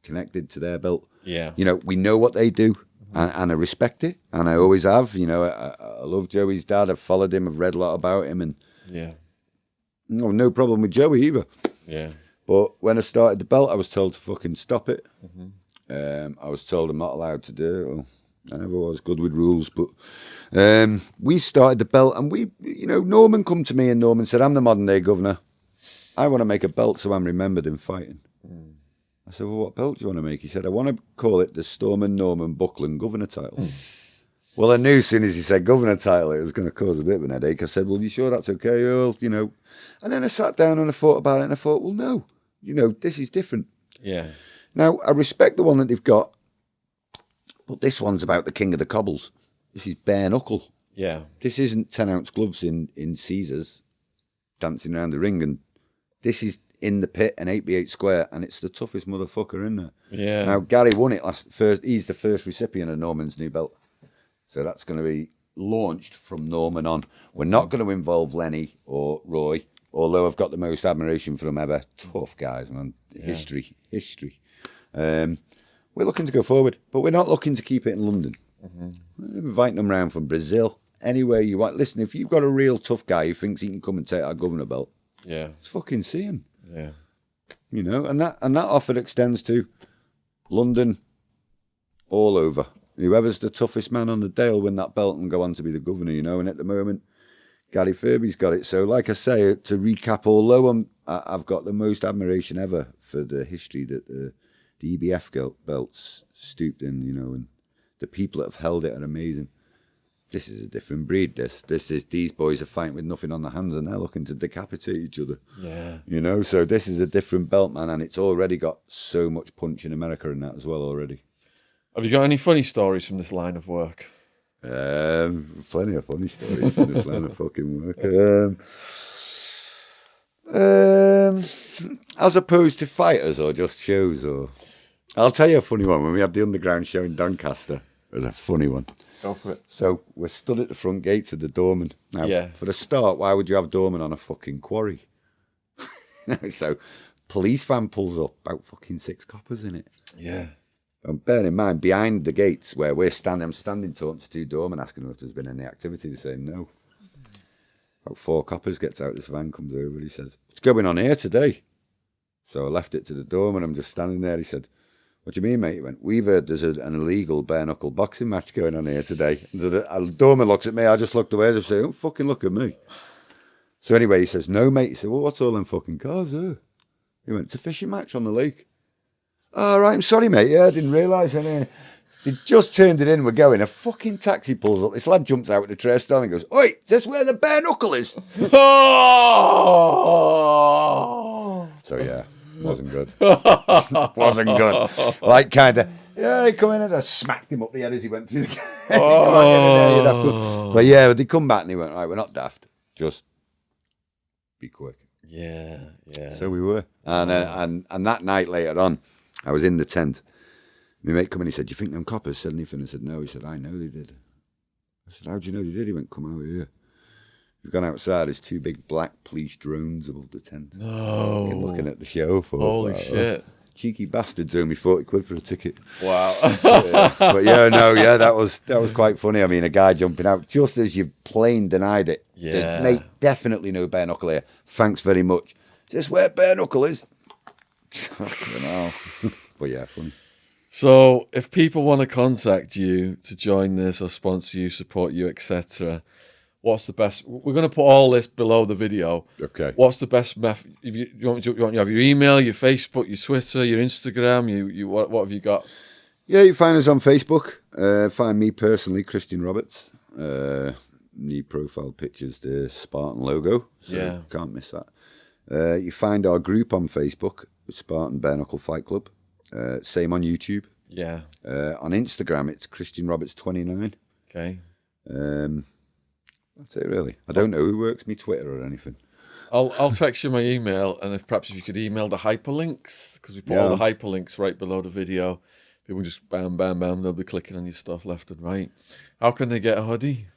S2: connected to their belt.
S1: yeah,
S2: We know what they do, and I respect it, and I always have. I love Joey's dad. I've followed him. I've read a lot about him, and
S1: yeah,
S2: no problem with Joey either.
S1: yeah,
S2: But when I started the belt, I was told to fucking stop it. I was told I'm not allowed to do it. Well, I never was good with rules, but we started the belt, and Norman come to me, and Norman said, "I'm the modern day governor. I want to make a belt so I'm remembered in fighting." I said, "Well, what belt do you want to make?" He said, "I want to call it the Storman Norman Buckland governor title." Well, I knew as soon as he said governor title, it was going to cause a bit of an headache. I said, "Well, you sure that's okay, Earl?" And then I sat down and I thought about it, and I thought, well, no, this is different.
S1: yeah,
S2: Now, I respect the one that they've got, but this one's about the king of the cobbles. This is bare knuckle.
S1: yeah,
S2: This isn't 10-ounce gloves in Caesars dancing around the ring, and this is in the pit, an 8x8 square, and it's the toughest motherfucker in there.
S1: yeah.
S2: Now, Gary won it first. He's the first recipient of Norman's new belt. So that's going to be launched from Norman on. We're not going to involve Lenny or Roy, although I've got the most admiration for them ever. Tough guys, man. History. We're looking to go forward, but we're not looking to keep it in London. We're inviting them round from Brazil, anywhere you want. Listen, if you've got a real tough guy who thinks he can come and take our governor belt,
S1: Yeah,
S2: let's fucking see him.
S1: yeah,
S2: And that offer extends to London, all over. Whoever's the toughest man on the day will win that belt and go on to be the governor, And at the moment, Gary Furby's got it. So, like I say, to recap, although I've got the most admiration ever for the history that the EBF belts stooped in, and the people that have held it are amazing. This is a different breed. These boys are fighting with nothing on their hands, and they're looking to decapitate each other.
S1: yeah.
S2: So this is a different belt, man, and it's already got so much punch in America and that as well already.
S1: Have you got any funny stories from this line of work?
S2: Plenty of funny stories from this line of fucking work. As opposed to fighters or just shows, or I'll tell you a funny one. When we had the underground show in Doncaster, it was a funny one.
S1: Go for it.
S2: So we're stood at the front gates of the doorman. Now,
S1: Yeah.
S2: for a start, why would you have doorman on a fucking quarry? So police van pulls up, about fucking 6 coppers in it.
S1: Yeah,
S2: And bear in mind, behind the gates where we're standing, I'm standing talking to 2 doormen asking them if there's been any activity. They say no. About 4 coppers gets out, this van comes over, he says, "What's going on here today?" So I left it to the doorman. I'm just standing there. He said, "What do you mean, mate?" He went, "We've heard there's an illegal bare-knuckle boxing match going on here today." And the doorman looks at me. I just looked away as if saying, "Don't fucking look at me." So anyway, he says, "No, mate." He said, "Well, what's all them fucking cars there?" He went, "It's a fishing match on the lake." "Oh, right, I'm sorry, mate. Yeah, I didn't realise." They just turned it in. We're going. A fucking taxi pulls up. This lad jumps out with the tray stand and goes, "Oi, is this where the bare-knuckle is?" So yeah, wasn't good. Wasn't good. Like kind of, yeah, he come in and I smacked him up the head as he went through the gate. But yeah, they come back and he went, "Right, we're not daft. Just be quick."
S1: Yeah.
S2: So we were. And that night later on, I was in the tent. My mate come in, he said, "Do you think them coppers said anything?" I said, "No." He said, "I know they did." I said, "How do you know they did?" He went, "Come out here. We've gone outside, there's 2 big black police drones above the tent."
S1: No.
S2: Looking at the show.
S1: Holy shit.
S2: Cheeky bastards owe me 40 quid for a ticket.
S1: Wow.
S2: But yeah, that was quite funny. I mean, a guy jumping out just as you plain denied it.
S1: Yeah.
S2: Mate, definitely no bare knuckle here. Thanks very much. Is this where bare knuckle is? But yeah, funny.
S1: So, if people want to contact you to join this or sponsor you, support you, etc., what's the best? We're going to put all this below the video.
S2: Okay.
S1: What's the best method? If you want to have your email, your Facebook, your Twitter, your Instagram, what have you got?
S2: Yeah, you find us on Facebook. Find me personally, Christian Roberts. New profile pictures, the Spartan logo. So
S1: Yeah.
S2: Can't miss that. You find our group on Facebook, Spartan Bare Knuckle Fight Club. Same on YouTube.
S1: Yeah.
S2: On Instagram, it's Christian Roberts 29.
S1: Okay.
S2: That's it, really. I don't know who works me Twitter or anything.
S1: I'll text you my email, and if you could email the hyperlinks, because we put all the hyperlinks right below the video. People just bam, bam, bam. They'll be clicking on your stuff left and right. How can they get a hoodie?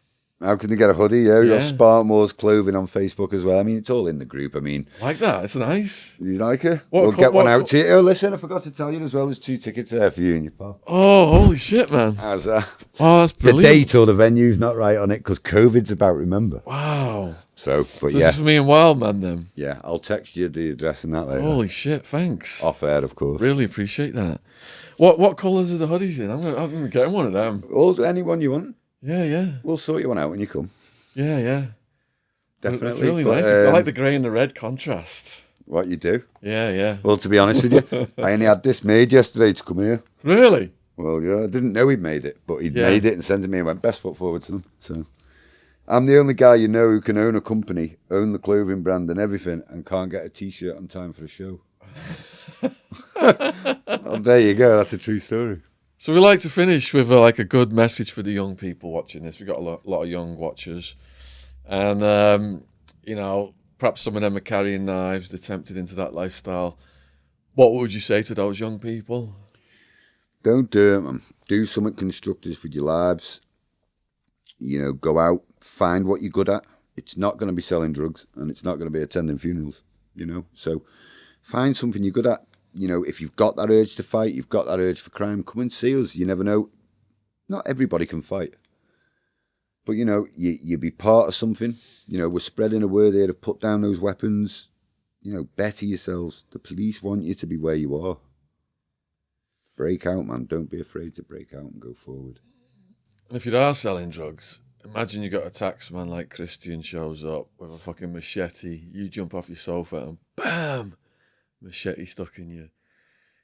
S2: How can they get a hoodie? Yeah, we've got Spartan Wars clothing on Facebook as well. I mean, it's all in the group. I mean,
S1: Like that. It's nice.
S2: you like it? We'll get one out to you. Oh, listen, I forgot to tell you as well. There's 2 tickets there for you and your pal.
S1: Oh, holy shit, man.
S2: How's
S1: Oh,
S2: that?
S1: that's
S2: The
S1: brilliant.
S2: date or the venue's not right on it because COVID's about, remember?
S1: Wow.
S2: So, but
S1: This is for me and Wildman then.
S2: Yeah, I'll text you the address and that later.
S1: Holy shit, thanks.
S2: Off air, of course.
S1: Really appreciate that. What colours are the hoodies in? I'm gonna get one of them.
S2: Anyone you want.
S1: Yeah.
S2: We'll sort you one out when you come.
S1: Yeah.
S2: Definitely.
S1: It's really
S2: But,
S1: nice. I like the grey and the red contrast.
S2: What you do?
S1: Yeah.
S2: Well, to be honest with you, I only had this made yesterday to come here.
S1: Really?
S2: Well, yeah, I didn't know he'd made it, but he'd
S1: Yeah.
S2: made it and sent it me and went best foot forward to them. So I'm the only guy you know who can own a company, own the clothing brand and everything, and can't get a T-shirt on time for a show. Well, there you go. That's a true story.
S1: So we like to finish with a good message for the young people watching this. We've got a lot of young watchers. And, perhaps some of them are carrying knives. They're tempted into that lifestyle. What would you say to those young people?
S2: Don't do it, man. Do something constructive with your lives. Go out, find what you're good at. It's not going to be selling drugs and it's not going to be attending funerals, So find something you're good at. If you've got that urge to fight, you've got that urge for crime, come and see us. You never know. Not everybody can fight. But, you be part of something. We're spreading a word here to put down those weapons. Better yourselves. The police want you to be where you are. Break out, man. Don't be afraid to break out and go forward.
S1: And if you are selling drugs, imagine you got a taxman like Christian shows up with a fucking machete. You jump off your sofa and bam! Machete stuck in your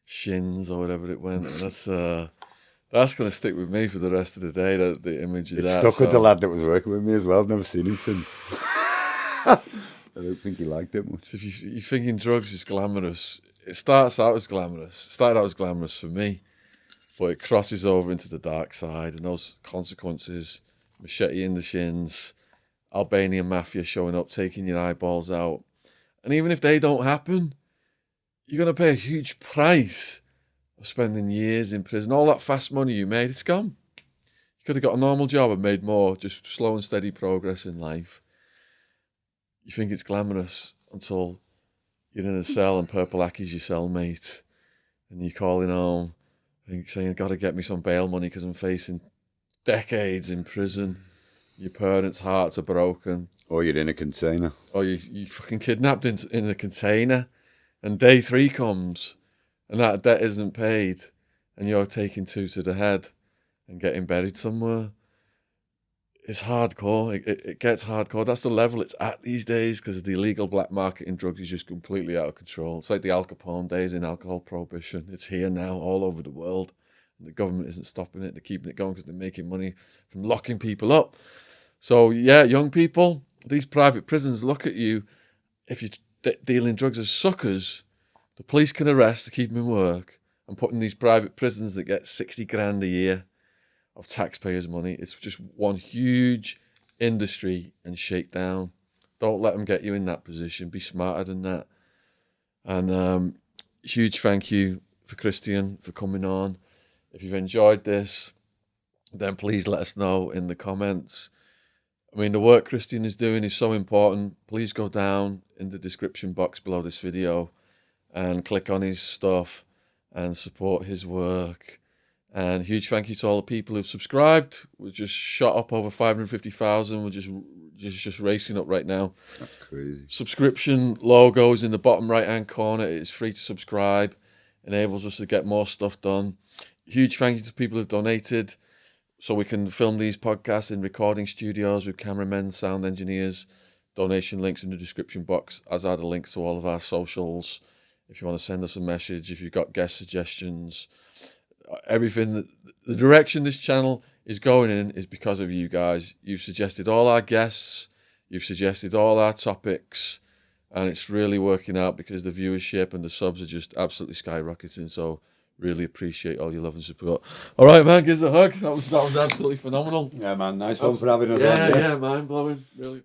S1: shins or whatever it went. And that's going to stick with me for the rest of the day, the image of that.
S2: It stuck with the lad that was working with me as well. I've never seen him since. I don't think he liked it much.
S1: So if you're thinking drugs is glamorous, it started out as glamorous for me, but it crosses over into the dark side, and those consequences, machete in the shins, Albanian mafia showing up, taking your eyeballs out. And even if they don't happen, you're going to pay a huge price of spending years in prison. All that fast money you made, it's gone. You could have got a normal job and made more, just slow and steady progress in life. You think it's glamorous until you're in a cell and Purple Aki's your cellmate and you're calling home and saying, got to get me some bail money because I'm facing decades in prison. Your parents' hearts are broken.
S2: Or you're in a container.
S1: Or you fucking kidnapped in a container and day 3 comes, and that debt isn't paid, and you're taking 2 to the head and getting buried somewhere. It's hardcore. It gets hardcore. That's the level it's at these days, because the illegal black market in drugs is just completely out of control. It's like the Al Capone days in alcohol prohibition. It's here now, all over the world. And the government isn't stopping it. They're keeping it going because they're making money from locking people up. So, yeah, young people, these private prisons look at you. If you're dealing drugs as suckers, the police can arrest to keep them in work and put in these private prisons that get 60 grand a year of taxpayers' money. It's just one huge industry and shakedown. Don't let them get you in that position. Be smarter than that. And huge thank you for Christian for coming on. If you've enjoyed this, then please let us know in the comments. I mean, the work Christian is doing is so important. Please go down in the description box below this video and click on his stuff and support his work. And huge thank you to all the people who've subscribed. We're just shot up over 550,000. We're just racing up right now.
S2: That's crazy.
S1: Subscription logo is in the bottom right-hand corner. It is free to subscribe. Enables us to get more stuff done. Huge thank you to people who've donated so we can film these podcasts in recording studios with cameramen, sound engineers. Donation links in the description box, as are the links to all of our socials. If you want to send us a message, if you've got guest suggestions, everything, the direction this channel is going in is because of you guys. You've suggested all our guests, you've suggested all our topics, and it's really working out because the viewership and the subs are just absolutely skyrocketing. So really appreciate all your love and support. All right, man, give us a hug. That was absolutely phenomenal.
S2: Yeah, man, nice one for having us on.
S1: Yeah, mind blowing. Really.